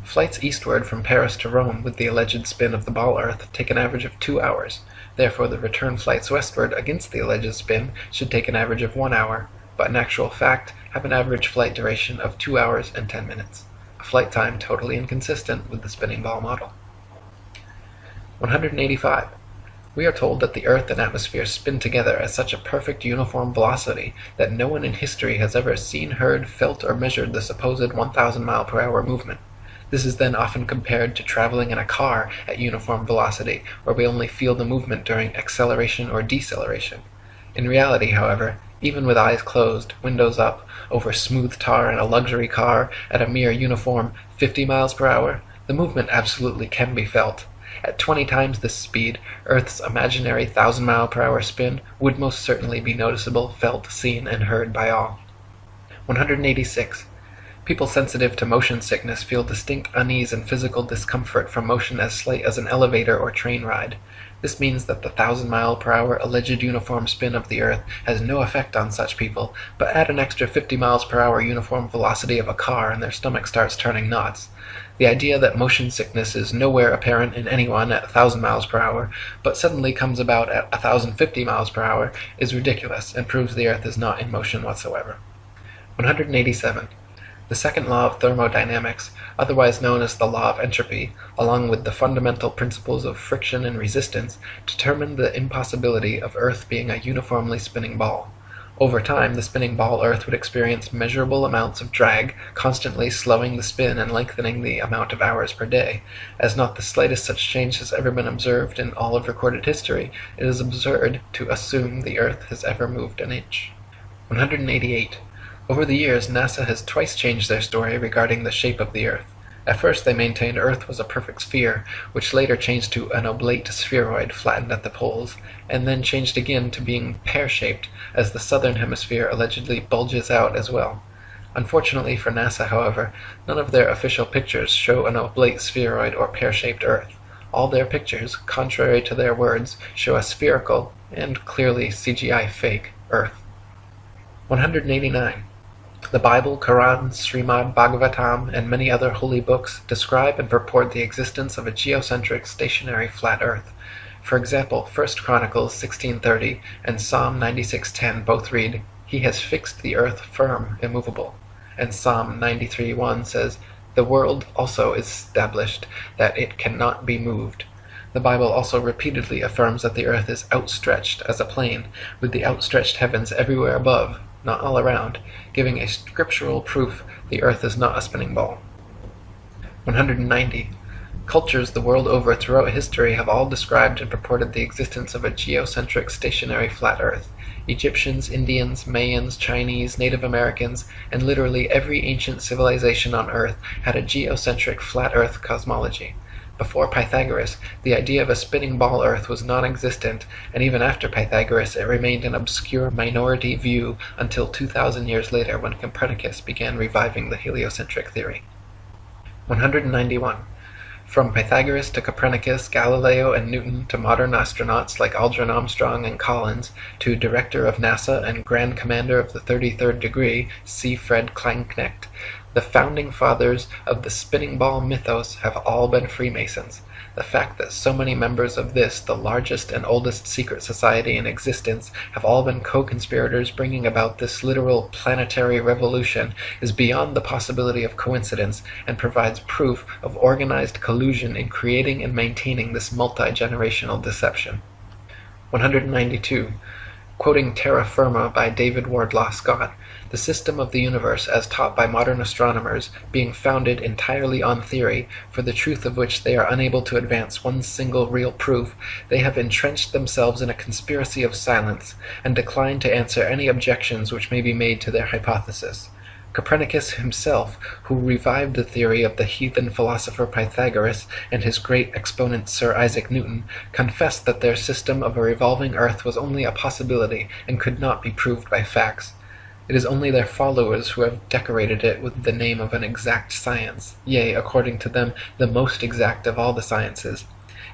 Flights eastward from Paris to Rome with the alleged spin of the ball Earth take an average of 2 hours. Therefore, the return flights westward against the alleged spin should take an average of 1 hour, but in actual fact have an average flight duration of 2 hours and 10 minutes, a flight time totally inconsistent with the spinning ball model. 185. We are told that the Earth and atmosphere spin together at such a perfect uniform velocity that no one in history has ever seen, heard, felt, or measured the supposed 1,000 mile per hour movement. This is then often compared to traveling in a car at uniform velocity, where we only feel the movement during acceleration or deceleration. In reality, however, even with eyes closed, windows up, over smooth tar in a luxury car at a mere uniform 50 miles per hour, the movement absolutely can be felt. At 20 times this speed, Earth's imaginary 1,000-mile-per-hour spin would most certainly be noticeable, felt, seen, and heard by all. 186. People sensitive to motion sickness feel distinct unease and physical discomfort from motion as slight as an elevator or train ride. This means that the 1,000-mile-per-hour alleged uniform spin of the Earth has no effect on such people, but add an extra 50 miles per hour uniform velocity of a car and their stomach starts turning knots. The idea that motion sickness is nowhere apparent in anyone at 1,000 miles per hour, but suddenly comes about at 1,050 miles per hour, is ridiculous and proves the Earth is not in motion whatsoever. 187. The second law of thermodynamics, otherwise known as the law of entropy, along with the fundamental principles of friction and resistance, determine the impossibility of Earth being a uniformly spinning ball. Over time, the spinning ball Earth would experience measurable amounts of drag, constantly slowing the spin and lengthening the amount of hours per day. As not the slightest such change has ever been observed in all of recorded history, it is absurd to assume the Earth has ever moved an inch. 188. Over the years, NASA has twice changed their story regarding the shape of the Earth. At first they maintained Earth was a perfect sphere, which later changed to an oblate spheroid flattened at the poles, and then changed again to being pear-shaped, as the southern hemisphere allegedly bulges out as well. Unfortunately for NASA, however, none of their official pictures show an oblate spheroid or pear-shaped Earth. All their pictures, contrary to their words, show a spherical, and clearly CGI fake, Earth. 189. The Bible, Quran, Srimad Bhagavatam, and many other holy books describe and purport the existence of a geocentric stationary flat Earth. For example, 1 Chronicles 16:30 and Psalm 96:10 both read, "He has fixed the earth firm, immovable." And Psalm 93:1 says, "The world also is established, that it cannot be moved." The Bible also repeatedly affirms that the earth is outstretched as a plane, with the outstretched heavens everywhere above, not all around, giving a scriptural proof the earth is not a spinning ball. 190. Cultures the world over throughout history have all described and purported the existence of a geocentric stationary flat earth. Egyptians, Indians, Mayans, Chinese, Native Americans, and literally every ancient civilization on earth had a geocentric flat earth cosmology. Before Pythagoras, the idea of a spinning ball Earth was non-existent, and even after Pythagoras it remained an obscure minority view until 2,000 years later when Copernicus began reviving the heliocentric theory. 191. From Pythagoras to Copernicus, Galileo and Newton to modern astronauts like Aldrin Armstrong and Collins, to Director of NASA and Grand Commander of the 33rd Degree, C. Fred Kleinknecht, the founding fathers of the spinning ball mythos have all been Freemasons. The fact that so many members of this, the largest and oldest secret society in existence, have all been co-conspirators bringing about this literal planetary revolution is beyond the possibility of coincidence and provides proof of organized collusion in creating and maintaining this multi-generational deception. 192. Quoting Terra Firma by David Wardlaw Scott, the system of the universe as taught by modern astronomers being founded entirely on theory, for the truth of which they are unable to advance one single real proof, they have entrenched themselves in a conspiracy of silence, and decline to answer any objections which may be made to their hypothesis. Copernicus himself, who revived the theory of the heathen philosopher Pythagoras and his great exponent Sir Isaac Newton, confessed that their system of a revolving earth was only a possibility and could not be proved by facts. It is only their followers who have decorated it with the name of an exact science, yea, according to them, the most exact of all the sciences.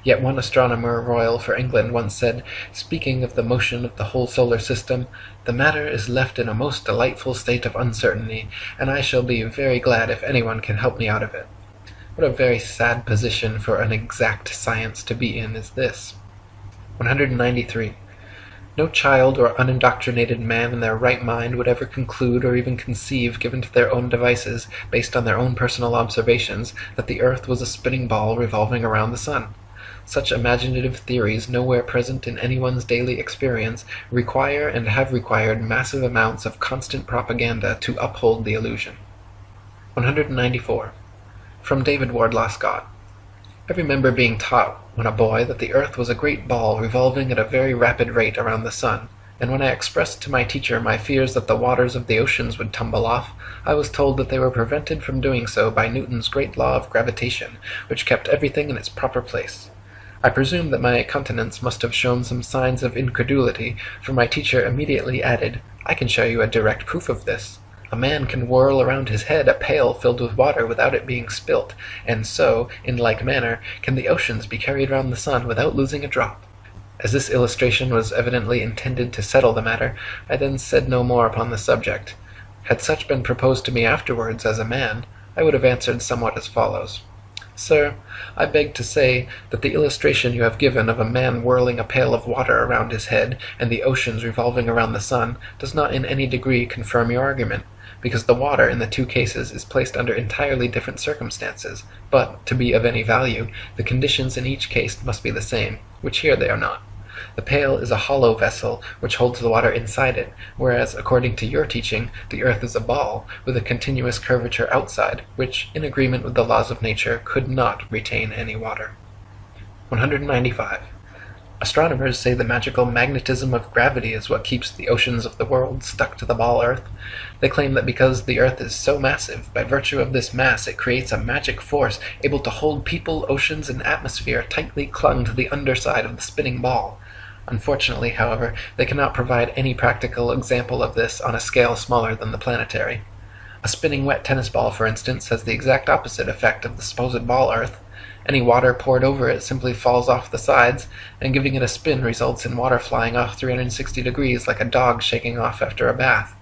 Yet one astronomer royal for England once said, speaking of the motion of the whole solar system, "The matter is left in a most delightful state of uncertainty, and I shall be very glad if anyone can help me out of it." What a very sad position for an exact science to be in is this. 193. No child or unindoctrinated man in their right mind would ever conclude or even conceive, given to their own devices, based on their own personal observations, that the earth was a spinning ball revolving around the sun. Such imaginative theories, nowhere present in anyone's daily experience, require and have required massive amounts of constant propaganda to uphold the illusion. 194. From David Wardlaw Scott. I remember being taught when a boy that the earth was a great ball revolving at a very rapid rate around the sun, and when I expressed to my teacher my fears that the waters of the oceans would tumble off, I was told that they were prevented from doing so by Newton's great law of gravitation, which kept everything in its proper place. I presume that my countenance must have shown some signs of incredulity, for my teacher immediately added, "I can show you a direct proof of this. A man can whirl around his head a pail filled with water without it being spilt, and so, in like manner, can the oceans be carried round the sun without losing a drop." As this illustration was evidently intended to settle the matter, I then said no more upon the subject. Had such been proposed to me afterwards as a man, I would have answered somewhat as follows. "Sir, I beg to say that the illustration you have given of a man whirling a pail of water around his head and the oceans revolving around the sun does not in any degree confirm your argument, because the water in the two cases is placed under entirely different circumstances, but, to be of any value, the conditions in each case must be the same, which here they are not. The pail is a hollow vessel which holds the water inside it, whereas, according to your teaching, the earth is a ball, with a continuous curvature outside, which, in agreement with the laws of nature, could not retain any water. 195. Astronomers say the magical magnetism of gravity is what keeps the oceans of the world stuck to the ball earth. They claim that because the earth is so massive, by virtue of this mass it creates a magic force able to hold people, oceans, and atmosphere tightly clung to the underside of the spinning ball. Unfortunately, however, they cannot provide any practical example of this on a scale smaller than the planetary. A spinning wet tennis ball, for instance, has the exact opposite effect of the supposed ball earth. Any water poured over it simply falls off the sides, and giving it a spin results in water flying off 360 degrees like a dog shaking off after a bath.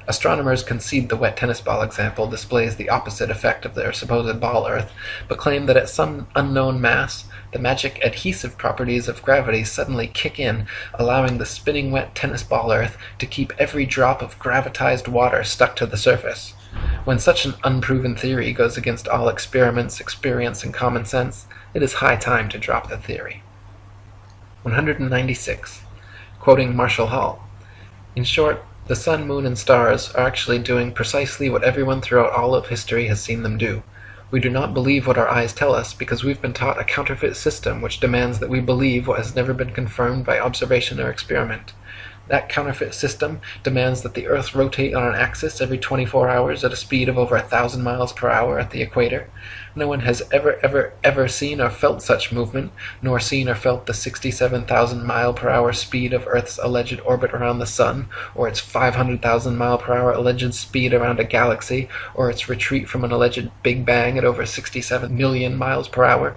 Astronomers concede the wet tennis ball example displays the opposite effect of their supposed ball earth, but claim that at some unknown mass, the magic adhesive properties of gravity suddenly kick in, allowing the spinning wet tennis ball earth to keep every drop of gravitized water stuck to the surface. When such an unproven theory goes against all experiments, experience, and common sense, it is high time to drop the theory. 196. Quoting Marshall Hall. In short, the sun, moon, and stars are actually doing precisely what everyone throughout all of history has seen them do. We do not believe what our eyes tell us because we've been taught a counterfeit system which demands that we believe what has never been confirmed by observation or experiment. That counterfeit system demands that the Earth rotate on an axis every 24 hours at a speed of over 1,000 miles per hour at the equator. No one has ever seen or felt such movement, nor seen or felt the 67,000 mile per hour speed of Earth's alleged orbit around the Sun, or its 500,000 mile per hour alleged speed around a galaxy, or its retreat from an alleged Big Bang at over 67 million miles per hour.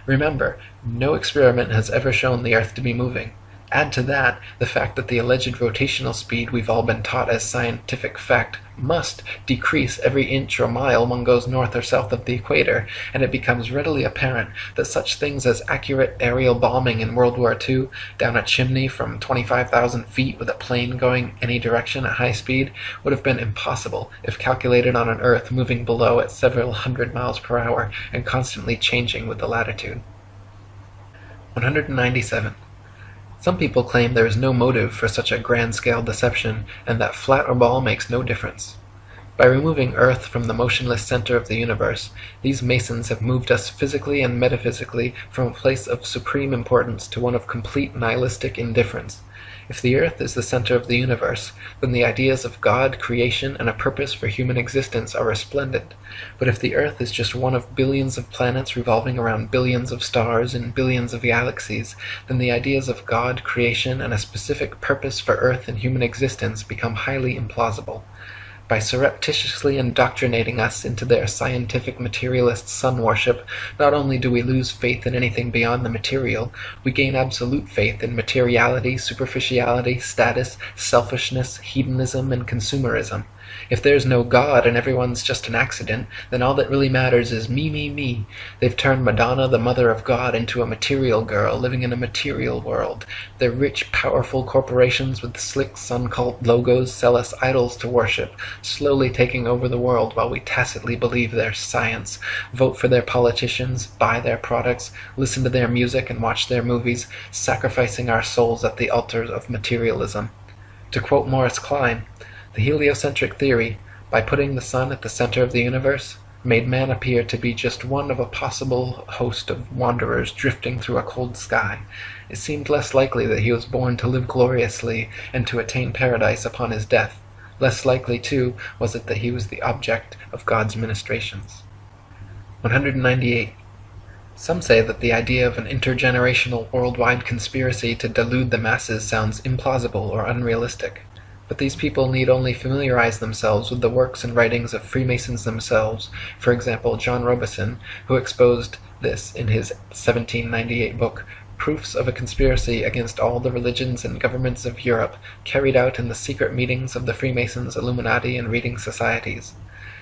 Remember, no experiment has ever shown the Earth to be moving. Add to that the fact that the alleged rotational speed we've all been taught as scientific fact must decrease every inch or mile one goes north or south of the equator, and it becomes readily apparent that such things as accurate aerial bombing in World War II down a chimney from 25,000 feet with a plane going any direction at high speed would have been impossible if calculated on an Earth moving below at several hundred miles per hour and constantly changing with the latitude. 197. Some people claim there is no motive for such a grand-scale deception, and that flat or ball makes no difference. By removing Earth from the motionless center of the universe, these Masons have moved us physically and metaphysically from a place of supreme importance to one of complete nihilistic indifference. If the Earth is the center of the universe, then the ideas of God, creation, and a purpose for human existence are resplendent. But if the Earth is just one of billions of planets revolving around billions of stars in billions of galaxies, then the ideas of God, creation, and a specific purpose for Earth and human existence become highly implausible. By surreptitiously indoctrinating us into their scientific materialist sun worship, not only do we lose faith in anything beyond the material, we gain absolute faith in materiality, superficiality, status, selfishness, hedonism, and consumerism. If there's no God and everyone's just an accident, then all that really matters is me, me, me. They've turned Madonna, the mother of God, into a material girl living in a material world. Their rich, powerful corporations with slick sun cult logos sell us idols to worship, slowly taking over the world while we tacitly believe their science, vote for their politicians, buy their products, listen to their music and watch their movies, sacrificing our souls at the altars of materialism. To quote Morris Klein, the heliocentric theory, by putting the sun at the center of the universe, made man appear to be just one of a possible host of wanderers drifting through a cold sky. It seemed less likely that he was born to live gloriously and to attain paradise upon his death. Less likely, too, was it that he was the object of God's ministrations. 198. Some say that the idea of an intergenerational worldwide conspiracy to delude the masses sounds implausible or unrealistic, but these people need only familiarize themselves with the works and writings of Freemasons themselves, for example John Robison, who exposed this in his 1798 book, Proofs of a Conspiracy Against All the Religions and Governments of Europe, carried out in the secret meetings of the Freemasons, Illuminati, and Reading Societies.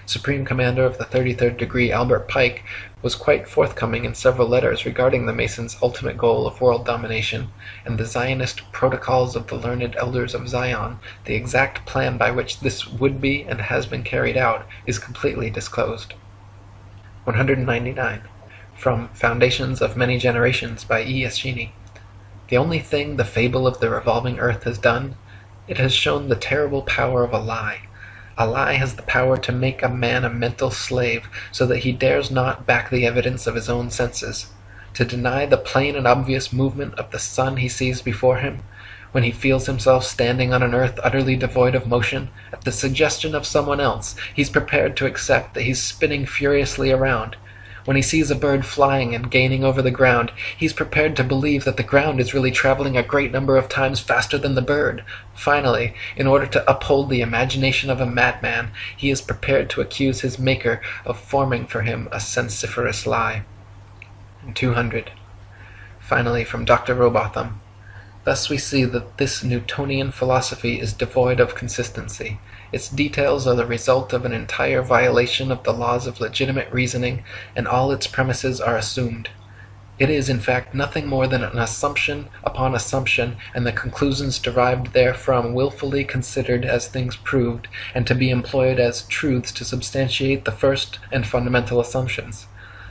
Supreme Commander of the 33rd Degree Albert Pike was quite forthcoming in several letters regarding the Masons' ultimate goal of world domination, and the Zionist Protocols of the Learned Elders of Zion, the exact plan by which this would be and has been carried out, is completely disclosed. 199. From Foundations of Many Generations by E. Eschini. The only thing the fable of the revolving earth has done, it has shown the terrible power of a lie. A lie has the power to make a man a mental slave, so that he dares not back the evidence of his own senses, to deny the plain and obvious movement of the sun he sees before him, when he feels himself standing on an earth utterly devoid of motion. At the suggestion of someone else, he's prepared to accept that he's spinning furiously around. When he sees a bird flying and gaining over the ground, he's prepared to believe that the ground is really traveling a great number of times faster than the bird. Finally, in order to uphold the imagination of a madman, he is prepared to accuse his Maker of forming for him a sensiferous lie. 200. Finally, from Dr. Robotham. Thus we see that this Newtonian philosophy is devoid of consistency. Its details are the result of an entire violation of the laws of legitimate reasoning, and all its premises are assumed. It is, in fact, nothing more than an assumption upon assumption, and the conclusions derived therefrom willfully considered as things proved, and to be employed as truths to substantiate the first and fundamental assumptions.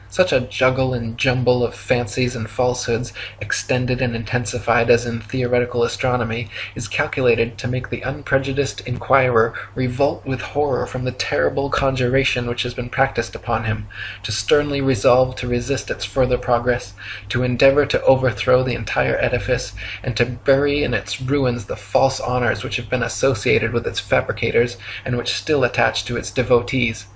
Such a juggle and jumble of fancies and falsehoods, extended and intensified as in theoretical astronomy, is calculated to make the unprejudiced inquirer revolt with horror from the terrible conjuration which has been practiced upon him, to sternly resolve to resist its further progress, to endeavor to overthrow the entire edifice, and to bury in its ruins the false honors which have been associated with its fabricators, and which still attach to its devotees.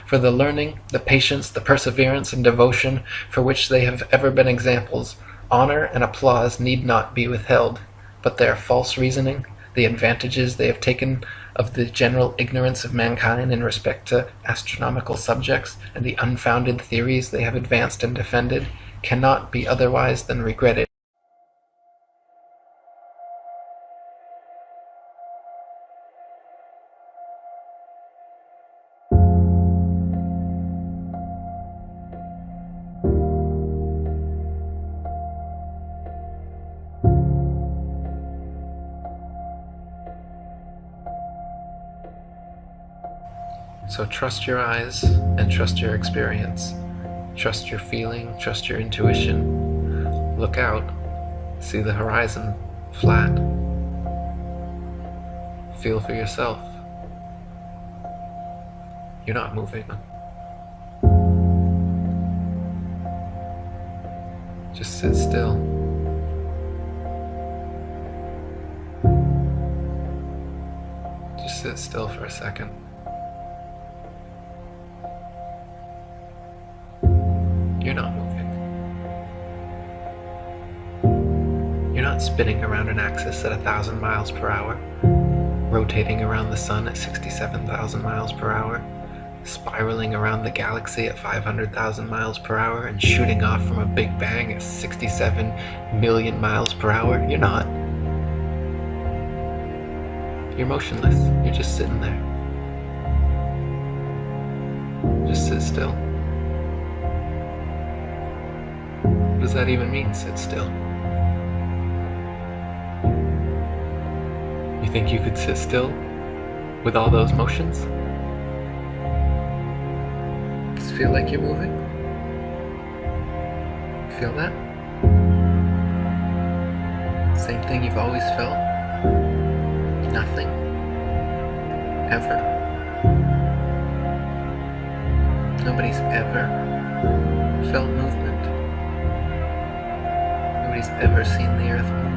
For the learning, the patience, the perseverance, and devotion for which they have ever been examples, honor and applause need not be withheld, but their false reasoning, the advantages they have taken of the general ignorance of mankind in respect to astronomical subjects, and the unfounded theories they have advanced and defended, cannot be otherwise than regretted. So trust your eyes and trust your experience. Trust your feeling, trust your intuition. Look out, see the horizon, flat. Feel for yourself. You're not moving. Just sit still. Just sit still for a second. You're not moving. You're not spinning around an axis at 1,000 miles per hour, rotating around the sun at 67,000 miles per hour, spiraling around the galaxy at 500,000 miles per hour, and shooting off from a Big Bang at 67 million miles per hour. You're not. You're motionless. You're just sitting there. Just sit still. What does that even mean, sit still? You think you could sit still with all those motions? Does it feel like you're moving? Feel that? Same thing you've always felt? Nothing? Ever? Nobody's ever felt movement? Nobody's ever seen the earth move?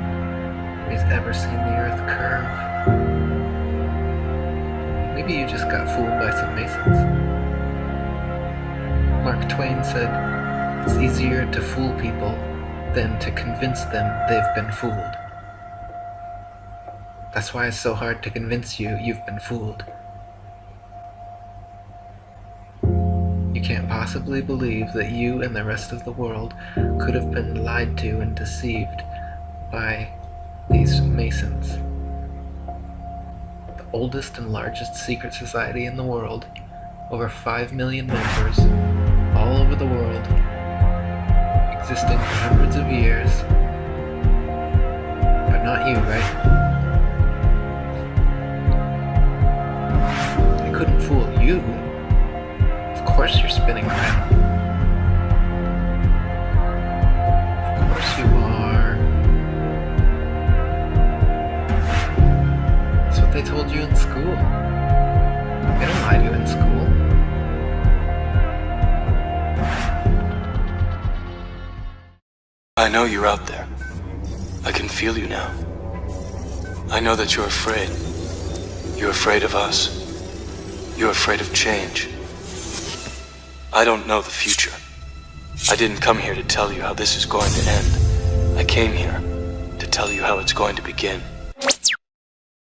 Nobody's ever seen the earth curve? Maybe you just got fooled by some Masons. Mark Twain said, It's easier to fool people than to convince them they've been fooled. That's why it's so hard to convince you you've been fooled. You can't possibly believe that you and the rest of the world could have been lied to and deceived by these Masons. The oldest and largest secret society in the world, over 5 million members, all over the world, existing for hundreds of years. But not you, right? I couldn't fool you. Of course you're spinning around. Of course you are. That's what they told you in school. They don't lie to you in school. I know you're out there. I can feel you now. I know that you're afraid. You're afraid of us. You're afraid of change. I don't know the future. I didn't come here to tell you how this is going to end. I came here to tell you how it's going to begin.